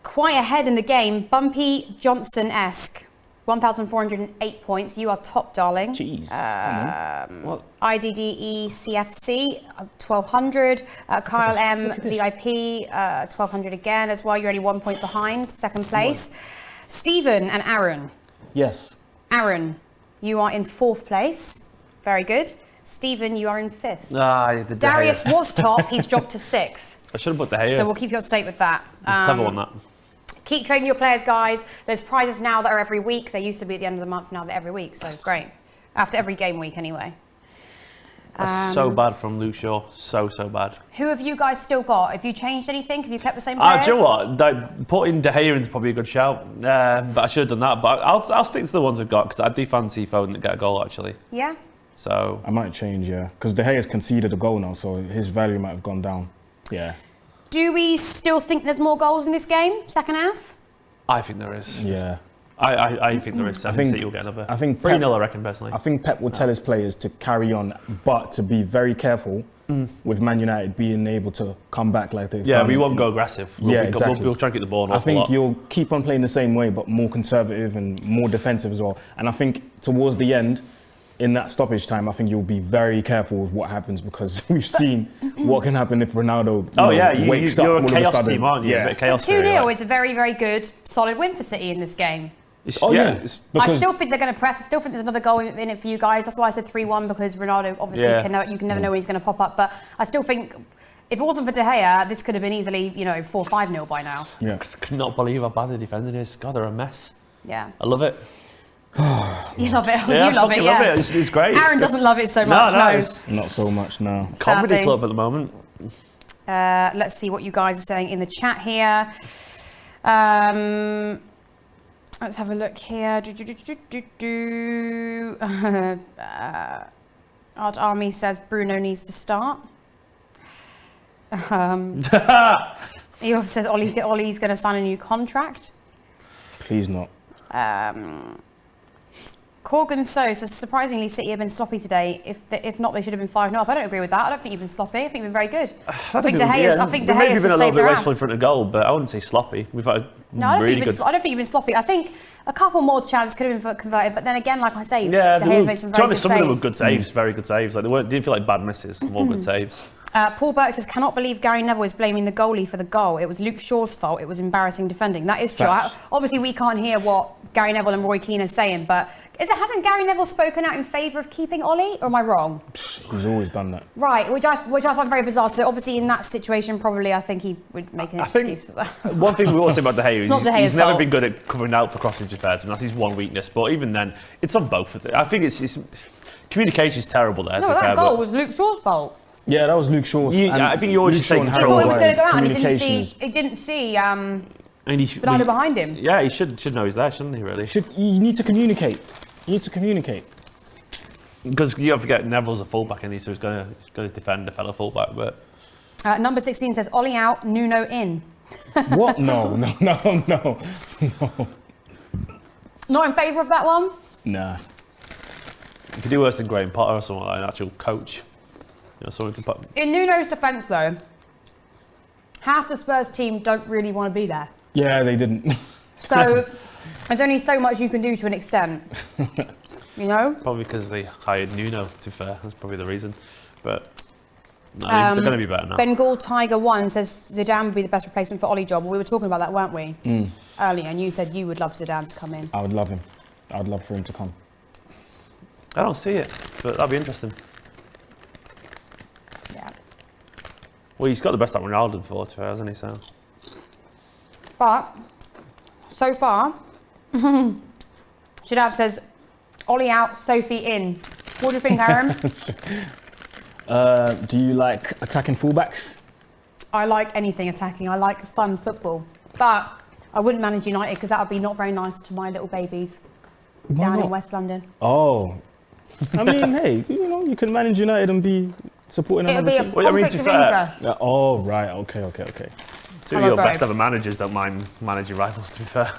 Speaker 2: quite ahead in the game. Bumpy Johnson-esque. 1,408 points. You are top, darling.
Speaker 3: Jeez.
Speaker 2: IDDE CFC, 1,200. Kyle M, VIP, 1,200 again as well. You're only 1 point behind, second place. Stephen and Aaron.
Speaker 3: Yes.
Speaker 2: Aaron, you are in 4th place. Very good. Stephen, you are in 5th. Darius was top. He's dropped to 6th.
Speaker 4: I should have put the hair.
Speaker 2: So we'll keep you up to date with that.
Speaker 4: It's a clever one, that.
Speaker 2: Keep trading your players, guys. There's prizes now that are every week. They used to be at the end of the month, now they're every week. So great. After every game week, anyway.
Speaker 4: That's so bad from Luke Shaw. So bad.
Speaker 2: Who have you guys still got? Have you changed anything? Have you kept the same players?
Speaker 4: Do you know what? Putting De Gea in is probably a good shout. But I should have done that. But I'll stick to the ones I've got because I do fancy Foden to get a goal, actually.
Speaker 2: Yeah?
Speaker 4: So
Speaker 3: I might change, yeah. Because De Gea's conceded a goal now, so his value might have gone down. Yeah.
Speaker 2: Do we still think there's more goals in this game, second half?
Speaker 4: I think there is.
Speaker 3: Yeah.
Speaker 4: I think there is. I think City will get another.
Speaker 3: I think
Speaker 4: 3-0, I reckon, personally.
Speaker 3: I think Pep will tell his players to carry on, but to be very careful with Man United being able to come back like they've done.
Speaker 4: We won't go aggressive.
Speaker 3: Exactly.
Speaker 4: We'll try and get the ball an
Speaker 3: I
Speaker 4: awful lot.
Speaker 3: think you'll keep on playing the same way, but more conservative and more defensive as well. And I think towards the end, in that stoppage time, I think you'll be very careful with what happens because we've seen what can happen if Ronaldo wakes up all
Speaker 4: you're
Speaker 3: of
Speaker 4: a chaos
Speaker 3: a sudden.
Speaker 4: team, aren't you?
Speaker 3: Yeah.
Speaker 2: 2-0 is a very, very good, solid win for City in this game. I still think they're going to press. I still think there's another goal in it for you guys. That's why I said 3-1 because Ronaldo obviously you can never know when he's going to pop up. But I still think if it wasn't for De Gea, this could have been easily 4-5-0 by now.
Speaker 3: Yeah.
Speaker 4: I could not believe how bad the defending is. God, they're a mess.
Speaker 2: Yeah.
Speaker 4: I love it.
Speaker 2: You love it.
Speaker 4: Yeah,
Speaker 2: you love it.
Speaker 4: love it. It's great.
Speaker 2: Aaron doesn't love it so much.
Speaker 4: No,
Speaker 2: no.
Speaker 3: Not so much, no.
Speaker 4: Comedy
Speaker 2: Sadly.
Speaker 4: club at the moment.
Speaker 2: Let's see what you guys are saying in the chat here. Let's have a look here. Art Army says Bruno needs to start. He also says Ollie's going to sign a new contract.
Speaker 3: Please not.
Speaker 2: Corgan So says, surprisingly, City have been sloppy today. If not, they should have been 5-0 up. I don't agree with that. I don't think you've been sloppy. I think you've been very good. I think De Gea's
Speaker 4: maybe been a
Speaker 2: just
Speaker 4: little
Speaker 2: saved
Speaker 4: bit
Speaker 2: their
Speaker 4: wasteful
Speaker 2: ass.
Speaker 4: in front of goal, but I wouldn't say sloppy. We've had
Speaker 2: No, I don't
Speaker 4: really
Speaker 2: think you've been sloppy. I think a couple more chances could have been converted, but then again, like I say, De Gea's made some very good
Speaker 4: some of them were
Speaker 2: saves.
Speaker 4: good saves, very good saves. Like didn't feel like bad misses, more good saves.
Speaker 2: Paul Burke says, cannot believe Gary Neville is blaming the goalie for the goal. It was Luke Shaw's fault. It was embarrassing defending. That is true. Obviously, we can't hear what Gary Neville and Roy Keane are saying, but hasn't Gary Neville spoken out in favour of keeping Ollie, or am I wrong?
Speaker 3: He's always done that.
Speaker 2: Right, which I find very bizarre. So obviously in that situation, probably I think he would make an excuse for that.
Speaker 4: One thing we always say about De Gea is he's never
Speaker 2: fault.
Speaker 4: been good at covering out for crossing defence, and that's his one weakness. But even then, it's on both of them. I think it's communication is terrible there.
Speaker 2: No, that goal was Luke Shaw's fault.
Speaker 3: Yeah, that was Luke Shaw's.
Speaker 4: I think you always
Speaker 3: Luke
Speaker 4: should take
Speaker 3: Shaw and
Speaker 2: He
Speaker 4: control.
Speaker 2: thought he was going to go out and
Speaker 3: Communications.
Speaker 2: he didn't see
Speaker 4: And
Speaker 2: Bernardo behind him.
Speaker 4: Yeah, he should know he's there, shouldn't he? Really?
Speaker 3: You need to communicate. You need to communicate.
Speaker 4: Because you don't forget Neville's a fullback, and so he's going to defend a fellow fullback. But
Speaker 2: Number 16 says Ollie out, Nuno in.
Speaker 3: What? No.
Speaker 2: Not in favour of that one?
Speaker 3: Nah.
Speaker 4: you could do worse than Graham Potter or someone like an actual coach. You know, someone to put.
Speaker 2: In Nuno's defence, though, half the Spurs team don't really want to be there.
Speaker 3: Yeah, they didn't.
Speaker 2: So there's only so much you can do to an extent. You know?
Speaker 4: Probably because they hired Nuno, to be fair. That's probably the reason. But no, they're going to be better now.
Speaker 2: Bengal Tiger 1 says Zidane would be the best replacement for Ollie job. We were talking about that, weren't we? Earlier, and you said you would love Zidane to come in.
Speaker 3: I would love him. I would love for him to come.
Speaker 4: I don't see it, but that'd be interesting.
Speaker 2: Yeah.
Speaker 4: Well, he's got the best at Ronaldo before, to be fair, hasn't he? So.
Speaker 2: But, so far, Shadab says, Ollie out, Sophie in. What do you think, Aaron?
Speaker 3: Do you like attacking fullbacks?
Speaker 2: I like anything attacking. I like fun football. But I wouldn't manage United because that would be not very nice to my little babies down in West London.
Speaker 3: Oh. I mean, hey, you know, you can manage United and be supporting
Speaker 2: It would
Speaker 3: another
Speaker 2: be a
Speaker 3: team.
Speaker 4: Well, I mean,
Speaker 2: conflict
Speaker 4: to
Speaker 2: of
Speaker 4: be fair-
Speaker 2: interest.
Speaker 3: Yeah, oh, right. Okay.
Speaker 4: Two of your best ever managers don't mind managing rivals, to be fair.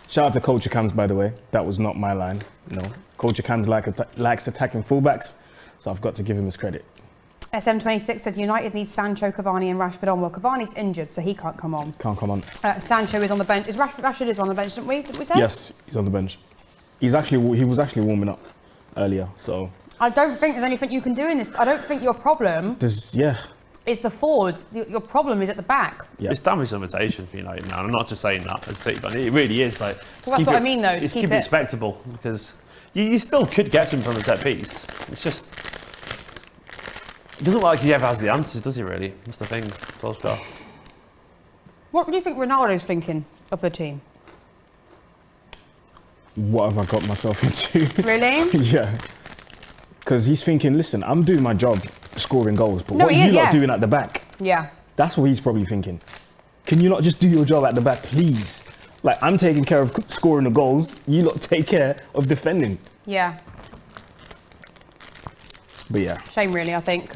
Speaker 3: Shout out to Culture Cams, by the way. That was not my line. No. Culture Cams likes attacking fullbacks, so I've got to give him his credit.
Speaker 2: SM26 said United needs Sancho, Cavani and Rashford on. Well, Cavani's injured, so he can't come on.
Speaker 3: Can't come on.
Speaker 2: Sancho is on the bench. Rashford is on the bench, didn't we say?
Speaker 3: Yes, he's on the bench. He was actually warming up earlier, so.
Speaker 2: I don't think there's anything you can do in this. I don't think your problem is the forwards. Your problem is at the back.
Speaker 3: Yeah.
Speaker 4: It's damage limitation for United now. I'm not just saying that as City, but it really is. Like,
Speaker 2: Well, that's what I mean, though.
Speaker 4: It's
Speaker 2: Keep
Speaker 4: keep
Speaker 2: it-
Speaker 4: it respectable because you still could get him from a set piece. It's just it doesn't look like he ever has the answers, does he? Really, that's the thing. Solskjaer.
Speaker 2: What do you think Ronaldo's thinking of the team?
Speaker 3: What have I got myself into?
Speaker 2: Really?
Speaker 3: Yeah. Because he's thinking, listen, I'm doing my job scoring goals, but
Speaker 2: No,
Speaker 3: what are
Speaker 2: he
Speaker 3: you
Speaker 2: is,
Speaker 3: lot
Speaker 2: yeah.
Speaker 3: doing at the back?
Speaker 2: Yeah.
Speaker 3: That's what he's probably thinking. Can you not just do your job at the back, please? Like, I'm taking care of scoring the goals, you lot take care of defending.
Speaker 2: Yeah.
Speaker 3: But yeah.
Speaker 2: Shame, really, I think.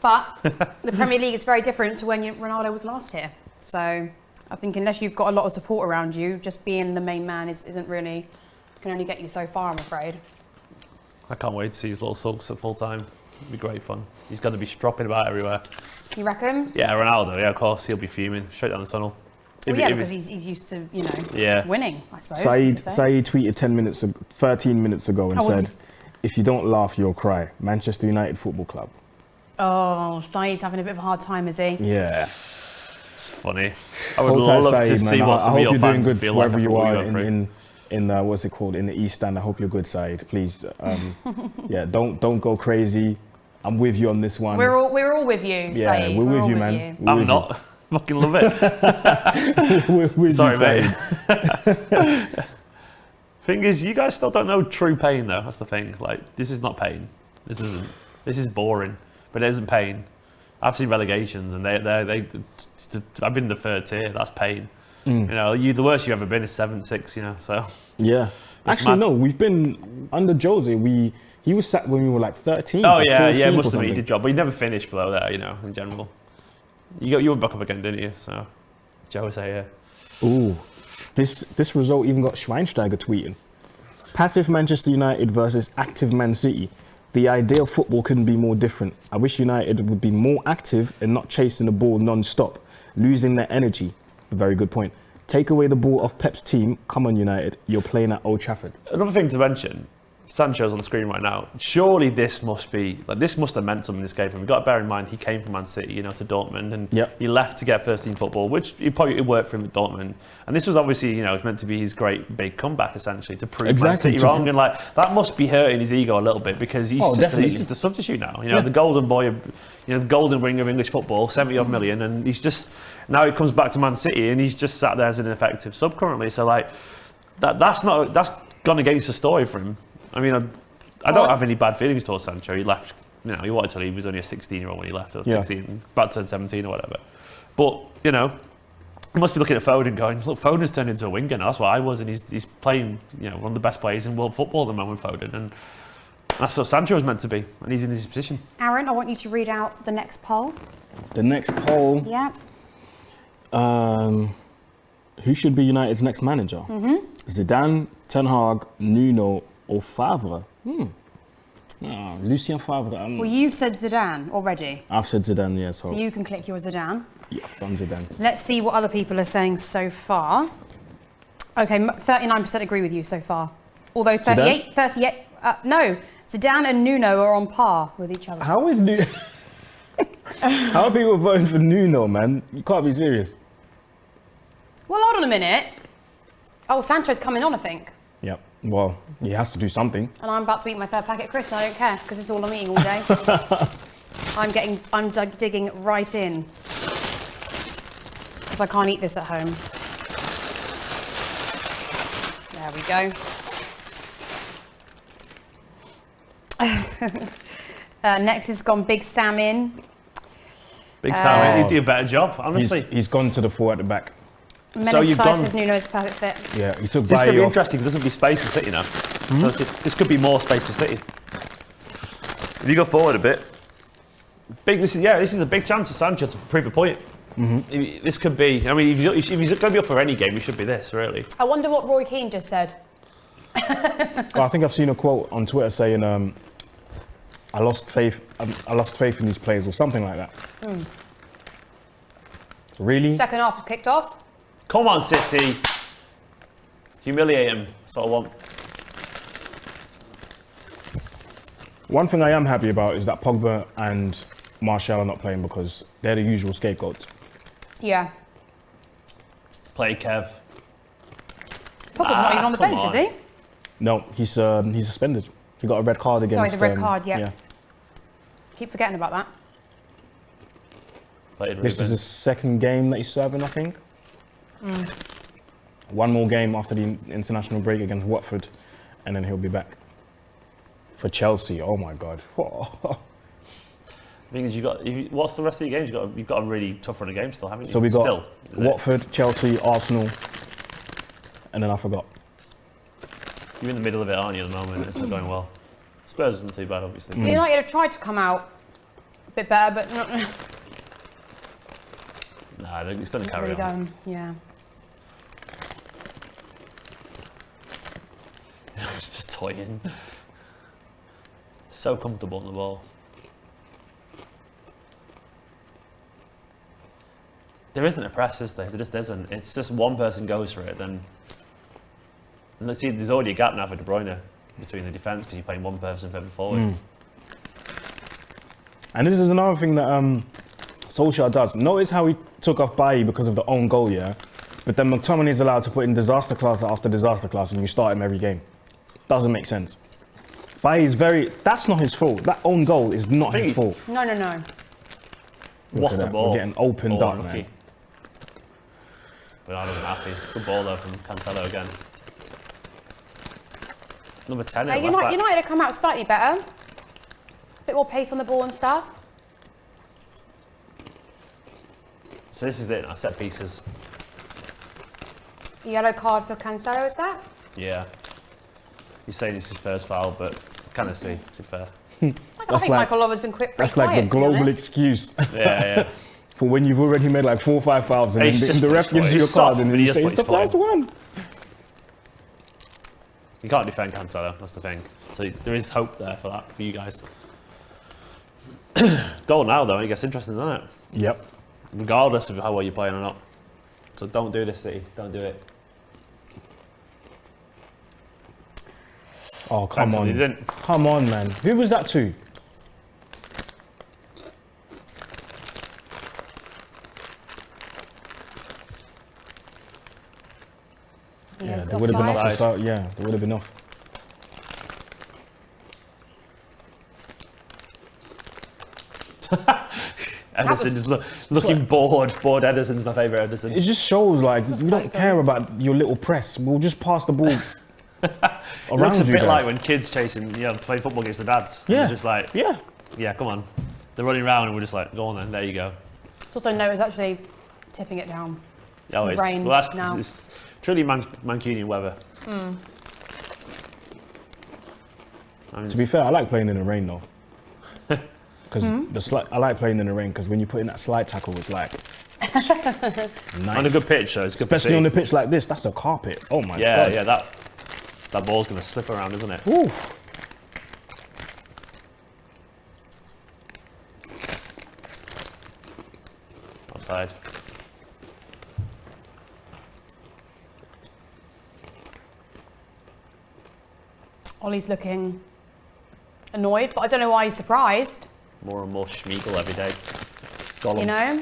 Speaker 2: But the Premier League is very different to when Ronaldo was last here. So I think unless you've got a lot of support around you, just being the main man isn't really, can only get you so far, I'm afraid.
Speaker 4: I can't wait to see his little sulks at full time. It'll be great fun. He's going to be stropping about everywhere.
Speaker 2: You reckon?
Speaker 4: Yeah, Ronaldo. Yeah, of course, he'll be fuming straight down the tunnel.
Speaker 2: Well, yeah, because he's used to, winning, I suppose.
Speaker 3: Saeed tweeted 13 minutes ago and said, if you don't laugh, you'll cry. Manchester United Football Club.
Speaker 2: Oh, Saeed's having a bit of a hard time, is he?
Speaker 3: Yeah.
Speaker 4: It's funny. I would
Speaker 3: Hold tight,
Speaker 4: love to
Speaker 3: Saeed,
Speaker 4: see
Speaker 3: man.
Speaker 4: what some of
Speaker 3: I
Speaker 4: your
Speaker 3: hope you're doing
Speaker 4: fans
Speaker 3: good
Speaker 4: feel like
Speaker 3: wherever
Speaker 4: after
Speaker 3: you
Speaker 4: what
Speaker 3: are
Speaker 4: we went through.
Speaker 3: in what's it called, in the East Stand. I hope you're good, Saeed. Please, yeah, don't go crazy. I'm with you on this one.
Speaker 2: We're all with you,
Speaker 3: Yeah,
Speaker 2: Saeed.
Speaker 3: we're with
Speaker 2: all
Speaker 3: you, man. We're
Speaker 4: I'm
Speaker 3: with
Speaker 4: not. Fucking love it.
Speaker 3: you. We're with
Speaker 4: Sorry,
Speaker 3: you,
Speaker 4: mate.
Speaker 3: Saeed.
Speaker 4: Thing is, you guys still don't know true pain, though. That's the thing. Like, this is not pain. This isn't. This is boring, but it isn't pain. I've seen relegations, and I've been in the third tier. That's pain. You know, the worst you've ever been is 7-6. You know, so.
Speaker 3: Yeah. Actually,
Speaker 4: mad.
Speaker 3: no. We've been under Jose. He was sacked when we were like 13.
Speaker 4: Oh
Speaker 3: or
Speaker 4: yeah,
Speaker 3: 14
Speaker 4: yeah.
Speaker 3: or
Speaker 4: Must have been a
Speaker 3: something.
Speaker 4: good job, but he never finished below there. You know, in general. You went back up again, didn't you? So, Jose, yeah.
Speaker 3: Ooh, this result even got Schweinsteiger tweeting. Passive Manchester United versus active Man City. The idea of football couldn't be more different. I wish United would be more active and not chasing the ball non-stop, losing their energy. A very good point. Take away the ball off Pep's team. Come on, United. You're playing at Old Trafford.
Speaker 4: Another thing to mention, Sancho's on the screen right now. Surely this must have meant something in this game for him. We've got to bear in mind he came from Man City, you know, to Dortmund, and he left to get first team football, which it worked for him at Dortmund. And this was obviously, you know, it was meant to be his great big comeback essentially to prove Man City wrong, and like that must be hurting his ego a little bit because he's just a substitute now. You know, the golden boy, you know, the golden ring of English football, 70-odd million, and he's just now he comes back to Man City and he's just sat there as an ineffective sub currently. So like that's gone against the story for him. I mean, I don't have any bad feelings towards Sancho. He left, you know, he wanted to leave. He was only a 16-year-old when he left, or 16, about to turn 17 or whatever. But, you know, he must be looking at Foden going, look, Foden's turned into a winger now. That's what I was, and he's playing, you know, one of the best players in world football at the moment, Foden. And that's what Sancho was meant to be, and he's in his position. Aaron,
Speaker 2: I want you to read out the next poll.
Speaker 3: The next poll?
Speaker 2: Yeah.
Speaker 3: Who should be United's next manager? Zidane, Ten Hag, Nuno, or Favre? Lucien Favre.
Speaker 2: Well, you've said Zidane already.
Speaker 3: I've said Zidane, yeah.
Speaker 2: So you can click your Zidane.
Speaker 3: Yeah, I've done Zidane.
Speaker 2: Let's see what other people are saying so far. Okay, 39% agree with you so far. Although 38, no, Zidane and Nuno are on par with each other.
Speaker 3: How is Nuno? How are people voting for Nuno, man? You can't be serious.
Speaker 2: Well, hold on a minute. Oh, Sancho's coming on, I think.
Speaker 3: Yep. Well, he has to do something.
Speaker 2: And I'm about to eat my third packet, Chris, and I don't care because it's all I'm eating all day. I'm digging right in because I can't eat this at home. There we go. Next has gone Big Sam in.
Speaker 4: Big Sam, he'd do a better job, honestly.
Speaker 3: He's gone to the 4 at the back.
Speaker 2: So you've gone. Nuno's perfect fit.
Speaker 3: Yeah, he took.
Speaker 4: This could be interesting because there's going to be space for City now. So this could be more space for City. If you go forward a bit, this is a big chance for Sancho to prove a point. This could be. I mean, if he's going to be up for any game, it should be this really.
Speaker 2: I wonder what Roy Keane just said.
Speaker 3: I think I've seen a quote on Twitter saying, "I lost faith. I lost faith in these players," or something like that. Really?
Speaker 2: Second half kicked off.
Speaker 4: Come on, City. Humiliate him. That's what I want.
Speaker 3: One thing I am happy about is that Pogba and Martial are not playing because they're the usual scapegoats.
Speaker 2: Yeah.
Speaker 4: Play Kev.
Speaker 2: Pogba's not even on the bench, is he?
Speaker 3: No, he's suspended. He got a red card against.
Speaker 2: Sorry, the red card. Yeah. Keep forgetting about that.
Speaker 3: This is his second game that he's serving, I think. One more game after the international break against Watford, and then he'll be back for Chelsea. Oh my God!
Speaker 4: The thing is, what's the rest of your games? You've got a really tough run of games still, haven't you?
Speaker 3: So we got Watford, Chelsea, Arsenal, and then I forgot.
Speaker 4: You're in the middle of it, aren't you? At the moment, it's not going well. Spurs isn't too bad, obviously.
Speaker 2: United have tried to come out a bit better, but not.
Speaker 4: Nah, it's going to carry on.
Speaker 2: Yeah.
Speaker 4: It's just toying. So comfortable on the ball. There isn't a press, is there? There just isn't. It's just one person goes for it, then. And let's see, there's already a gap now for De Bruyne between the defence because you're playing one person further forward.
Speaker 3: And this is another thing that Solskjaer does. Notice how he took off Bailly because of the own goal, yeah? But then McTominay is allowed to put in disaster class after disaster class and you start him every game. Doesn't make sense. Bailly's that's not his fault. That own goal is not his fault.
Speaker 2: No.
Speaker 4: What's the ball?
Speaker 3: We're getting opened up, man.
Speaker 4: But I wasn't happy. Good ball though from Cancelo again. Number 10.
Speaker 2: United have come out slightly better. A bit more pace on the ball and stuff.
Speaker 4: So this is it, our set pieces.
Speaker 2: Yellow card for Cancelo, is that?
Speaker 4: Yeah. You're saying this is first foul, but kind of see, to be fair.
Speaker 2: I think Michael Oliver's been quick.
Speaker 3: That's like the global excuse.
Speaker 4: Yeah.
Speaker 3: For when you've already made like 4 or 5 fouls and then the ref gives you a card and then you say it's the first one.
Speaker 4: You can't defend Cancelo, that's the thing. So there is hope there for that, for you guys. Goal now though, it gets interesting, doesn't it?
Speaker 3: Yep.
Speaker 4: Regardless of how well you're playing or not. So don't do this, City. Don't do it.
Speaker 3: Oh, come
Speaker 4: Thankfully,
Speaker 3: on.
Speaker 4: he didn't.
Speaker 3: Come on, man. Who was that to? Yeah, there would have been off. Yeah, there would have been off.
Speaker 4: Ederson just looking bored. Bored Ederson's my favourite Ederson.
Speaker 3: It just shows like we don't care about your little press. We'll just pass the ball around.
Speaker 4: It looks a bit
Speaker 3: guys.
Speaker 4: like when kids chasing, playing football against their dads.
Speaker 3: Yeah.
Speaker 4: They're just like, yeah, come on. They're running around and we're just like, go on then, there you go.
Speaker 2: It's also no, it's actually tipping it down.
Speaker 4: Oh, it's,
Speaker 2: Rain
Speaker 4: well, that's
Speaker 2: now.
Speaker 4: it's truly Mancunian weather.
Speaker 3: To be fair, I like playing in the rain though. Because I like playing in the rain because when you put in that slide tackle, it's like nice.
Speaker 4: On a good pitch, though, it's good.
Speaker 3: Especially on a pitch like this, that's a carpet. Oh my god.
Speaker 4: Yeah, that ball's gonna slip around, isn't it?
Speaker 3: Oof.
Speaker 4: Offside.
Speaker 2: Ollie's looking annoyed, but I don't know why he's surprised.
Speaker 4: More and more Schmeigel every day. Gollum.
Speaker 2: You know?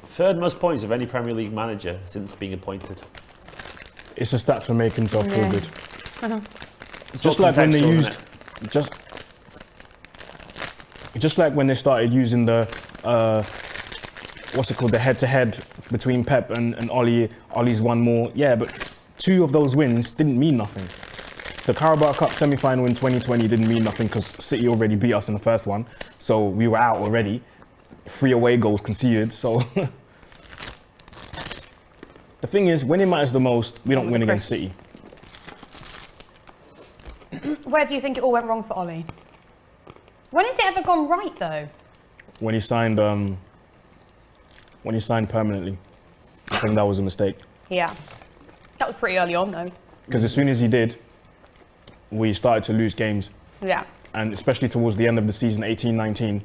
Speaker 4: Third most points of any Premier League manager since being appointed.
Speaker 3: It's the stats for making himself feel good.
Speaker 4: It's
Speaker 3: Just
Speaker 4: all
Speaker 3: like when they
Speaker 4: contextual,
Speaker 3: used,
Speaker 4: isn't
Speaker 3: just like when they started using the what's it called, the head-to-head between Pep and Ollie. Ollie's won more. Yeah, but 2 of those wins didn't mean nothing. The Carabao Cup semi-final in 2020 didn't mean nothing because City already beat us in the first one, so we were out already. 3 away goals conceded, so the thing is, when it matters the most, we don't win against City.
Speaker 2: Where do you think it all went wrong for Ollie? When has it ever gone right though?
Speaker 3: When he signed permanently, I think that was a mistake.
Speaker 2: Yeah. That was pretty early on though.
Speaker 3: Because as soon as he did, we started to lose games.
Speaker 2: Yeah.
Speaker 3: And especially towards the end of the season, 18-19,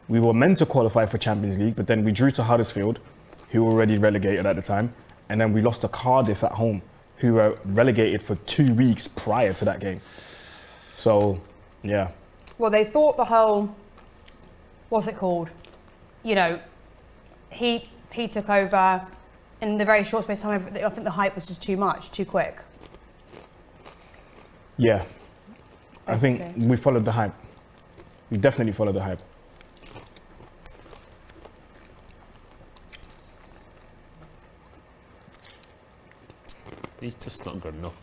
Speaker 3: we were meant to qualify for Champions League, but then we drew to Huddersfield, who were already relegated at the time, and then we lost to Cardiff at home, who were relegated for 2 weeks prior to that game. So, yeah.
Speaker 2: Well, they thought the whole, what's it called? You know, he took over in the very short space of time. I think the hype was just too much, too quick.
Speaker 3: Yeah. I think
Speaker 2: Basically.
Speaker 3: we followed the hype. We definitely followed the hype.
Speaker 4: He's just not good enough.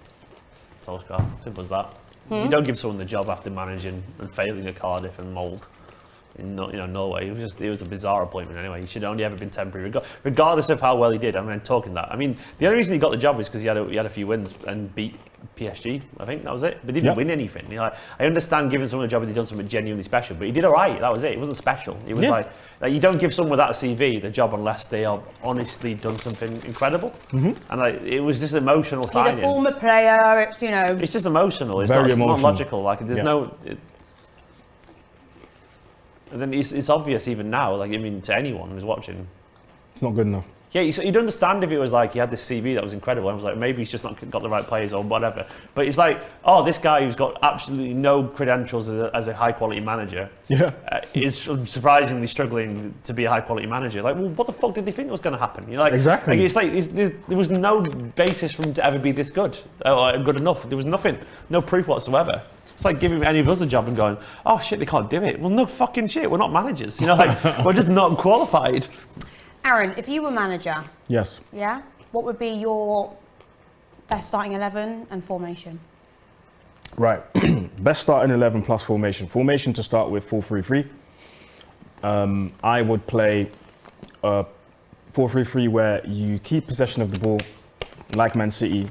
Speaker 4: Solskjaer, simple as that. You don't give someone the job after managing and failing at Cardiff and Mould in Norway. It was a bizarre appointment anyway. He should only ever been temporary, regardless of how well he did. I mean, talking that. I mean, the only reason he got the job is because he had a few wins and beat PSG. I think that was it. But he didn't win anything. I understand giving someone a job if they've done something genuinely special, but he did all right. That was it. It wasn't special. It was like you don't give someone without a CV the job unless they have honestly done something incredible. And it was just emotional signing.
Speaker 2: He's a former player. It's
Speaker 4: It's just emotional. It's
Speaker 3: Very
Speaker 4: not
Speaker 3: emotional.
Speaker 4: logical. Like there's no. And then it's obvious even now. Like I mean, to anyone who's watching,
Speaker 3: It's not good enough.
Speaker 4: yeah, you'd understand if it was like he had this CV that was incredible. And was like maybe he's just not got the right players or whatever. But it's like, oh, this guy who's got absolutely no credentials as a high quality manager is surprisingly struggling to be a high quality manager. Like, well, what the fuck did they think was going to happen? You know, like,
Speaker 3: Exactly.
Speaker 4: Like, it's like there was no basis for him to ever be this good or good enough. There was nothing, no proof whatsoever. It's like giving any of us a job and going, oh shit, they can't do it. Well, no fucking shit. We're not managers. You know, like we're just not qualified.
Speaker 2: Aaron, if you were manager,
Speaker 3: Yes.
Speaker 2: yeah, what would be your best starting 11 and formation?
Speaker 3: Right. Best starting 11 plus formation. Formation to start with 4-3-3. I would play 4-3-3 where you keep possession of the ball like Man City,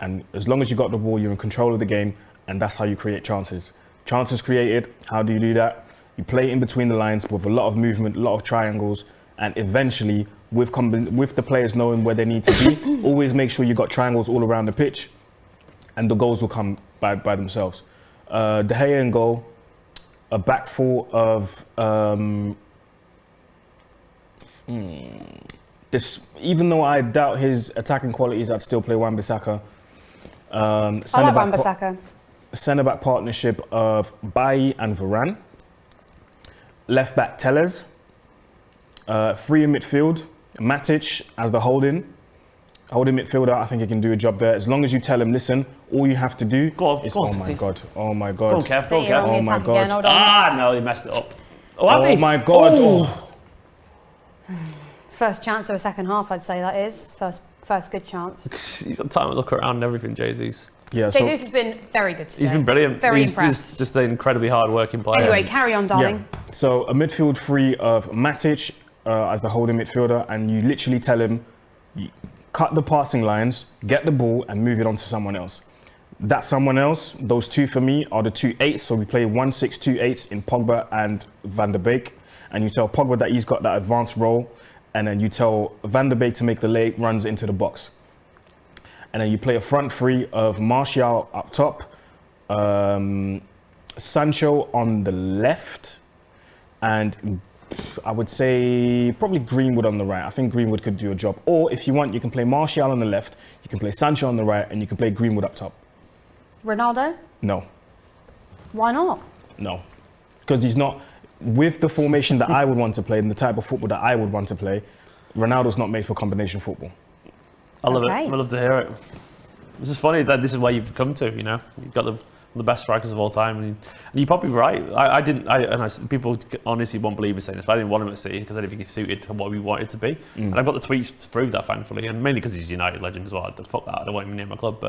Speaker 3: and as long as you got the ball, you're in control of the game, and that's how you create chances. Chances created, how do you do that? You play in between the lines with a lot of movement, a lot of triangles, and eventually, with the players knowing where they need to be, always make sure you got triangles all around the pitch, and the goals will come by themselves. De Gea in goal, a back four of this. Even though I doubt his attacking qualities, I'd still play Wan-Bissaka.
Speaker 2: I like Wan-Bissaka.
Speaker 3: Centre-back partnership of Bailly and Varane. Left-back Tellez. Three in midfield. Matic as the holding midfielder. I think he can do a job there. As long as you tell him, listen, all you have to do is,
Speaker 4: go on,
Speaker 3: oh my
Speaker 4: City.
Speaker 3: God, oh my God.
Speaker 4: Go on, Kev, go on, Kev.
Speaker 3: Oh my God.
Speaker 2: Hold on.
Speaker 4: Ah, no, he messed it up.
Speaker 3: Oh my God. Oh.
Speaker 2: First chance of a second half, I'd say that is. First good chance.
Speaker 4: He's got time to look around and everything, Jesus.
Speaker 3: Yeah,
Speaker 2: Jesus has been very good today.
Speaker 4: He's been brilliant.
Speaker 2: Very
Speaker 4: He's
Speaker 2: impressed.
Speaker 4: just an incredibly hard-working player.
Speaker 2: Anyway, carry on, darling.
Speaker 3: Yeah. So a midfield three of Matic as the holding midfielder, and you literally tell him, cut the passing lines, get the ball, and move it on to someone else. That someone else, those two for me are the 2 8s. So we play 1-6-2 8s in Pogba and Van der Beek, and you tell Pogba that he's got that advanced role, and then you tell Van der Beek to make the late runs into the box. And then you play a front three of Martial up top, Sancho on the left, and I would say probably Greenwood on the right. I think Greenwood could do a job. Or if you want, you can play Martial on the left, you can play Sancho on the right, and you can play Greenwood up top.
Speaker 2: Ronaldo?
Speaker 3: No,
Speaker 2: Why not?
Speaker 3: no. Because he's not, with the formation that I would want to play and the type of football that I would want to play, Ronaldo's not made for combination football.
Speaker 4: I love
Speaker 2: Okay.
Speaker 4: it. I love to hear it. This is funny that this is where you've come to. You know, you've got the best strikers of all time, and you're probably right. People honestly won't believe me saying this, but I didn't want him at City because I didn't think he suited to what we wanted to be. And I've got the tweets to prove that, thankfully, and mainly because he's a United legend as well. Fuck that, I don't want him near my club,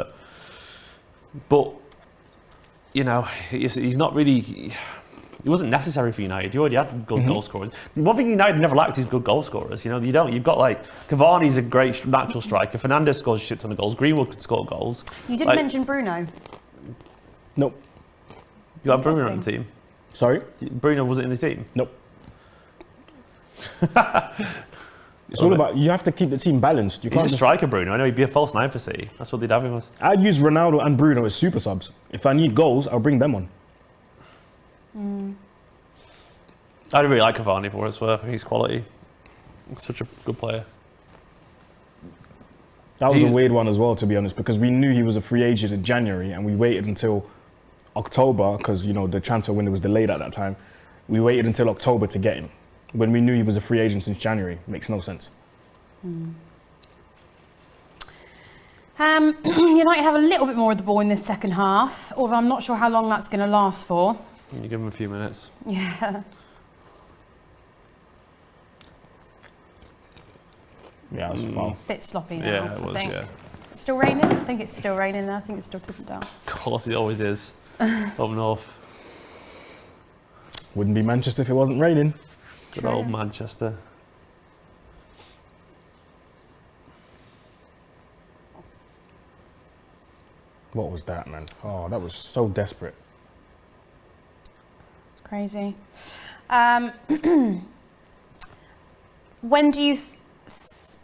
Speaker 4: but you know, he's not really. It wasn't necessary for United. You already had good goal scorers. The one thing United never lacked is good goal scorers. You know, you don't. You've got like Cavani's a great natural striker. Fernandes scores a shit ton of goals. Greenwood could score goals.
Speaker 2: You didn't mention Bruno.
Speaker 3: Nope.
Speaker 4: You had Bruno on the team.
Speaker 3: Sorry?
Speaker 4: Bruno wasn't in the team.
Speaker 3: Nope. It's all about, you have to keep the team balanced. You
Speaker 4: He's a striker, Bruno. I know he'd be a false nine for City. That's what they'd have him as.
Speaker 3: I'd use Ronaldo and Bruno as super subs. If I need goals, I'll bring them on.
Speaker 4: I really like Cavani for what it's worth. He's quality. He's such a good player.
Speaker 3: That was a weird one as well, to be honest, because we knew he was a free agent in January and we waited until October because, you know, the transfer window was delayed at that time. We waited until October to get him when we knew he was a free agent since January. Makes no sense.
Speaker 2: United have a little bit more of the ball in this second half, although I'm not sure how long that's going to last for.
Speaker 4: You give him a few minutes.
Speaker 2: Yeah.
Speaker 3: Yeah, it was foul.
Speaker 2: Bit sloppy now,
Speaker 4: Yeah, it was,
Speaker 2: I think.
Speaker 4: yeah.
Speaker 2: Still raining? I think it's still raining there. I think it's still tipping down.
Speaker 4: Of course, it always is. Up north.
Speaker 3: Wouldn't be Manchester if it wasn't raining.
Speaker 4: Good
Speaker 2: True.
Speaker 4: old Manchester.
Speaker 3: What was that, man? Oh, that was so desperate.
Speaker 2: It's crazy. When do you...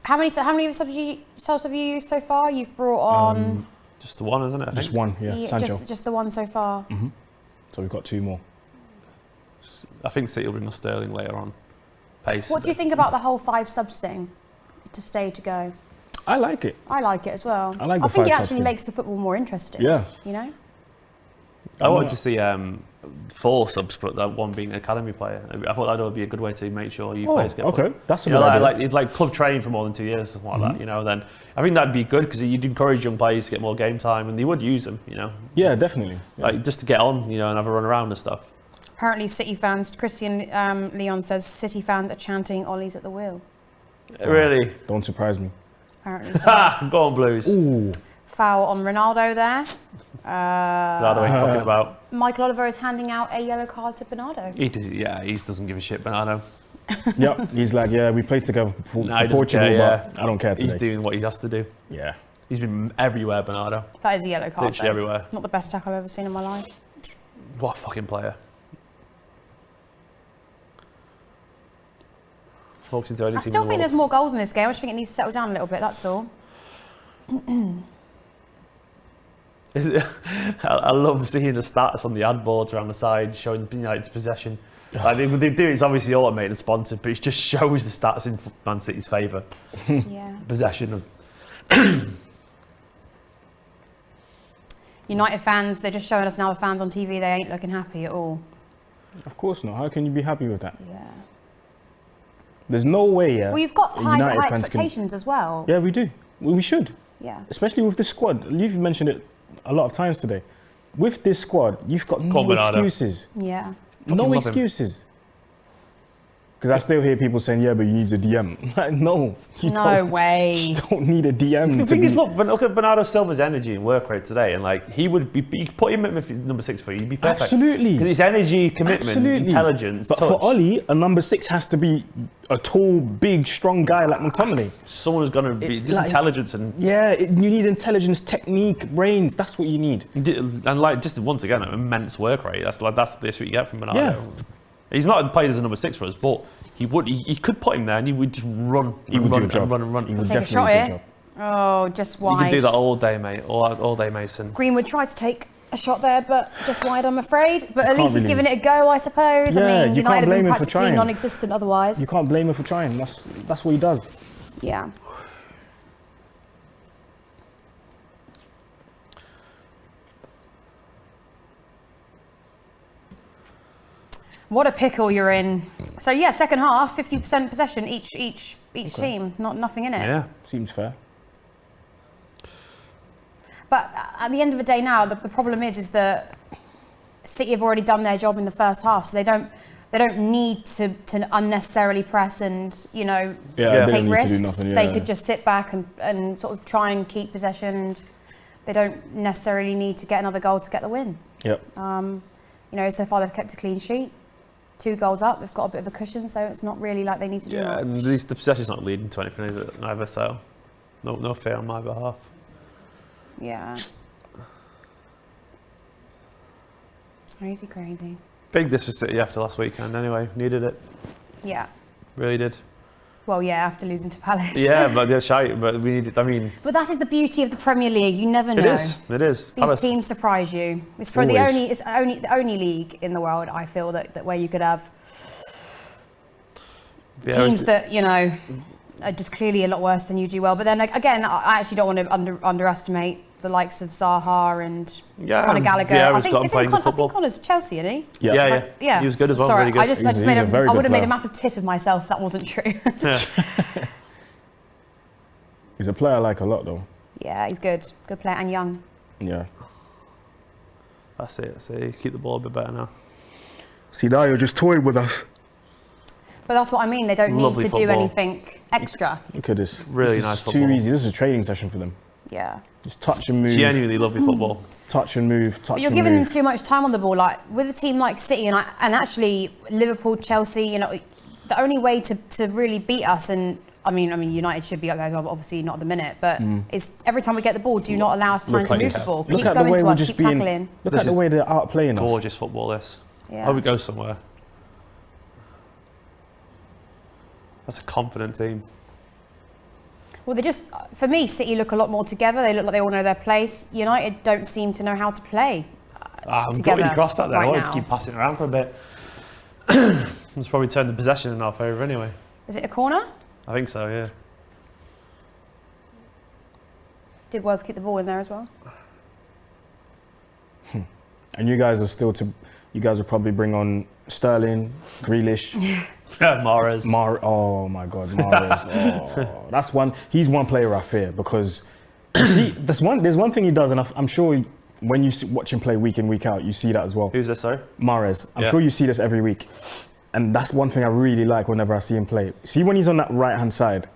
Speaker 2: How many subs have you used so far? You've brought on...
Speaker 4: Just the one, isn't it? I
Speaker 3: Just
Speaker 4: think?
Speaker 3: one, yeah, Sancho.
Speaker 2: Just the one so far.
Speaker 3: So we've got two more.
Speaker 4: I think City will bring us Sterling later on. Pace.
Speaker 2: What do you think about the whole 5 subs thing? To stay, to go?
Speaker 3: I like it.
Speaker 2: I like it as well.
Speaker 3: I like the
Speaker 2: think
Speaker 3: 5
Speaker 2: it
Speaker 3: subs
Speaker 2: actually
Speaker 3: thing.
Speaker 2: makes the football more interesting.
Speaker 3: Yeah.
Speaker 2: You know?
Speaker 4: I wanted to see 4 subs, but that one being an academy player. I thought that would be a good way to make sure you players get.
Speaker 3: Okay, that's a
Speaker 4: You know,
Speaker 3: good idea.
Speaker 4: like club train for more than 2 years, something like that. You know, then I think that'd be good because you'd encourage young players to get more game time, and they would use them. You know,
Speaker 3: Yeah, definitely. Yeah.
Speaker 4: like just to get on, you know, and have a run around and stuff.
Speaker 2: Apparently City fans, Christian Leon says, City fans are chanting Ollie's at the wheel.
Speaker 4: Really?
Speaker 3: Don't surprise me.
Speaker 2: Apparently so.
Speaker 4: Ha! Go on, Blues.
Speaker 3: Ooh.
Speaker 2: Foul on Ronaldo there.
Speaker 4: Bernardo ain't fucking about.
Speaker 2: Michael Oliver is handing out a yellow card to Bernardo.
Speaker 4: He doesn't give a shit, Bernardo.
Speaker 3: Yep, he's like, yeah, we played together for
Speaker 4: No, he doesn't
Speaker 3: Portugal,
Speaker 4: care,
Speaker 3: but I don't care today.
Speaker 4: He's doing what he has to do.
Speaker 3: Yeah.
Speaker 4: He's been everywhere, Bernardo.
Speaker 2: That is a yellow card.
Speaker 4: Literally
Speaker 2: though.
Speaker 4: everywhere.
Speaker 2: Not the best tackle I've ever seen in my life.
Speaker 4: What a fucking player. Walks into any
Speaker 2: I
Speaker 4: team
Speaker 2: still
Speaker 4: in the
Speaker 2: think
Speaker 4: world.
Speaker 2: there's more goals in this game. I just think it needs to settle down a little bit, that's all.
Speaker 4: I love seeing the stats on the ad boards around the side showing United's possession. Like they do, it's obviously automated and sponsored, but it just shows the stats in Man City's favour.
Speaker 2: Yeah.
Speaker 4: Possession of.
Speaker 2: United fans, they're just showing us now the fans on TV, they ain't looking happy at all.
Speaker 3: Of course not. How can you be happy with that?
Speaker 2: Yeah.
Speaker 3: There's no way,
Speaker 2: Well, you've got high
Speaker 3: United fans
Speaker 2: expectations as well.
Speaker 3: Yeah, we do. We should.
Speaker 2: Yeah.
Speaker 3: Especially with the squad. You've mentioned it a lot of times today. With this squad, you've got no excuses.
Speaker 2: Yeah.
Speaker 3: No excuses. Because I still hear people saying, yeah, but you need a DM. Like, no,
Speaker 2: No way.
Speaker 3: You don't need a DM.
Speaker 4: The thing is, look at Bernardo Silva's energy and work rate today, and like he would be, you put him at number 6 for you, he'd be perfect.
Speaker 3: Absolutely.
Speaker 4: Because his energy, commitment,
Speaker 3: Absolutely.
Speaker 4: intelligence,
Speaker 3: But
Speaker 4: touch.
Speaker 3: for Ollie, a number 6 has to be a tall, big, strong guy like McTominay.
Speaker 4: Someone who's going to be just
Speaker 3: like-
Speaker 4: intelligence and
Speaker 3: Yeah, you need intelligence, technique, brains. That's what you need.
Speaker 4: like just once again an immense work rate. That's what you get from Bernardo.
Speaker 3: Yeah.
Speaker 4: He's not played as a number 6 for us, but he could put him there and he would just run.
Speaker 3: He would do a job.
Speaker 4: Run and run.
Speaker 3: He would
Speaker 2: Take a
Speaker 3: definitely
Speaker 2: shot
Speaker 3: do a
Speaker 2: here.
Speaker 3: job.
Speaker 2: Oh, just wide.
Speaker 4: You can do that all day, mate. All day, Mason.
Speaker 2: Greenwood tried to take a shot there, but just wide, I'm afraid. But at least he's
Speaker 3: really-
Speaker 2: giving it a go, I suppose.
Speaker 3: Yeah,
Speaker 2: I mean,
Speaker 3: you
Speaker 2: United
Speaker 3: can't
Speaker 2: have
Speaker 3: blame
Speaker 2: been
Speaker 3: him for
Speaker 2: practically
Speaker 3: trying.
Speaker 2: non-existent otherwise.
Speaker 3: You can't blame him for trying. That's what he does.
Speaker 2: Yeah. What a pickle you're in. So yeah, second half, 50% possession each team, nothing in it.
Speaker 4: Yeah.
Speaker 3: Seems fair.
Speaker 2: But at the end of the day now, the problem is that City have already done their job in the first half, so they don't need to unnecessarily press and
Speaker 3: they don't
Speaker 2: take
Speaker 3: need
Speaker 2: risks.
Speaker 3: to do nothing,
Speaker 2: They could just sit back and sort of try and keep possession. And they don't necessarily need to get another goal to get the win.
Speaker 3: Yep.
Speaker 2: So far they've kept a clean sheet. 2 goals up, they've got a bit of a cushion, so it's not really like they need to do
Speaker 4: Yeah,
Speaker 2: much.
Speaker 4: and at least the possession's not leading to anything is it, either, so no fear on my behalf.
Speaker 2: Yeah. Crazy.
Speaker 4: Big this for City after last weekend anyway. Needed it.
Speaker 2: Yeah.
Speaker 4: Really did.
Speaker 2: Well, yeah, after losing to Palace.
Speaker 4: Yeah, but they're shite, but we needed, I mean...
Speaker 2: But that is the beauty of the Premier League. You never know.
Speaker 4: It is.
Speaker 2: These
Speaker 4: Palace.
Speaker 2: teams surprise you. It's probably
Speaker 3: Always.
Speaker 2: the only league in the world I feel that where you could have
Speaker 4: Yeah,
Speaker 2: teams that are just clearly a lot worse than you do well. But then again, I actually don't want to underestimate the likes of Zaha and Conor Gallagher. I think Connor's Chelsea, isn't he?
Speaker 4: Yeah. He was good as well.
Speaker 2: Sorry,
Speaker 4: really good.
Speaker 2: I just
Speaker 3: He's
Speaker 2: made
Speaker 3: a very
Speaker 2: I would
Speaker 3: good
Speaker 2: have made a
Speaker 3: player.
Speaker 2: massive tit of myself if that wasn't true.
Speaker 3: He's a player I like a lot, though.
Speaker 2: Yeah, he's good. Good player and young.
Speaker 3: Yeah.
Speaker 4: That's it. Keep the ball a bit better now.
Speaker 3: See, Dario just toyed with us.
Speaker 2: But that's what I mean. They don't
Speaker 4: Lovely
Speaker 2: need to do
Speaker 4: football.
Speaker 2: anything extra.
Speaker 3: Look at this.
Speaker 4: Really
Speaker 3: This
Speaker 4: nice
Speaker 3: is
Speaker 4: football.
Speaker 3: too easy. This is a training session for them.
Speaker 2: Yeah.
Speaker 3: Just touch and move.
Speaker 4: Genuinely lovely football.
Speaker 3: Touch and move. Touch
Speaker 2: But you're
Speaker 3: and
Speaker 2: giving them
Speaker 3: move.
Speaker 2: too much time on the ball. Like with a team like City and actually Liverpool, Chelsea, the only way to really beat us, and I mean United should be up there as well, but obviously not at the minute. But is every time we get the ball, do not allow us time to move the ball. Keep
Speaker 3: Look at the
Speaker 2: going
Speaker 3: way
Speaker 2: to
Speaker 3: we're
Speaker 2: us,
Speaker 3: just
Speaker 2: keep
Speaker 3: being.
Speaker 2: tackling.
Speaker 3: Look
Speaker 4: This
Speaker 3: at the
Speaker 4: is
Speaker 3: way they're outplaying us.
Speaker 4: Gorgeous football, this.
Speaker 2: Yeah.
Speaker 4: Hope it goes somewhere. That's a confident team.
Speaker 2: Well, for me, City look a lot more together. They look like they all know their place. United don't seem to know how to play.
Speaker 4: I'm
Speaker 2: together
Speaker 4: glad you crossed that there.
Speaker 2: right
Speaker 4: I wanted
Speaker 2: now.
Speaker 4: to keep passing around for a bit. It's probably turned the possession in our favour anyway.
Speaker 2: Is it a corner?
Speaker 4: I think so, yeah.
Speaker 2: Did well to keep the ball in there as well.
Speaker 3: And you guys will probably bring on Sterling, Grealish,
Speaker 4: Mahrez.
Speaker 3: oh my God, Mahrez. He's one player I fear because you see, there's one thing he does, and I'm sure when you watch him play week in, week out, you see that as well.
Speaker 4: Who's this, sorry?
Speaker 3: Mahrez. I'm
Speaker 4: Yeah.
Speaker 3: sure you see this every week. And that's one thing I really like whenever I see him play. See when he's on that right hand side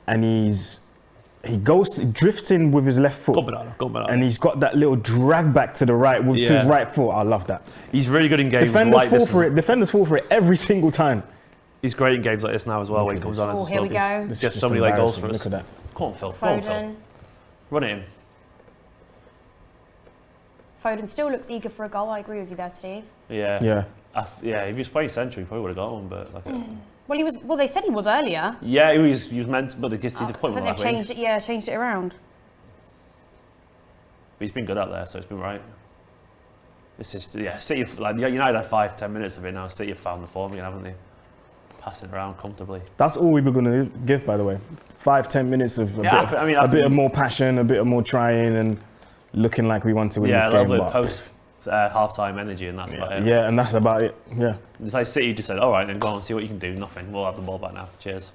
Speaker 3: and he drifts in with his left foot.
Speaker 4: Go Bernardo.
Speaker 3: And he's got that little drag back to the right to his right foot. I love that.
Speaker 4: He's really good in games
Speaker 3: Defenders
Speaker 4: like
Speaker 3: fall
Speaker 4: this.
Speaker 3: for it. Defenders fall for it every single time.
Speaker 4: He's great in games like this now as well when he comes on as a
Speaker 2: Here we
Speaker 4: sub.
Speaker 2: go.
Speaker 4: He's
Speaker 3: This is
Speaker 4: just so many late goals for us.
Speaker 3: Look at that.
Speaker 4: Come on, Phil. Come on, Phil.
Speaker 2: Foden.
Speaker 4: Run it in.
Speaker 2: Foden still looks eager for a goal. I agree with you there, Steve.
Speaker 4: Yeah.
Speaker 3: Yeah.
Speaker 4: If he was playing central, he probably would have got one, but
Speaker 2: Well, they said he was earlier.
Speaker 4: yeah, he was meant to, but they just
Speaker 2: I
Speaker 4: put him
Speaker 2: think
Speaker 4: on
Speaker 2: they've
Speaker 4: that wing.
Speaker 2: changed it. Yeah, changed it around.
Speaker 4: But he's been good out there, so it's been right. It's just, City, United had 5-10 minutes of it now. City have found the form again, haven't they? Passing around comfortably.
Speaker 3: That's all we were going to give, by the way. 5-10 minutes of a bit of more passion, a bit of more trying, and looking like we want to win
Speaker 4: Yeah,
Speaker 3: this
Speaker 4: a
Speaker 3: game.
Speaker 4: little bit post half-time energy, and that's about it.
Speaker 3: Yeah, and that's about it. Yeah.
Speaker 4: It's like City just said, all right, then go on, see what you can do. Nothing. We'll have the ball back now. Cheers.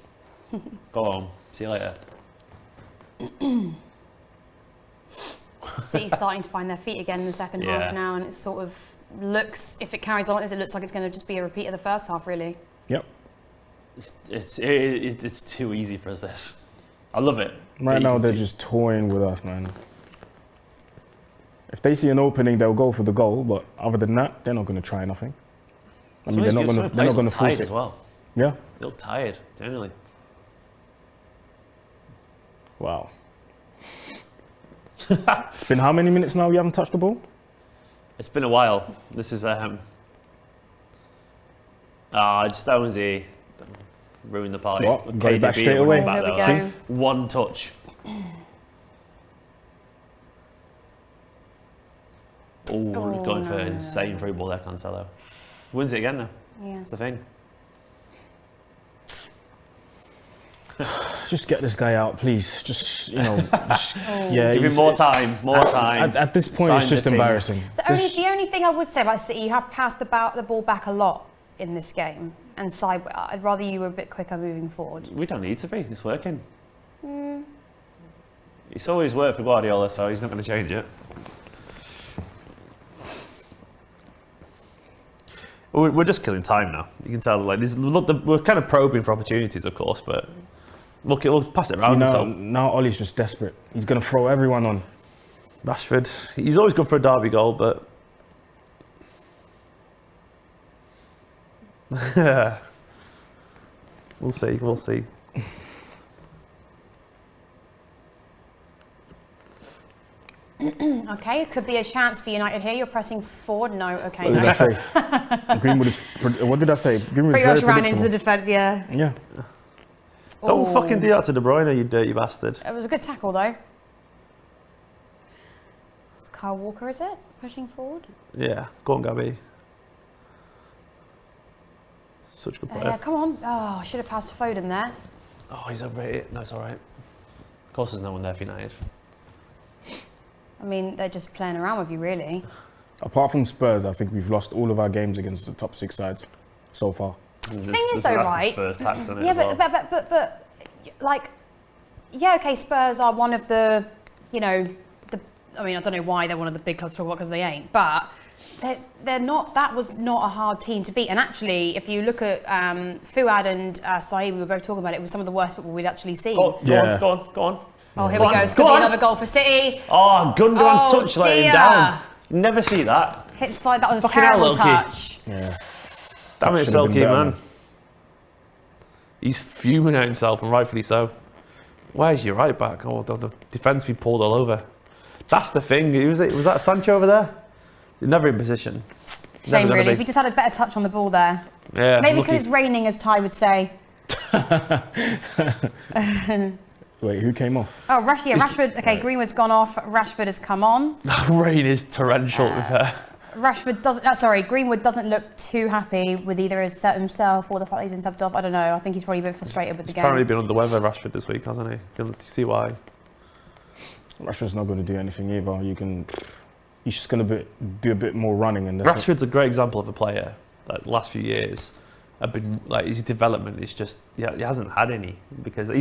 Speaker 4: Go home. See you later.
Speaker 2: City starting to find their feet again in the second half now, and it sort of looks, if it carries on like this, it looks like it's going to just be a repeat of the first half, really.
Speaker 3: Yep.
Speaker 4: It's too easy for us, this. I love it.
Speaker 3: Right now, they're just toying with us, man. If they see an opening, they'll go for the goal, but other than that, they're not going to try nothing. I mean, they're not going to force it.
Speaker 4: As well.
Speaker 3: Yeah.
Speaker 4: They look tired, generally.
Speaker 3: Wow. It's been how many minutes now you haven't touched the ball?
Speaker 4: It's been a while. This is just Stonesy ruined the party.
Speaker 3: What? Got it back straight away.
Speaker 2: Here we go.
Speaker 4: One touch. Oh, he's going for an insane through ball there, Cancelo. Wins it again now.
Speaker 2: Yeah.
Speaker 4: That's the thing.
Speaker 3: Just get this guy out, please. Just, yeah.
Speaker 4: Give him more time, time.
Speaker 3: At this point, it's just embarrassing.
Speaker 2: The only thing I would say about City, you have passed the ball back a lot in this game, and I'd rather you were a bit quicker moving forward.
Speaker 4: We don't need to be. It's working. It's always worked for Guardiola, so he's not going to change it. We're just killing time now. You can tell, like, we're kind of probing for opportunities, of course, but we'll pass it around.
Speaker 3: Now Ollie's just desperate. He's going to throw everyone on.
Speaker 4: Rashford, he's always good for a derby goal, but we'll see.
Speaker 2: Okay, it could be a chance for United here. You're pressing forward. No, okay.
Speaker 3: What did I say? Greenwood is. What did I say? Greenwood is
Speaker 2: Pretty
Speaker 3: very
Speaker 2: much ran into
Speaker 3: predictable.
Speaker 2: the defence, yeah.
Speaker 3: Yeah.
Speaker 4: Don't fucking do that to De Bruyne, you dirty bastard.
Speaker 2: It was a good tackle, though. It's Kyle Walker, is it? Pushing forward?
Speaker 4: Yeah, go on, Gabby. Such a good player.
Speaker 2: Yeah, come on. Oh, I should have passed to Foden there.
Speaker 4: Oh, he's overrated. No, it's all right. Of course, there's no one there for United.
Speaker 2: I mean, they're just playing around with you, really.
Speaker 3: Apart from Spurs, I think we've lost all of our games against the top 6 sides so far.
Speaker 2: Thing is, though, right?
Speaker 4: Spurs tax on it
Speaker 2: Yeah,
Speaker 4: as well.
Speaker 2: but, like, yeah, okay, Spurs are one of the, I mean, I don't know why they're one of the big clubs to talk about because they ain't, but they're not. That was not a hard team to beat. And actually, if you look at Fuad and Saeed, we were both talking about it. It was some of the worst football we'd actually seen.
Speaker 4: Go on.
Speaker 2: Oh, here we go. It's going to be another goal for City.
Speaker 4: Oh, Gundogan's touch let him
Speaker 2: dear.
Speaker 4: down. Never see that.
Speaker 2: Hit side. That was a
Speaker 4: Fucking
Speaker 2: terrible
Speaker 4: hell,
Speaker 2: touch.
Speaker 3: Yeah.
Speaker 4: Damn it,
Speaker 3: Should have been
Speaker 4: Selke,
Speaker 3: better.
Speaker 4: man. He's fuming at himself, and rightfully so. Where's your right back? Oh, the defence be pulled all over. That's the thing. Was that Sancho over there? Never in position.
Speaker 2: Shame, really. If he just had a better touch on the ball there.
Speaker 4: Yeah.
Speaker 2: Maybe because it's raining, as Ty would say.
Speaker 3: Wait, who came off?
Speaker 2: Oh, Rashford. Okay,
Speaker 3: right.
Speaker 2: Greenwood's gone off. Rashford has come on.
Speaker 4: Rain is torrential with her.
Speaker 2: Greenwood doesn't look too happy with either himself or the fact that he's been subbed off. I don't know. I think he's probably a bit frustrated with the game.
Speaker 4: He's apparently been under the weather, Rashford, this week, hasn't he? You see why?
Speaker 3: Rashford's not going to do anything either. He's just going to do a bit more running. And that's
Speaker 4: Rashford's a great example of a player that the last few years have been, like, his development is just, he hasn't had any, because I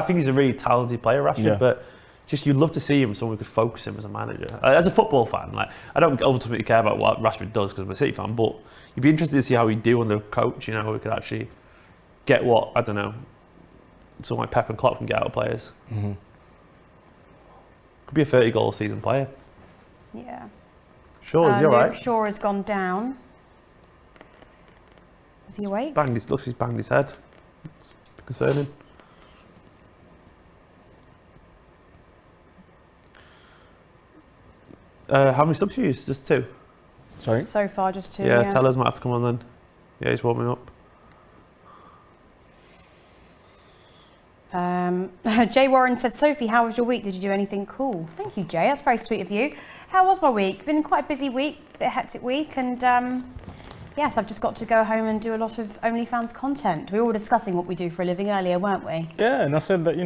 Speaker 4: think he's a really talented player, Rashford,
Speaker 3: Yeah.
Speaker 4: but just you'd love to see him so we could focus him as a manager. As a football fan, like, I don't ultimately care about what Rashford does because I'm a City fan, but you'd be interested to see how he'd do under coach, we could actually get what, I don't know, someone like Pep and Klopp can get out of players.
Speaker 3: Mm-hmm.
Speaker 4: Could be a 30-goal season player.
Speaker 2: Yeah.
Speaker 4: Sure, is he all right?
Speaker 2: Luke Shaw has gone down. Is he awake?
Speaker 4: He's banged his head. It's concerning. How many subs you use? Just 2?
Speaker 3: Sorry?
Speaker 2: So far, just 2.
Speaker 4: Yeah, Tellers might have to come on then. Yeah, he's warming up.
Speaker 2: Jay Warren said, Sophie, how was your week? Did you do anything cool? Thank you, Jay. That's very sweet of you. How was my week? Been quite a busy week, a bit hectic week, and yes, I've just got to go home and do a lot of OnlyFans content. We were all discussing what we do for a living earlier, weren't we?
Speaker 3: Yeah, and I said that,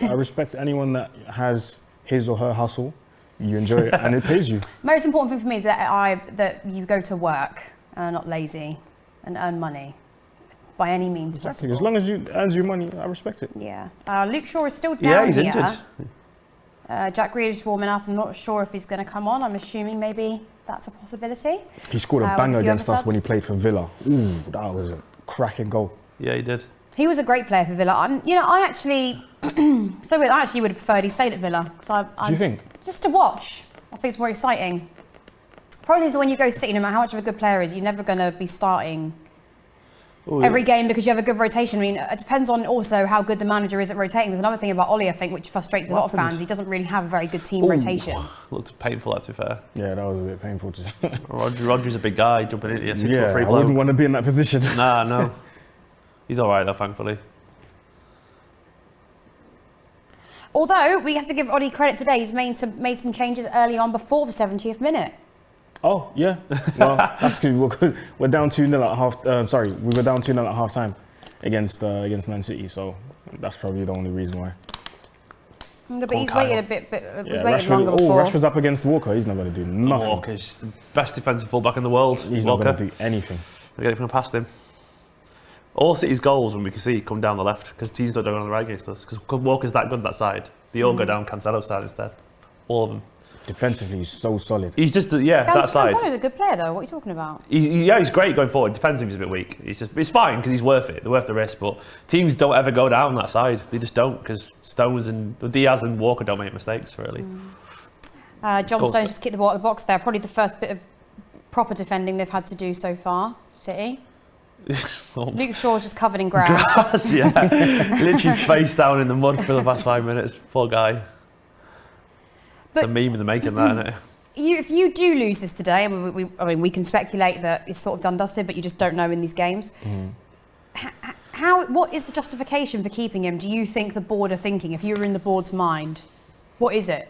Speaker 3: I respect anyone that has his or her hustle. you enjoy it, and it pays you.
Speaker 2: Most important thing for me is that you go to work, not lazy, and earn money by any means
Speaker 3: Exactly.
Speaker 2: possible.
Speaker 3: As long as you earns you money, I respect it.
Speaker 2: Yeah. Luke Shaw is still down
Speaker 4: Yeah, he's
Speaker 2: here.
Speaker 4: injured.
Speaker 2: Jack Grealish is warming up. I'm not sure if he's going to come on. I'm assuming maybe that's a possibility.
Speaker 3: He scored a
Speaker 2: with
Speaker 3: banger
Speaker 2: a few
Speaker 3: against
Speaker 2: other
Speaker 3: us when he played for Villa. Ooh, that was a cracking goal.
Speaker 4: Yeah, he did.
Speaker 2: He was a great player for Villa. I actually would have preferred he stayed at Villa.
Speaker 3: Do you think?
Speaker 2: Just to watch. I think it's more exciting. Probably is when you go City, no matter how much of a good player is, you're never going to be starting every game because you have a good rotation. I mean, it depends on also how good the manager is at rotating. There's another thing about Ollie, I think, which frustrates a lot of fans. He doesn't really have a very good team rotation.
Speaker 4: Looked painful, that, to be fair.
Speaker 3: Yeah, that was a bit painful.
Speaker 4: Rodri's a big guy jumping into you. 6'3"
Speaker 3: Yeah, I
Speaker 4: bloke.
Speaker 3: wouldn't want to be in that position.
Speaker 4: Nah, no. He's all right, though, thankfully.
Speaker 2: Although, we have to give Ollie credit today. He's made some changes early on before the 70th minute.
Speaker 3: Oh, yeah. Well, that's good. We're down 2-0 at half. We were down 2-0 at half time against Man City. So that's probably the only reason why.
Speaker 2: But he's waited a bit. He's waited
Speaker 3: Rashford,
Speaker 2: longer before.
Speaker 3: Rashford's up against Walker. He's not going to do nothing.
Speaker 4: Walker's the best defensive fullback in the world.
Speaker 3: He's not going to do anything.
Speaker 4: They're getting past him. All City's goals, when we can see, come down the left because teams don't go on the right against us. Because Walker's that good that side. They all go down Cancelo's side instead. All of them.
Speaker 3: Defensively, he's so solid.
Speaker 4: He's just that side.
Speaker 2: Cancelo's a good player though. What are you talking about?
Speaker 4: He's great going forward. Defensively, he's a bit weak. It's fine because he's worth it. They're worth the risk. But teams don't ever go down that side. They just don't because Stones and Diaz and Walker don't make mistakes really.
Speaker 2: John Stones just kicked the ball out of the box there. Probably the first bit of proper defending they've had to do so far. City. Luke Shaw's just covered in grass.
Speaker 4: Yeah. Literally face down in the mud for the past 5 minutes. Poor guy.
Speaker 2: But
Speaker 4: the meme in the making, that, isn't it?
Speaker 2: If you do lose this today, and we can speculate that it's sort of done dusted, but you just don't know in these games. What is the justification for keeping him? Do you think the board are thinking? If you were in the board's mind, what is it?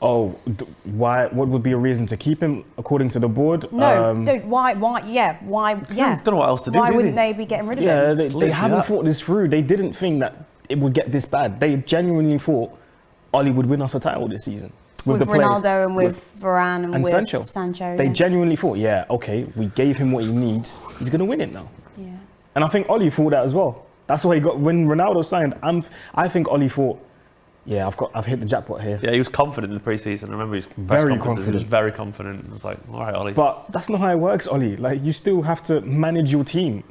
Speaker 3: Oh, why? What would be a reason to keep him according to the board?
Speaker 2: No, why? Yeah, why? Yeah.
Speaker 4: Don't know what else to do.
Speaker 2: Why wouldn't they be getting rid of him?
Speaker 3: Yeah, they haven't thought this through. They didn't think that it would get this bad. They genuinely thought Ollie would win us a title this season.
Speaker 2: With
Speaker 3: the
Speaker 2: Ronaldo
Speaker 3: players,
Speaker 2: and with Varane and with Sancho.
Speaker 3: They genuinely thought, okay, we gave him what he needs. He's going to win it now.
Speaker 2: Yeah.
Speaker 3: And I think Ollie thought that as well. That's why he got, when Ronaldo signed, I think Ollie thought, I've hit the jackpot here.
Speaker 4: Yeah, he was confident in the pre-season. I remember he was
Speaker 3: very confident.
Speaker 4: He was very confident. I was like, all right, Ollie.
Speaker 3: But that's not how it works, Ollie. Like, you still have to manage your team.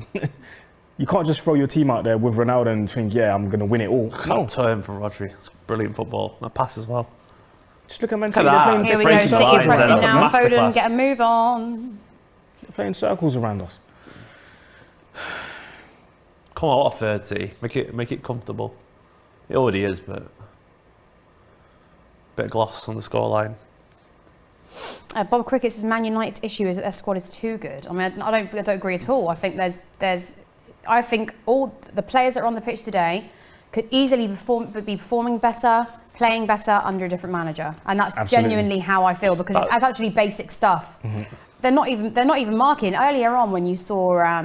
Speaker 3: You can't just throw your team out there with Ronaldo and think, I'm going to win it all.
Speaker 4: Can't turn from Rodri. It's brilliant football. That pass as well.
Speaker 3: Just look at Man City.
Speaker 2: Here we go, City pressing now. Foden, get a move on.
Speaker 3: They're playing circles around us.
Speaker 4: Come on, what a third City. Make it comfortable. It already is, but bit of gloss on the scoreline.
Speaker 2: Bob Cricket says Man United's issue is that their squad is too good. I mean, I don't agree at all. I think I think all the players that are on the pitch today could easily be performing better, playing better under a different manager, and that's genuinely how I feel because it's actually basic stuff. Mm-hmm. They're not even marking. Earlier on, when you saw, I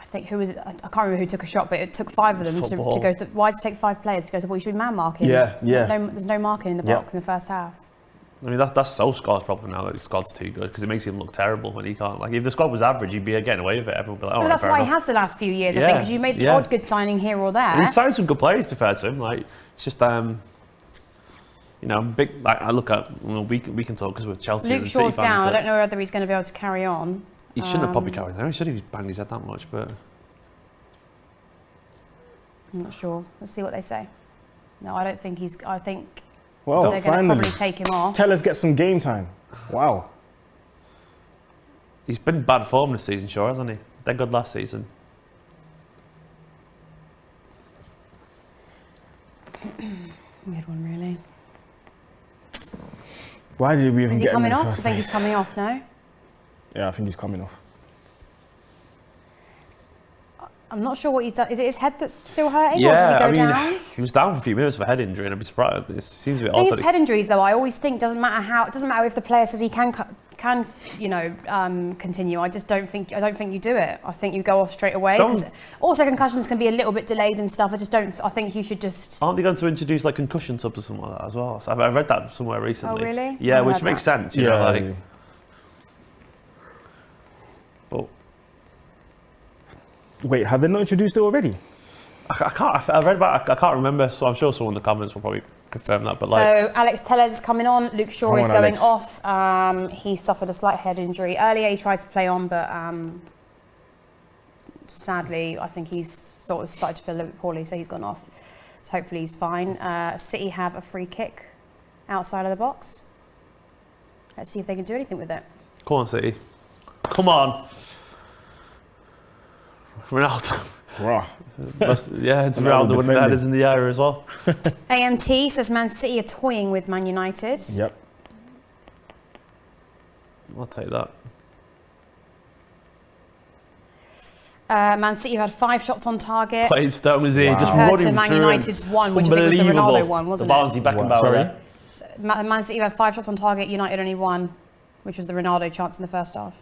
Speaker 2: think who was it? I can't remember who took a shot, but it took 5 of them to go. Why did it take 5 players to go to the ball? You should be man marking. There's no marking in the box in the first half.
Speaker 4: I mean, that's Solskjaer's problem now, that his squad's too good, because it makes him look terrible when he can't. Like, if the squad was average, he'd be getting away with it. Everyone would be like,
Speaker 2: well, that's why he has the last few years, I think, because you made the odd good signing here or there.
Speaker 4: And he signed some good players, to be fair to him. Like, it's just, big. Like, I look at, we can talk because we're Chelsea
Speaker 2: Luke
Speaker 4: and City
Speaker 2: Shaw's
Speaker 4: fans,
Speaker 2: down. I don't know whether he's going to be able to carry on.
Speaker 4: He shouldn't have probably carried on. He shouldn't have banged his head that much, but
Speaker 2: I'm not sure. Let's see what they say. No, I don't think he's. I think.
Speaker 3: Well,
Speaker 2: they're going to probably take him off.
Speaker 3: Tell us, get some game time. Wow.
Speaker 4: He's been in bad form this season, sure, hasn't he? They're good last season.
Speaker 2: Weird one, really.
Speaker 3: Why did we even get him in the first place?
Speaker 2: I think he's coming off now.
Speaker 3: Yeah, I think he's coming off.
Speaker 2: I'm not sure what he's done. Is it his head that's still hurting,
Speaker 4: Yeah,
Speaker 2: or did he go down?
Speaker 4: He was down for a few minutes for a head injury, and I'd be surprised. It seems a bit odd.
Speaker 2: His head injuries, though, I always think doesn't matter if the player says he can you know, continue. I don't think you do it. I think you go off straight away. Also, concussions can be a little bit delayed and stuff. I think you should just.
Speaker 4: Aren't they going to introduce like concussion subs or something like that as well? So I've read that somewhere recently.
Speaker 2: Oh really?
Speaker 4: Yeah, which makes sense. You know, like. But
Speaker 3: wait, have they not introduced it already?
Speaker 4: I can't. I read about it. I can't remember. So I'm sure someone in the comments will probably confirm that. But
Speaker 2: so Alex Tellez is coming on. Luke Shaw is going off. He suffered a slight head injury earlier. He tried to play on, but sadly, I think he's sort of started to feel a little bit poorly, so he's gone off. So hopefully he's fine. City have a free kick outside of the box. Let's see if they can do anything with it.
Speaker 4: Come on, City. Come on. Ronaldo.
Speaker 3: Wow.
Speaker 4: Yeah, it's Ronaldo winning the headers in the air as well.
Speaker 2: AMT says Man City are toying with Man United.
Speaker 3: Yep.
Speaker 4: I'll take that.
Speaker 2: Man City have had 5 shots on target.
Speaker 4: Playing Stone was here, just
Speaker 2: Compared
Speaker 4: running
Speaker 2: to Man
Speaker 4: through
Speaker 2: United's 1, which I think was the Ronaldo one, wasn't
Speaker 4: it? The Barnsley Beckenbauer.
Speaker 3: Sorry?
Speaker 2: Man City have had 5 shots on target. United only 1, which was the Ronaldo chance in the first half.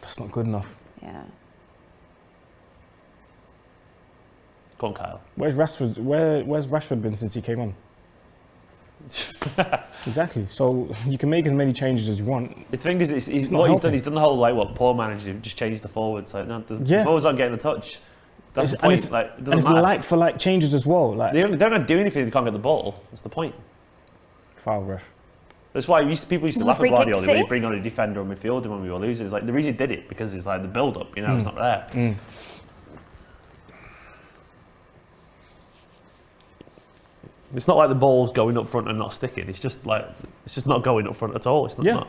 Speaker 3: That's not good enough.
Speaker 2: Yeah.
Speaker 4: Go on, Kyle.
Speaker 3: Where's Rashford? Where's Rashford been since he came on? Exactly. So you can make as many changes as you want.
Speaker 4: The thing is, he's done the whole like what poor managers just changed the forwards. Like, no, the forwards aren't getting the touch. That's the point. It doesn't matter.
Speaker 3: Like for like changes as well. Like
Speaker 4: they're not going to do anything if they can't get the ball. That's the point.
Speaker 3: Foul ref.
Speaker 4: That's why people used to laugh at Guardiola when he bring on a defender or midfielder when we were losing. It's like the reason he did it because it's like the build up. You know, it's not there. It's not like the ball's going up front and not sticking. It's just not going up front at all. It's not.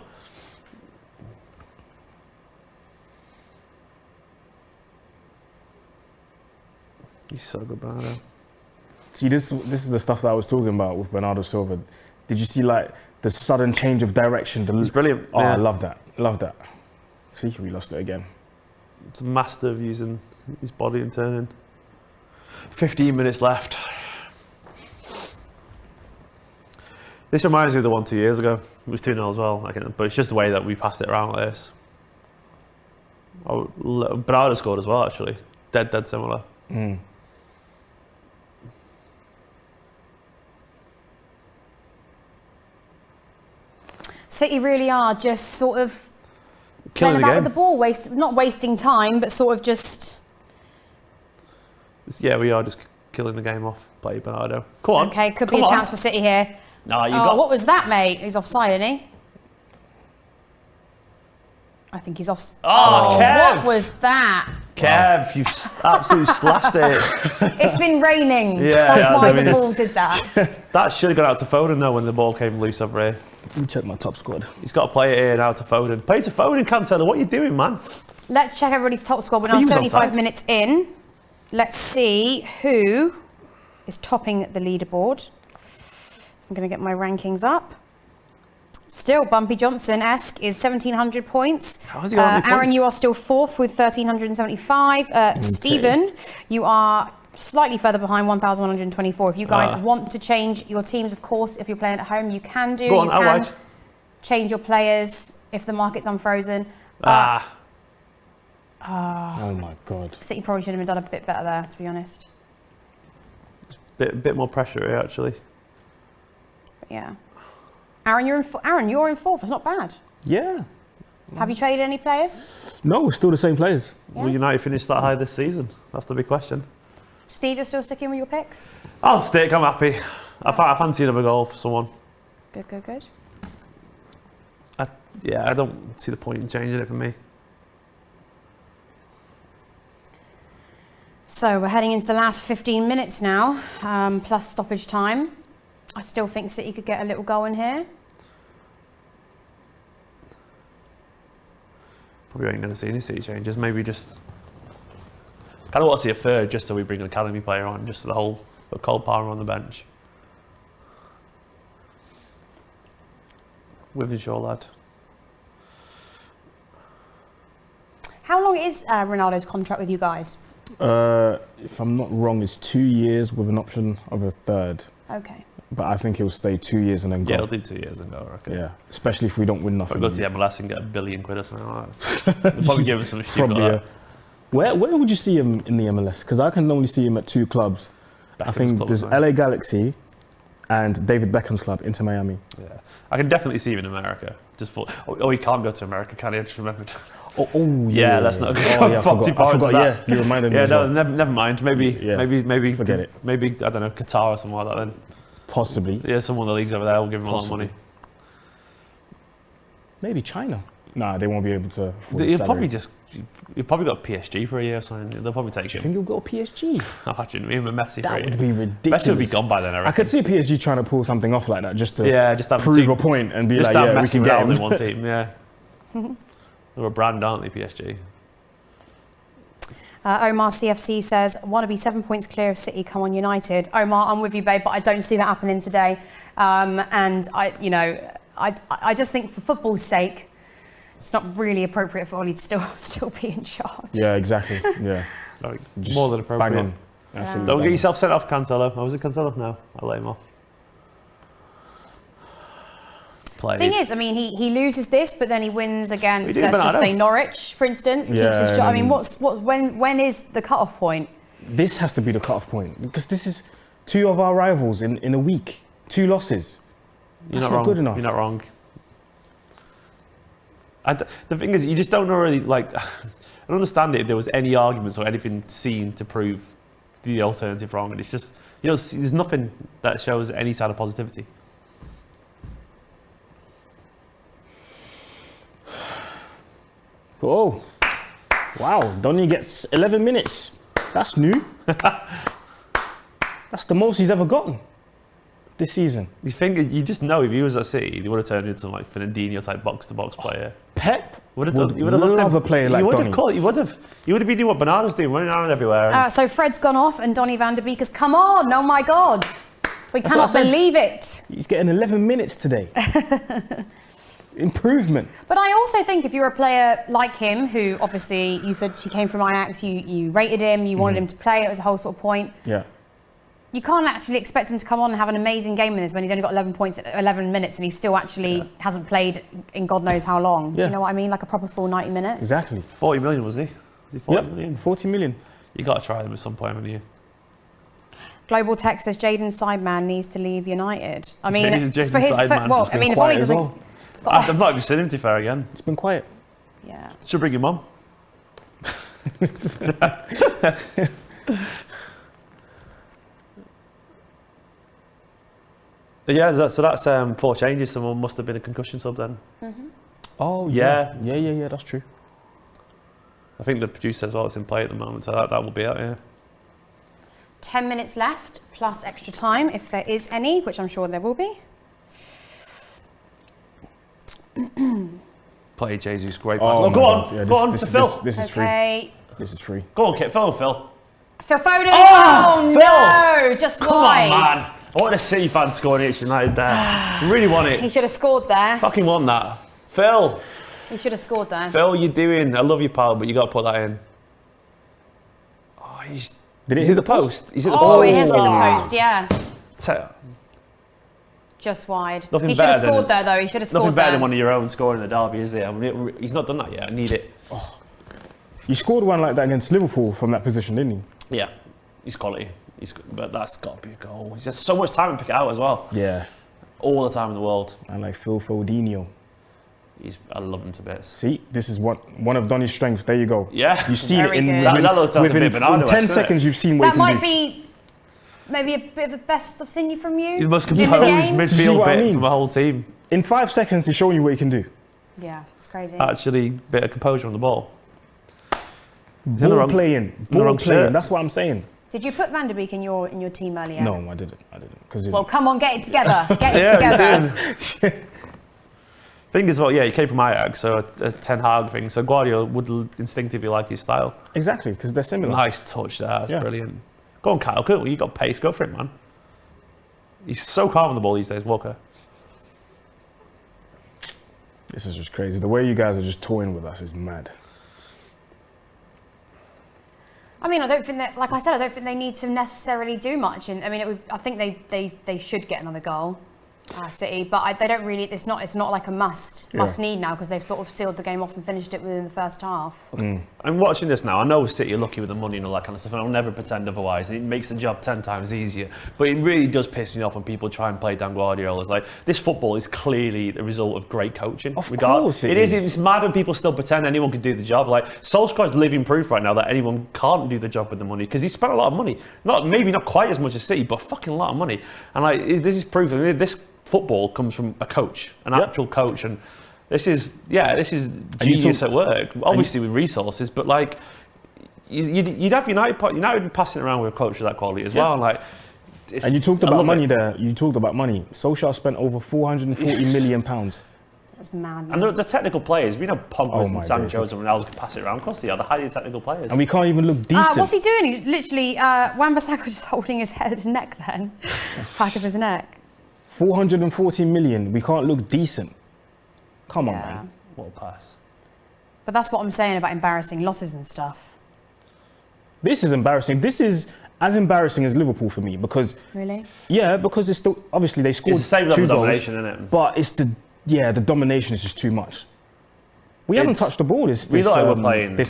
Speaker 4: He's so good, Bernardo.
Speaker 3: See, this is the stuff that I was talking about with Bernardo Silva. Did you see like the sudden change of direction?
Speaker 4: It's brilliant.
Speaker 3: Oh, yeah. I love that. Love that. See, we lost it again.
Speaker 4: It's a master of using his body and turning. 15 minutes left. This reminds me of the one 2 years ago. It was 2-0 as well, but it's just the way that we passed it around like this. Bernardo scored as well, actually. Dead similar.
Speaker 2: City really are just sort of
Speaker 4: killing
Speaker 2: playing about with the ball, not wasting time, but sort of just.
Speaker 4: Yeah, we are just killing the game off. Play Bernardo. Come on.
Speaker 2: Okay, could be a chance for City here.
Speaker 4: No,
Speaker 2: what was that, mate? He's offside, isn't he? I think he's off.
Speaker 4: Oh, Kev!
Speaker 2: What was that?
Speaker 4: Kev, you've absolutely slashed it.
Speaker 2: It's been raining.
Speaker 4: Yeah,
Speaker 2: that's why the ball did that.
Speaker 4: That should have gone out to Foden though when the ball came loose over here.
Speaker 3: Let me check my top squad.
Speaker 4: He's got to play it here now to Foden. Play to Foden, Cancelo. What are you doing, man?
Speaker 2: Let's check everybody's top squad. We're now 75 minutes in. Let's see who is topping the leaderboard. I'm going to get my rankings up. Still, Bumpy Johnson-esque is 1,700 points.
Speaker 4: How's he got
Speaker 2: Aaron,
Speaker 4: points?
Speaker 2: you are still 4th with 1,375. Okay. Stephen, you are slightly further behind, 1,124. If you guys want to change your teams, of course, if you're playing at home, you can do.
Speaker 4: Go on,
Speaker 2: you can change your players if the market's unfrozen.
Speaker 3: Oh my God.
Speaker 2: City probably should have done a bit better there, to be honest.
Speaker 4: Bit more pressure here, actually.
Speaker 2: But yeah. Aaron, you're in 4th. That's not bad.
Speaker 3: Yeah.
Speaker 2: Have you traded any players?
Speaker 3: No, we're still the same players.
Speaker 2: Yeah.
Speaker 4: Will United finish that high this season? That's the big question.
Speaker 2: Steve, you're still sticking with your picks?
Speaker 4: I'll stick. I'm happy. I fancy another goal for someone.
Speaker 2: Good.
Speaker 4: I don't see the point in changing it for me.
Speaker 2: So we're heading into the last 15 minutes now, plus stoppage time. I still think City could get a little goal in here.
Speaker 4: Probably ain't going to see any City changes. Maybe just kind of want to see a third, just so we bring an academy player on, just for the whole Cole Palmer on the bench. Withenshaw lad.
Speaker 2: How long is Ronaldo's contract with you guys?
Speaker 3: If I'm not wrong, it's 2 years with an option of a third.
Speaker 2: Okay.
Speaker 3: but I think he'll stay 2 years and then go.
Speaker 4: Yeah, he'll do 2 years and go, I reckon.
Speaker 3: Yeah, especially if we don't win nothing.
Speaker 4: I'll go to the MLS and get £1 billion or something like that. They'll probably give him some shit
Speaker 3: Probably,
Speaker 4: like that.
Speaker 3: Where would you see him in the MLS? Because I can only see him at 2 clubs. I think there's LA Galaxy and David Beckham's club, Inter Miami.
Speaker 4: Yeah, I can definitely see him in America. Just for he can't go to America, can he? I just remembered.
Speaker 3: Yeah,
Speaker 4: that's not.
Speaker 3: I forgot. Yeah, you reminded me.
Speaker 4: Yeah,
Speaker 3: as
Speaker 4: no,
Speaker 3: well.
Speaker 4: never mind. Maybe
Speaker 3: forget it.
Speaker 4: Maybe I don't know, Qatar or something like that. Then
Speaker 3: Possibly.
Speaker 4: yeah, someone in the leagues over there will give him a lot of money.
Speaker 3: Maybe China. Nah, they won't be able to.
Speaker 4: He'll probably got PSG for a year or something. They'll probably take
Speaker 3: I think
Speaker 4: him.
Speaker 3: he'll go PSG.
Speaker 4: Imagine him and Messi for a
Speaker 3: That
Speaker 4: year.
Speaker 3: would be ridiculous.
Speaker 4: Messi would be gone by then, I reckon.
Speaker 3: I could see PSG trying to pull something off like that just to
Speaker 4: have
Speaker 3: prove a point and be like, yeah, we can get him.
Speaker 4: in one team. Yeah, they're a brand, aren't they? PSG.
Speaker 2: Omar CFC says, want to be 7 points clear of City, come on United. Omar, I'm with you, babe, but I don't see that happening today. And I just think for football's sake, it's not really appropriate for Ollie to still be in charge.
Speaker 3: Yeah, exactly. Yeah.
Speaker 4: Like, more than appropriate.
Speaker 3: Bang on. Absolutely
Speaker 4: Don't
Speaker 3: bang
Speaker 4: get
Speaker 3: on.
Speaker 4: yourself sent off, Cancelo. I was it Cancelo? No, I'll let him off.
Speaker 2: The thing is, I mean, he loses this, but then he wins against,
Speaker 4: We do,
Speaker 2: let's
Speaker 4: but I
Speaker 2: just
Speaker 4: don't.
Speaker 2: say Norwich, for instance, keeps
Speaker 3: Yeah,
Speaker 2: his job. I mean, when is the cut-off point?
Speaker 3: This has to be the cut-off point because this is 2 of our rivals in a week. 2 losses. That's not good enough.
Speaker 4: You're not wrong. The thing is, you just don't know really, like, I don't understand it if there was any arguments or anything seen to prove the alternative wrong. And it's just, there's nothing that shows any side of positivity.
Speaker 3: Oh, wow. Donny gets 11 minutes. That's new. That's the most he's ever gotten this season.
Speaker 4: You just know if he was at City, he would have turned into like Fernandinho type box-to-box player.
Speaker 3: Pep
Speaker 4: would
Speaker 3: love a player like Donny.
Speaker 4: He would have been doing what Bernardo's doing, running around everywhere.
Speaker 2: So Fred's gone off and Donny van der Beek has come on. Oh my God. We
Speaker 3: That's
Speaker 2: cannot
Speaker 3: what I said.
Speaker 2: believe it.
Speaker 3: He's getting 11 minutes today. Improvement.
Speaker 2: But I also think if you're a player like him, who obviously you said he came from Ajax, you rated him, you wanted him to play, it was a whole sort of point.
Speaker 3: Yeah.
Speaker 2: You can't actually expect him to come on and have an amazing game in this when he's only got 11 points at 11 minutes and he still actually hasn't played in God knows how long.
Speaker 3: Yeah.
Speaker 2: You know what I mean? Like a proper full 90 minutes.
Speaker 3: Exactly.
Speaker 4: 40 million, was he? Was he 40 million?
Speaker 3: 40 million.
Speaker 4: You got to try them at some point, haven't you?
Speaker 2: Global Tech says Jadon Sideman needs to leave United. I mean,
Speaker 4: Jadon
Speaker 2: for his,
Speaker 4: Sideman
Speaker 2: well,
Speaker 4: has
Speaker 2: I mean, if
Speaker 3: quiet
Speaker 2: Ollie
Speaker 3: as
Speaker 2: doesn't.
Speaker 3: well.
Speaker 4: I've not even seen him, to be fair, again.
Speaker 3: It's been quiet.
Speaker 2: Yeah.
Speaker 4: Should bring him on. Yeah, so that's 4 changes. Someone must have been a concussion sub then.
Speaker 3: Oh,
Speaker 4: Yeah.
Speaker 3: Yeah, that's true.
Speaker 4: I think the producer says, well, it's in play at the moment, so that will be out, yeah.
Speaker 2: 10 minutes left plus extra time if there is any, which I'm sure there will be.
Speaker 4: Play Jesus, great pass.
Speaker 3: Oh,
Speaker 4: Oh,
Speaker 3: my
Speaker 4: go
Speaker 3: God.
Speaker 4: on,
Speaker 3: Yeah,
Speaker 4: go on
Speaker 3: this
Speaker 4: to
Speaker 3: is-
Speaker 4: Phil.
Speaker 3: This is free.
Speaker 2: Okay.
Speaker 3: This is free.
Speaker 4: Go on, Phil.
Speaker 2: Phil Foden.
Speaker 4: Oh,
Speaker 2: no, just
Speaker 4: Come
Speaker 2: wide.
Speaker 4: on, man. I want a City fan scoring against United there. Really want
Speaker 2: He
Speaker 4: it.
Speaker 2: should have scored there.
Speaker 4: Fucking want that. Phil,
Speaker 2: He should have scored there.
Speaker 4: Phil, you're doing. I love you, pal, but you got to put that in. Oh, he's.
Speaker 3: Did
Speaker 4: Is
Speaker 3: it
Speaker 4: he
Speaker 3: hit
Speaker 4: the post? He's at the
Speaker 2: Oh,
Speaker 4: post.
Speaker 2: it has hit the post, yeah.
Speaker 4: So-
Speaker 2: Just wide.
Speaker 4: Nothing
Speaker 2: He should have
Speaker 4: better than-
Speaker 2: scored there, though. He should have scored
Speaker 4: Nothing better
Speaker 2: there.
Speaker 4: than one of your own scoring the derby, is there? I mean, he's not done that yet. I need it.
Speaker 3: You scored one like that against Liverpool from that position, didn't
Speaker 4: Yeah, he's quality. But that's got to be a goal. He's has so much time to pick it out as well.
Speaker 3: he? Yeah.
Speaker 4: All the time in the world.
Speaker 3: I like Phil Fodenio.
Speaker 4: I love him to bits.
Speaker 3: See, this is one of Donny's strengths. There you go.
Speaker 4: Yeah.
Speaker 3: You've seen it
Speaker 2: Very
Speaker 3: in
Speaker 2: good.
Speaker 4: That looks like a
Speaker 3: within
Speaker 4: bit Bernardo,
Speaker 3: 10
Speaker 4: isn't it?
Speaker 3: seconds. You've seen what
Speaker 2: That
Speaker 3: he can
Speaker 2: might
Speaker 3: do.
Speaker 2: be maybe a bit of the best I've seen you from you.
Speaker 4: He's the most
Speaker 2: in the
Speaker 4: composed
Speaker 2: game.
Speaker 3: You see
Speaker 4: midfield
Speaker 3: what I
Speaker 4: bit
Speaker 3: mean?
Speaker 4: from the whole team.
Speaker 3: In 5 seconds, he's showing you what he can do.
Speaker 2: Yeah, it's crazy.
Speaker 4: Actually, bit of composure on the ball. in the
Speaker 3: Ball
Speaker 4: wrong-
Speaker 3: playing.
Speaker 4: in the
Speaker 3: Ball
Speaker 4: wrong
Speaker 3: playing.
Speaker 4: shirt.
Speaker 3: That's what I'm saying.
Speaker 2: Did you put Van der Beek in your team earlier?
Speaker 3: No, I didn't. Because
Speaker 2: Well, come on, get it together. Get it
Speaker 4: Yeah,
Speaker 2: together.
Speaker 4: you're doing. Thing is, well, yeah, he came from Ajax, so a Ten Hag thing. So Guardiola would instinctively like his style.
Speaker 3: exactly, because they're similar.
Speaker 4: Nice touch there. That's
Speaker 3: Yeah.
Speaker 4: brilliant. Go on, Kyle. Cool. You got pace. Go for it, man. He's so calm on the ball these days, Walker.
Speaker 3: This is just crazy. The way you guys are just toying with us is mad.
Speaker 2: I mean, I don't think that, like I said, I don't think they need to necessarily do much. And I mean, I think they should get another goal, City, but they don't really. It's not like a must need now because they've sort of sealed the game off and finished it within the first half.
Speaker 4: I'm watching this now. I know City are lucky with the money and all that kind of stuff, and I'll never pretend otherwise. It makes the job 10 times easier. But it really does piss me off when people try and play down Guardiola's. Like, this football is clearly the result of great coaching.
Speaker 3: Of course it is.
Speaker 4: It's mad when people still pretend anyone can do the job. Like, Solskjaer's living proof right now that anyone can't do the job with the money because he spent a lot of money. Maybe not quite as much as City, but fucking a lot of money. And like, this is proof. I mean, this football comes from a coach, an actual coach, and this is genius at work. Obviously with resources, but like you'd have United passing around with a coach of that quality as well. Like,
Speaker 3: and you talked about money there. You talked about money. Solskjaer spent over 440 million pounds.
Speaker 2: That's madness.
Speaker 4: And the technical players, we know Pogba and Sancho and Ronaldo can pass it around. Of course they are. The highly technical players.
Speaker 3: And we can't even look decent.
Speaker 2: What's he doing? He literally, Wan-Bissaka just holding his neck then, back of his neck.
Speaker 3: 440 million. We can't look decent. Come on, man.
Speaker 4: What a pass.
Speaker 2: But that's what I'm saying about embarrassing losses and stuff.
Speaker 3: This is embarrassing. This is as embarrassing as Liverpool for me because...
Speaker 2: Really?
Speaker 3: Yeah, because it's still... Obviously, they scored
Speaker 4: it's the same level of domination, isn't it?
Speaker 3: But it's the domination is just too much. We haven't touched the ball this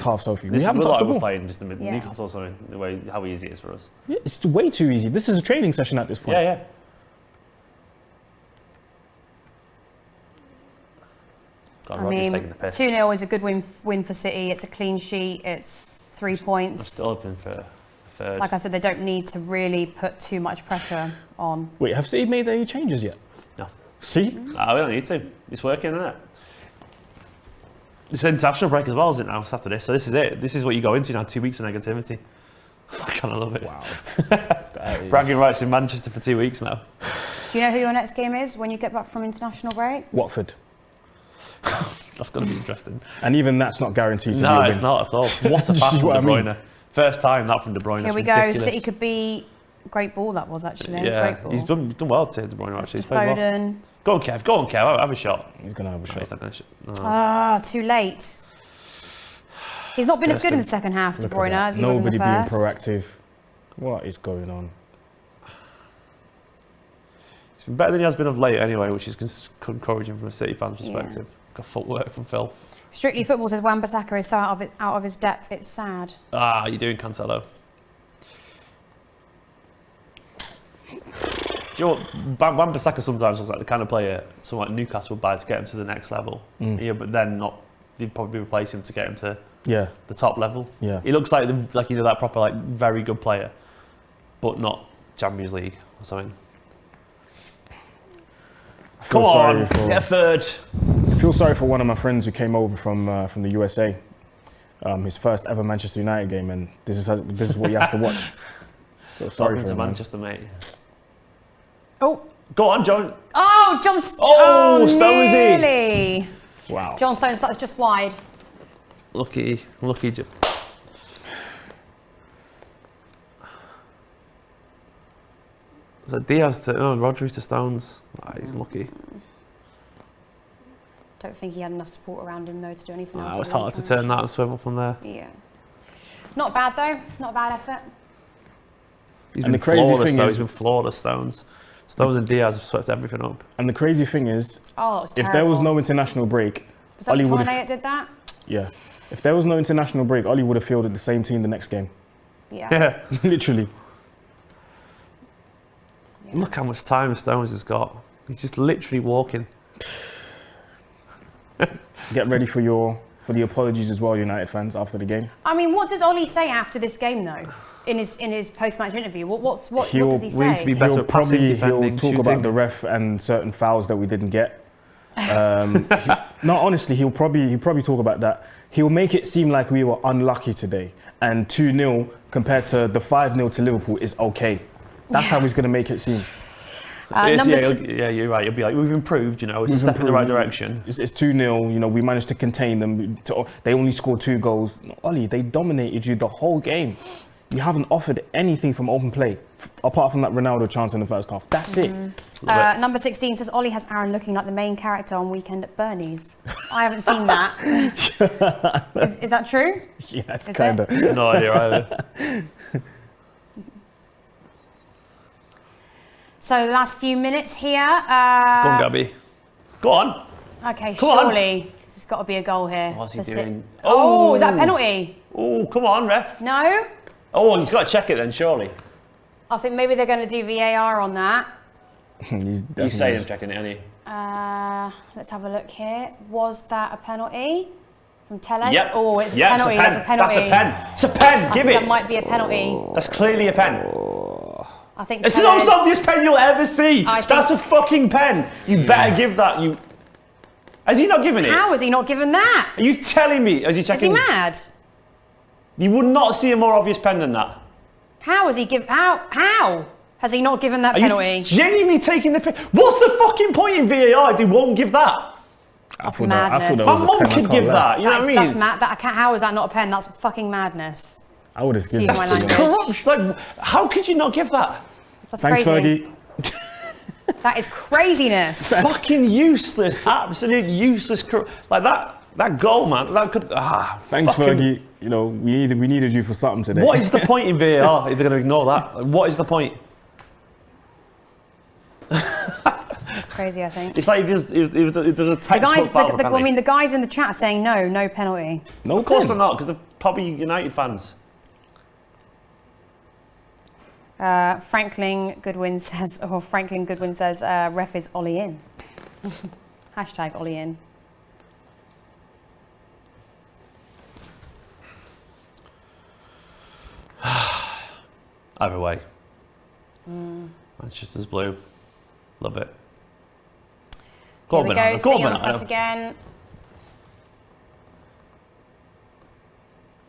Speaker 3: half, Sophie. We haven't touched the ball.
Speaker 4: We're playing just in Newcastle or something, the way how easy it is for us.
Speaker 3: Yeah, it's way too easy. This is a training session at this point.
Speaker 4: Yeah. God,
Speaker 2: I mean, 2-0 is a good win for City. It's a clean sheet. It's 3 points.
Speaker 4: I'm still hoping for a third.
Speaker 2: Like I said, they don't need to really put too much pressure on.
Speaker 3: Wait, have City made any changes yet?
Speaker 4: No.
Speaker 3: See?
Speaker 4: No, we don't need to. It's working, isn't it? It's an international break as well, isn't it, now, after this? So this is it. This is what you go into now, 2 weeks of negativity. I kind of love it.
Speaker 3: Wow.
Speaker 4: Bragging rights in Manchester for 2 weeks now.
Speaker 2: Do you know who your next game is when you get back from international break?
Speaker 3: Watford.
Speaker 4: That's going to be interesting.
Speaker 3: And even that's not guaranteed to be a
Speaker 4: No,
Speaker 3: win.
Speaker 4: it's not at all. What a pass from De Bruyne. First time that from De Bruyne.
Speaker 2: Here we go. City could be... Great ball that was, actually.
Speaker 4: Yeah,
Speaker 2: great ball.
Speaker 4: he's done well to De Bruyne, actually. He's
Speaker 2: Foden.
Speaker 4: Well. Go on, Kev. Have a shot.
Speaker 3: He's going to have a shot.
Speaker 4: He's not going to
Speaker 2: too late. He's not been as good in the second half, De Bruyne, as he was in the first.
Speaker 3: Nobody being proactive. What is going on?
Speaker 4: It's been better than he has been of late anyway, which is encouraging from a City fan's perspective. Got footwork from Phil.
Speaker 2: Strictly Football says Wan-Bissaka is so out of his depth, it's sad.
Speaker 4: You're doing Cancelo. Do you know what? Wan-Bissaka sometimes looks like the kind of player someone like Newcastle would buy to get him to the next level. Yeah, but then they'd probably replace him to get him to the top level. Yeah. He looks like that proper very good player, but not Champions League or something. Come on, get a third.
Speaker 3: I feel sorry for one of my friends who came over from the USA. His first ever Manchester United game, and this is what he has to watch. So sorry
Speaker 4: Welcome
Speaker 3: for
Speaker 4: to
Speaker 3: him,
Speaker 4: Manchester, mate.
Speaker 2: Oh.
Speaker 4: Go on, John.
Speaker 2: Oh, John.
Speaker 4: Stonesy.
Speaker 2: Nearly.
Speaker 3: Wow.
Speaker 2: John Stones, that was just wide.
Speaker 4: Lucky. Is that Diaz to Rodri to Stones? He's lucky.
Speaker 2: Don't think he had enough support around him though to do anything else.
Speaker 4: It was hard to turn that and swivel from there.
Speaker 2: Yeah. Not bad though. Not a bad effort.
Speaker 4: He's been flawless, Stones. Stones and Diaz have swept everything up.
Speaker 3: And the crazy thing is,
Speaker 2: if
Speaker 3: there was no international break,
Speaker 2: was that Tourné that did that?
Speaker 3: Yeah. If there was no international break, Ollie would have fielded the same team the next game.
Speaker 2: Yeah.
Speaker 3: Literally.
Speaker 4: Yeah. Look how much time Stones has got. He's just literally walking.
Speaker 3: Get ready for the apologies as well, United fans, after the game.
Speaker 2: I mean, what does Ollie say after this game though? In his post-match interview, what does he say?
Speaker 4: We need to be better at passing, defending,
Speaker 3: he'll talk
Speaker 4: shooting.
Speaker 3: about the ref and certain fouls that we didn't get. Honestly, he'll probably talk about that. He'll make it seem like we were unlucky today, and 2-0 compared to the 5-0 to Liverpool is okay. That's how he's going to make it seem.
Speaker 4: You're right. You'll be like, we've improved. It's a step in the right direction.
Speaker 3: It's 2-0. We managed to contain them. They only scored 2 goals. Ollie, they dominated you the whole game. You haven't offered anything from open play, apart from that Ronaldo chance in the first half. That's it.
Speaker 2: Number 16 says, Ollie has Aaron looking like the main character on Weekend at Bernie's. I haven't seen that. Is that true?
Speaker 3: Yes, kind of.
Speaker 4: No idea either.
Speaker 2: So the last few minutes here.
Speaker 4: Go on, Gabby. Go on.
Speaker 2: Okay,
Speaker 4: Come on.
Speaker 2: surely this has got to be a goal here.
Speaker 4: What's he
Speaker 2: for City.
Speaker 4: doing?
Speaker 2: Oh, is that a penalty?
Speaker 4: Oh, come on, ref.
Speaker 2: No?
Speaker 4: Oh, he's got to check it then, surely.
Speaker 2: I think maybe they're going to do VAR on that.
Speaker 4: He's saying I'm checking it, isn't he?
Speaker 2: Let's have a look here. Was that a penalty from Tellez?
Speaker 4: Yep.
Speaker 2: Oh, it's a
Speaker 4: Yeah,
Speaker 2: penalty.
Speaker 4: it's a pen.
Speaker 2: That's a penalty.
Speaker 4: That's a pen. It's a pen. Give it.
Speaker 2: That might be a penalty.
Speaker 4: That's clearly a pen.
Speaker 2: I think
Speaker 4: It's the
Speaker 2: Tellez-
Speaker 4: most obvious pen you'll ever see. That's a fucking pen. You better give that. Has he not given it?
Speaker 2: How has he not given that?
Speaker 4: Are you telling me? Is he
Speaker 2: Is
Speaker 4: checking?
Speaker 2: he mad?
Speaker 4: You would not see a more obvious pen than that.
Speaker 2: How has he How has he not given that
Speaker 4: Are
Speaker 2: penalty?
Speaker 4: you genuinely taking the pen? What's the fucking point in VAR if he won't give that?
Speaker 2: That's
Speaker 3: I
Speaker 2: madness.
Speaker 3: thought
Speaker 4: My mum could give that. You know what I mean?
Speaker 2: That's mad. How is that not a pen? That's fucking madness.
Speaker 3: I would have given
Speaker 2: Excuse
Speaker 3: that.
Speaker 2: my
Speaker 3: to
Speaker 2: language.
Speaker 3: be honest.
Speaker 4: Corruption. Like, how could you not give that?
Speaker 2: That's
Speaker 3: Thanks,
Speaker 2: crazy.
Speaker 3: Fergie.
Speaker 2: That is craziness.
Speaker 4: Fucking useless, absolute useless. Like that goal, man. That could.
Speaker 3: Thanks,
Speaker 4: fucking-
Speaker 3: Fergie. You know, we needed you for something today.
Speaker 4: What is the point in VAR if they're going to ignore that? Like, what is the point?
Speaker 2: That's crazy, I think.
Speaker 4: It's like if there's a textbook foul for a penalty.
Speaker 2: the guys in the chat are saying no penalty.
Speaker 3: No,
Speaker 4: Of course
Speaker 3: pen.
Speaker 4: they're not, because they're probably United fans.
Speaker 2: Franklin Goodwin says, ref is Ollie in. Hashtag Ollie in.
Speaker 4: Either way. Manchester's blue. Love it. Go on,
Speaker 2: Here we
Speaker 4: Banana.
Speaker 2: go,
Speaker 4: Go on,
Speaker 2: City on the
Speaker 4: Banana.
Speaker 2: press again.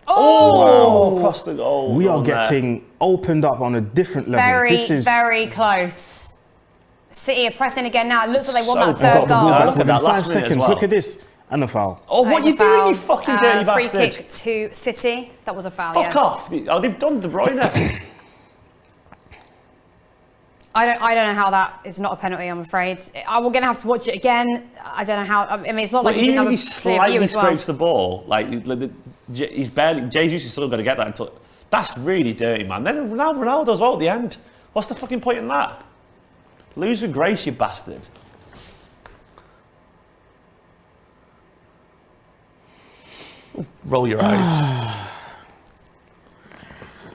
Speaker 4: Oh, across the goal.
Speaker 3: We
Speaker 4: Go
Speaker 3: are
Speaker 4: on there.
Speaker 3: getting opened up on a different level.
Speaker 2: Very,
Speaker 3: This is
Speaker 2: very close. City are pressing again now. It looks like they want
Speaker 4: So
Speaker 2: that third
Speaker 4: good.
Speaker 2: goal.
Speaker 4: Yeah, look at
Speaker 3: within
Speaker 4: that last
Speaker 3: 5
Speaker 4: minute as
Speaker 3: seconds.
Speaker 4: well.
Speaker 3: Look at this. And a foul.
Speaker 4: Oh,
Speaker 2: That
Speaker 4: what
Speaker 2: is
Speaker 4: are you
Speaker 2: a foul.
Speaker 4: doing, you fucking dirty
Speaker 2: Free
Speaker 4: bastard?
Speaker 2: kick to City. That was a foul,
Speaker 4: Fuck
Speaker 2: yeah.
Speaker 4: off. Oh, they've done De Bruyne.
Speaker 2: I don't know how that is not a penalty, I'm afraid. I'm going to have to watch it again. I don't know how. I mean, it's not like
Speaker 4: But
Speaker 2: you
Speaker 4: even
Speaker 2: didn't
Speaker 4: if he
Speaker 2: have a clear view
Speaker 4: slightly
Speaker 2: as well.
Speaker 4: scrapes the ball, he's barely. Jesus is still got to get that until. That's really dirty, man. Then Ronaldo's well at the end. What's the fucking point in that? Lose with grace, you bastard. Roll your eyes.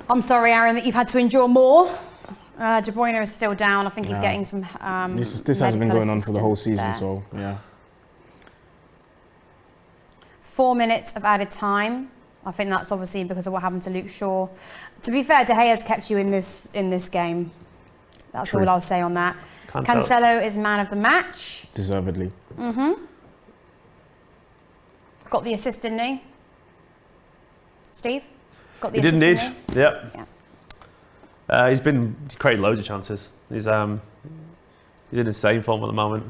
Speaker 2: I'm sorry, Aaron, that you've had to endure more. De Bruyne is still down. I think he's getting some.
Speaker 3: This has been
Speaker 2: medical
Speaker 3: going on for the whole
Speaker 2: assistance
Speaker 3: season,
Speaker 2: there.
Speaker 3: so yeah.
Speaker 2: 4 minutes of added time. I think that's obviously because of what happened to Luke Shaw. To be fair, De Gea's kept you in this game. That's
Speaker 3: True.
Speaker 2: all I'll say on that.
Speaker 4: Cancelo.
Speaker 2: Cancelo is man of the match.
Speaker 3: Deservedly.
Speaker 2: Got the assist, didn't he? Steve? Got the
Speaker 4: He did
Speaker 2: assist,
Speaker 4: indeed.
Speaker 2: didn't he?
Speaker 4: Yep.
Speaker 2: Yeah.
Speaker 4: He's created loads of chances. He's in insane form at the moment.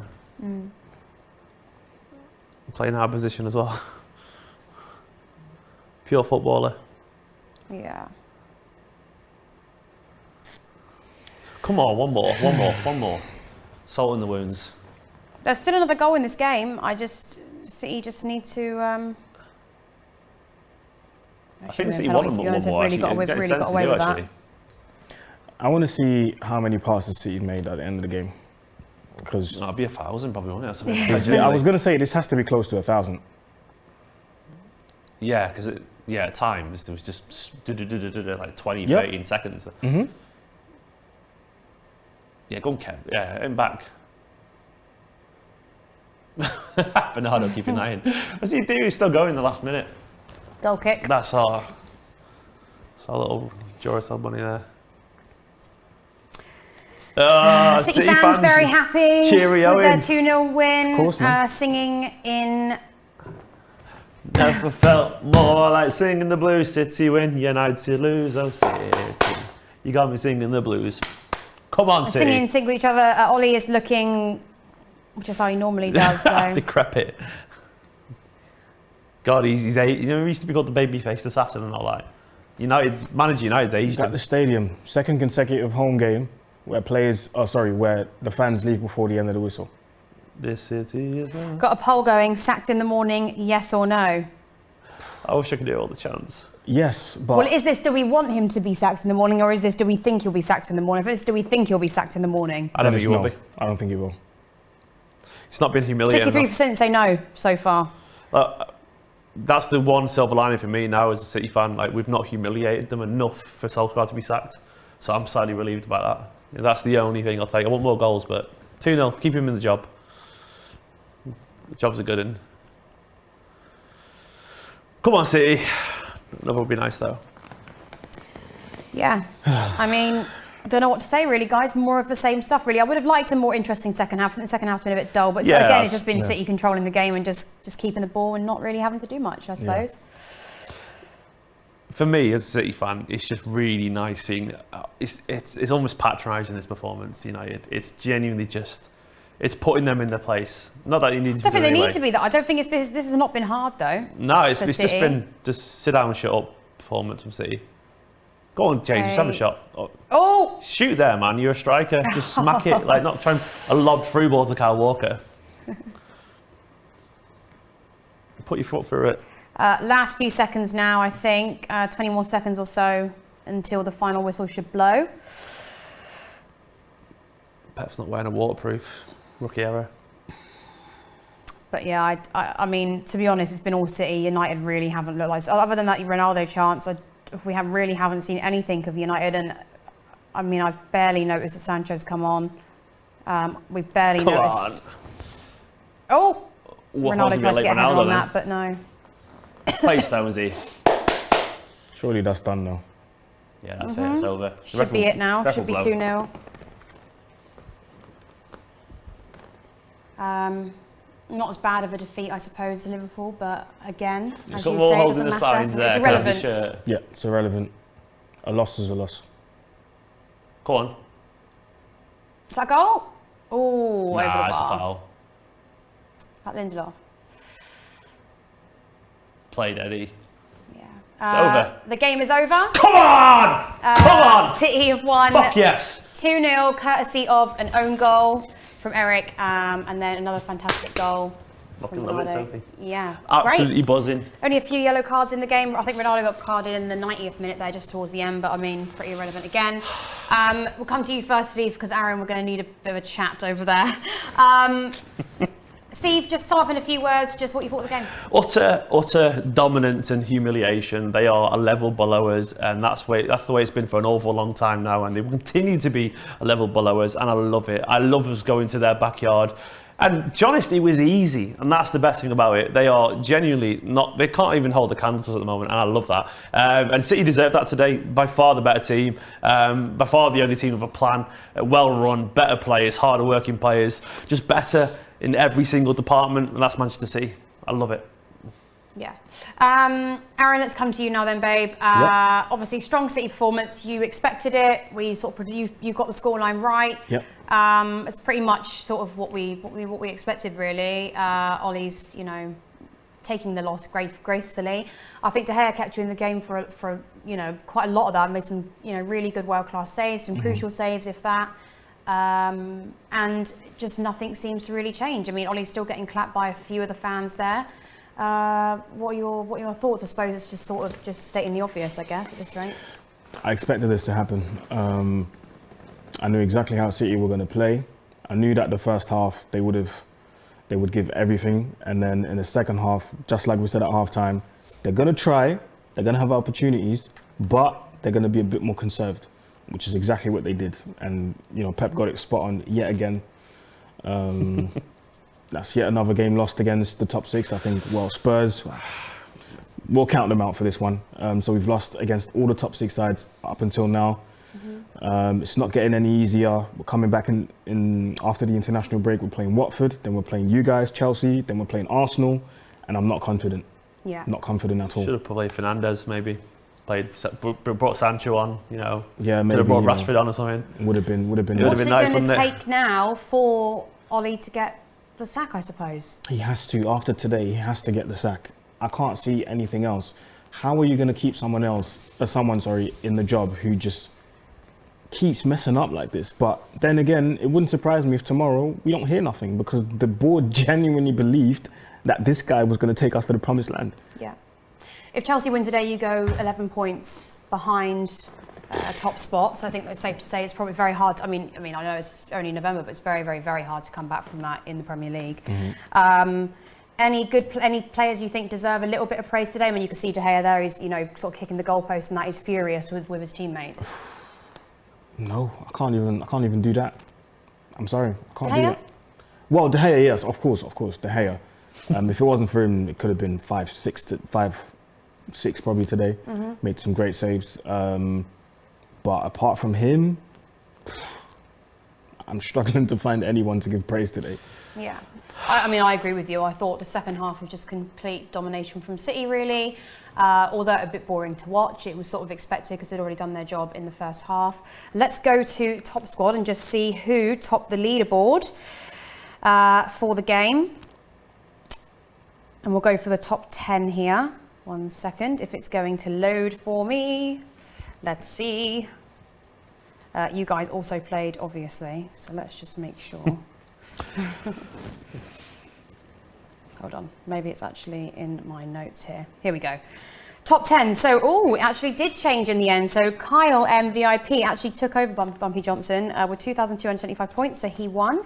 Speaker 4: Playing our position as well. Pure footballer.
Speaker 2: Yeah.
Speaker 4: Come on, one more. Salt in the wounds.
Speaker 2: There's still another goal in this game. City just need to.
Speaker 4: I think City want them one more.
Speaker 2: We've really got away with that.
Speaker 3: I want to see how many passes City made at the end of the game. Because
Speaker 4: It'd be 1,000 probably, wouldn't it? Something
Speaker 3: I was going to say this has to be close to 1,000.
Speaker 4: Yeah, because at times there was just like 20,
Speaker 3: Yep.
Speaker 4: 13 seconds.
Speaker 3: Mm-hmm.
Speaker 4: Yeah, go on, Kev. Yeah, in back. Bernardo keeping that in. What's he do? He's still going in the last minute.
Speaker 2: Goal kick.
Speaker 4: That's our little Duracell bunny there.
Speaker 2: City fans very happy
Speaker 4: cheerio
Speaker 2: with their
Speaker 4: in.
Speaker 2: 2-0 win.
Speaker 3: Of course, man.
Speaker 2: Singing in.
Speaker 4: Never felt more like singing the blues. City win, United lose. Oh, City. You got me singing the blues. Come on, City.
Speaker 2: Singing in sync with each other. Ollie is looking, which is how he normally does. So.
Speaker 4: Decrepit. God, he's 8. You know, he used to be called the baby-faced assassin and all that. Manager United's aged
Speaker 3: At
Speaker 4: him.
Speaker 3: the stadium, second consecutive home game where where the fans leave before the end of the whistle.
Speaker 4: This city is a...
Speaker 2: Got a poll going, sacked in the morning, yes or no?
Speaker 4: I wish I could hear all the chants.
Speaker 3: Yes, but...
Speaker 2: Well, is this, do we want him to be sacked in the morning, or is this, do we think he'll be sacked in the morning? If it's, do we think he'll be sacked in the morning?
Speaker 4: I don't think he will be.
Speaker 3: I don't think he will.
Speaker 4: It's not been humiliating
Speaker 2: 63% say no so far.
Speaker 4: That's the one silver lining for me now as a City fan. Like, we've not humiliated them enough for Solskjaer to be sacked. So I'm slightly relieved about that. That's the only thing I'll take. I want more goals, but 2-0, keep him in the job. The job's a good one. Come on, City. Another would be nice, though.
Speaker 2: Yeah. I mean, I don't know what to say, really, guys. More of the same stuff, really. I would have liked a more interesting second half. I think the second half's been a bit dull. But so again, it's just been City controlling the game and just keeping the ball and not really having to do much, I suppose.
Speaker 4: Yeah. For me, as a City fan, it's just really nice seeing... It's almost patronising, this performance, United. It's genuinely just... It's putting them in their place. Not that you need to be.
Speaker 2: I don't think they need to be that. I don't think this has not been hard, though.
Speaker 4: No, it's just been sit down and shut up performance from City. Go on, James, just have a shot.
Speaker 2: Oh!
Speaker 4: Shoot there, man. You're a striker. Just smack it. Like, not trying a lob through ball to Kyle Walker. Put your foot through it.
Speaker 2: Last few seconds now, I think. 20 more seconds or so until the final whistle should blow.
Speaker 4: Pep's not wearing a waterproof. Rookie error.
Speaker 2: But yeah, I mean, to be honest, it's been all City. United really haven't looked like... Other than that Ronaldo chance, we really haven't seen anything of United. And I mean, I've barely noticed that Sancho's come on. We've barely noticed... Oh! Ronaldo tried to get ahead on that, but no.
Speaker 4: Place though, was he?
Speaker 3: Surely that's done now.
Speaker 4: Yeah, that's it. It's over.
Speaker 2: Should be it now. Should be 2-0. Not as bad of a defeat, I suppose, to Liverpool, but again, as you say, it doesn't matter. It's irrelevant.
Speaker 3: Yeah, it's irrelevant. A loss is a loss.
Speaker 4: Go on.
Speaker 2: Is that a goal? Oh, over the bar.
Speaker 4: It's a foul.
Speaker 2: At Lindelof.
Speaker 4: Played Eddie.
Speaker 2: Yeah.
Speaker 4: It's over.
Speaker 2: The game is over.
Speaker 4: Come on! Come on!
Speaker 2: City have won.
Speaker 4: Fuck yes!
Speaker 2: 2-0, courtesy of an own goal from Eric, and then another fantastic goal.
Speaker 4: Fucking love it, Sophie.
Speaker 2: Yeah.
Speaker 4: Absolutely buzzing.
Speaker 2: Only a few yellow cards in the game. I think Ronaldo got carded in the 90th minute there, just towards the end, but I mean, pretty irrelevant again. We'll come to you first, Steve, because Aaron, we're going to need a bit of a chat over there. Steve, just sum up in a few words, just what you thought of the game.
Speaker 4: Utter dominance and humiliation. They are a level below us, and that's the way it's been for an awful long time now, and they will continue to be a level below us, and I love it. I love us going to their backyard. And to be honest, it was easy, and that's the best thing about it. They are genuinely they can't even hold the candles at the moment, and I love that. And City deserved that today. By far the better team, by far the only team with a plan, well run, better players, harder working players, just better in every single department, and that's Manchester City. I love it. Yeah.
Speaker 2: Aaron, let's come to you now then, babe.
Speaker 3: Yep.
Speaker 2: Obviously, strong City performance. You expected it. We sort of you got the scoreline right.
Speaker 3: Yep.
Speaker 2: It's pretty much sort of what we expected, really. Ollie's, taking the loss gracefully. I think De Gea kept you in the game for quite a lot of that. Made some really good world-class saves, some crucial saves, if that. And just nothing seems to really change. I mean, Ollie's still getting clapped by a few of the fans there. What are your thoughts? I suppose it's just sort of just stating the obvious, I guess, at this rate.
Speaker 3: I expected this to happen. I knew exactly how City were going to play. I knew that the first half they would give everything, and then in the second half, just like we said at halftime, they're going to try, they're going to have opportunities, but they're going to be a bit more conserved, which is exactly what they did. And Pep got it spot on yet again. That's yet another game lost against the top six. I think, Spurs, we'll count them out for this one. So we've lost against all the top six sides up until now. It's not getting any easier. We're coming back in after the international break. We're playing Watford, then we're playing you guys, Chelsea, then we're playing Arsenal, and I'm not confident.
Speaker 2: Yeah.
Speaker 3: Not confident at all.
Speaker 4: Should have played Fernandes maybe. Brought Sancho on,
Speaker 3: Yeah, maybe.
Speaker 4: Could have brought Rashford on or something.
Speaker 3: Would have been
Speaker 4: What's
Speaker 3: nice.
Speaker 2: What's it going to take now for Ollie to get the sack, I suppose?
Speaker 3: He has to, after today, he has to get the sack. I can't see anything else. how are you going to keep someone in the job who just keeps messing up like this? But then again, it wouldn't surprise me if tomorrow we don't hear nothing, because the board genuinely believed that this guy was going to take us to the promised land.
Speaker 2: Yeah. If Chelsea win today, you go 11 points behind top spot. So I think it's safe to say it's probably very hard. I mean, I know it's only November, but it's very, very, very hard to come back from that in the Premier League. Any players you think deserve a little bit of praise today? I mean, you can see De Gea there. He's sort of kicking the goalpost, and that is furious with his teammates.
Speaker 3: No, I can't even do that. I'm sorry, I can't do that. Well, De Gea, yes, of course, De Gea. If it wasn't for him, it could have been 5-6 probably today. Made some great saves. But apart from him, I'm struggling to find anyone to give praise today.
Speaker 2: Yeah, I agree with you. I thought the second half was just complete domination from City, really. Although a bit boring to watch, it was sort of expected because they'd already done their job in the first half. Let's go to top squad and just see who topped the leaderboard for the game. And we'll go for the top 10 here. 1 second, if it's going to load for me. Let's see. You guys also played, obviously, so let's just make sure. Hold on, maybe it's actually in my notes here. Here we go. Top 10. So, it actually did change in the end. So Kyle MVP actually took over Bumpy Johnson with 2,275 points, so he won.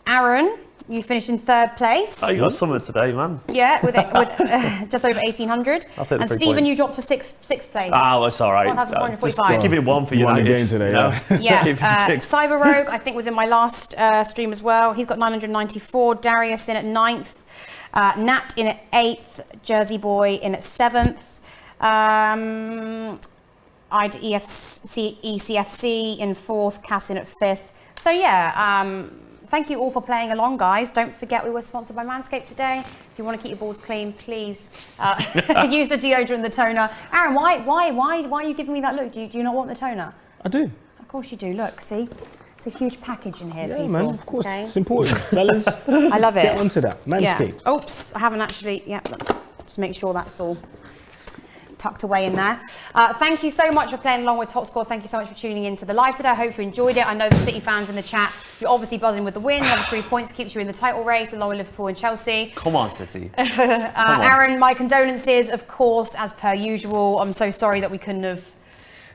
Speaker 2: Aaron, you finished in 3rd place.
Speaker 4: Oh, you got something today, man.
Speaker 2: Yeah, with just over 1,800.
Speaker 4: I'll take the 3
Speaker 2: And Stephen,
Speaker 4: points.
Speaker 2: you dropped to sixth place.
Speaker 4: Oh, that's all right.
Speaker 2: 1,445.
Speaker 4: Just give it one for United.
Speaker 3: Game today,
Speaker 2: Yeah, Cyber Rogue, I think, was in my last stream as well. He's got 994. Darius in at 9th. Nat in at 8th. Jersey Boy in at 7th. I'd ECFC in 4th. Cass in at 5th. So yeah, thank you all for playing along, guys. Don't forget we were sponsored by Manscaped today. If you want to keep your balls clean, please use the deodorant, the toner. Aaron, why are you giving me that look? Do you not want the toner?
Speaker 3: I do.
Speaker 2: Of course you do. Look, see? It's a huge package in here,
Speaker 3: Yeah,
Speaker 2: people.
Speaker 3: man, of course.
Speaker 2: Okay?
Speaker 3: It's important. Fellas,
Speaker 2: I love it.
Speaker 3: get onto that. Manscaped.
Speaker 2: Yeah. Oops, I haven't actually, just make sure that's all tucked away in there. Thank you so much for playing along with Top Squad. Thank you so much for tuning in to the live today. I hope you enjoyed it. I know the City fans in the chat, you're obviously buzzing with the win. Another 3 points keeps you in the title race along with Liverpool and Chelsea.
Speaker 4: Come on, City.
Speaker 2: Aaron, my condolences, of course, as per usual. I'm so sorry that we couldn't have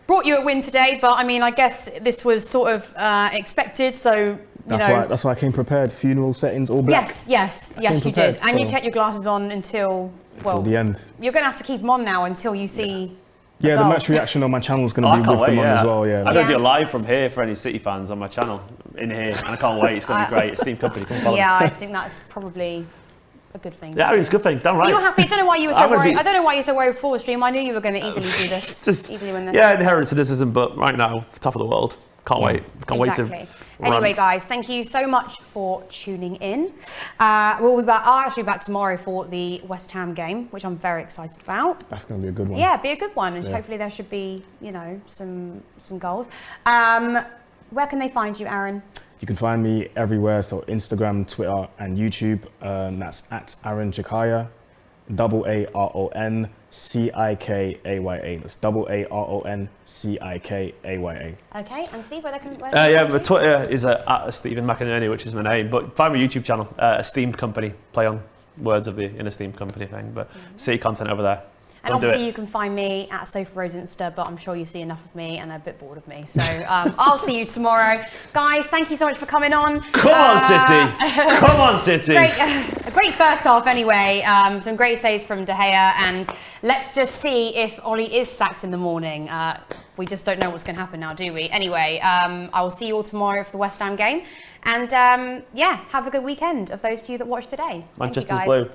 Speaker 2: brought you a win today, but I mean, I guess this was sort of expected, so
Speaker 3: That's why I came prepared. Funeral settings, all black.
Speaker 2: Yes, you did. And you kept your glasses on until
Speaker 3: the end.
Speaker 2: You're going to have to keep them on now until you see.
Speaker 3: Yeah, the match reaction on my channel is going to be with them on as well. Yeah.
Speaker 4: I'm going to do a live from here for any City fans on my channel in here, and I can't wait. It's going to be great. Esteemed company. Come follow me.
Speaker 2: I think that's probably a good thing.
Speaker 4: Yeah, it's a good thing. Damn right.
Speaker 2: You're happy. I don't know why you were so worried. I don't know why you're so worried before the stream. I knew you were going to easily do this. Easily win this.
Speaker 4: Yeah, inherent cynicism, but right now, top of the world. Can't wait. Can't wait to.
Speaker 2: Anyway, guys, thank you so much for tuning in. We'll be back. I'll actually be back tomorrow for the West Ham game, which I'm very excited about.
Speaker 3: That's going to be a good one.
Speaker 2: Yeah, be a good one, and hopefully there should be, some goals. Where can they find you, Aaron? You can find me everywhere, so Instagram, Twitter, and YouTube. That's at Aaron Chikaya, AARONCIKAYA. That's AARONCIKAYA. Okay, and Steve, where can my Twitter is at Stephen McInerney, which is my name. But find my YouTube channel, Esteemed Company. Play on words of the Esteemed Company thing, but City content over there. And obviously you can find me at Sophie Rose Insta, but I'm sure you see enough of me and are a bit bored of me. So I'll see you tomorrow. Guys, thank you so much for coming on. Come on, City. Come on, City. A great first half anyway. Some great saves from De Gea. And let's just see if Ollie is sacked in the morning. We just don't know what's going to happen now, do we? Anyway, I will see you all tomorrow for the West Ham game. And have a good weekend of those of you that watched today. Manchester's blue.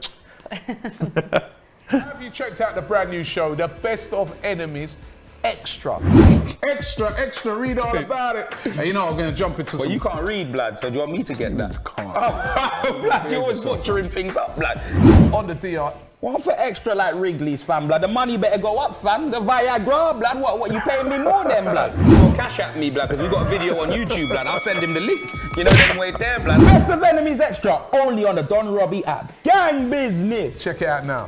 Speaker 1: Have you checked out the brand new show, The Best of Enemies Extra? Extra, read all about it. Hey, I'm going to jump into some...
Speaker 5: you can't read, blood, so do you want me to get that?
Speaker 1: Can't.
Speaker 5: Oh, blood, you're always butchering things up, blood.
Speaker 1: On the DR.
Speaker 5: One for extra like Wrigley's, fam, blood. The money better go up, fam. The Viagra, blood. What you paying me more than, blood? So cash at me, blood, because we got a video on YouTube, blood. I'll send him the link. Then wait there, blood. Best of Enemies Extra, only on the Don Robbie app. Gang business.
Speaker 1: Check it out now.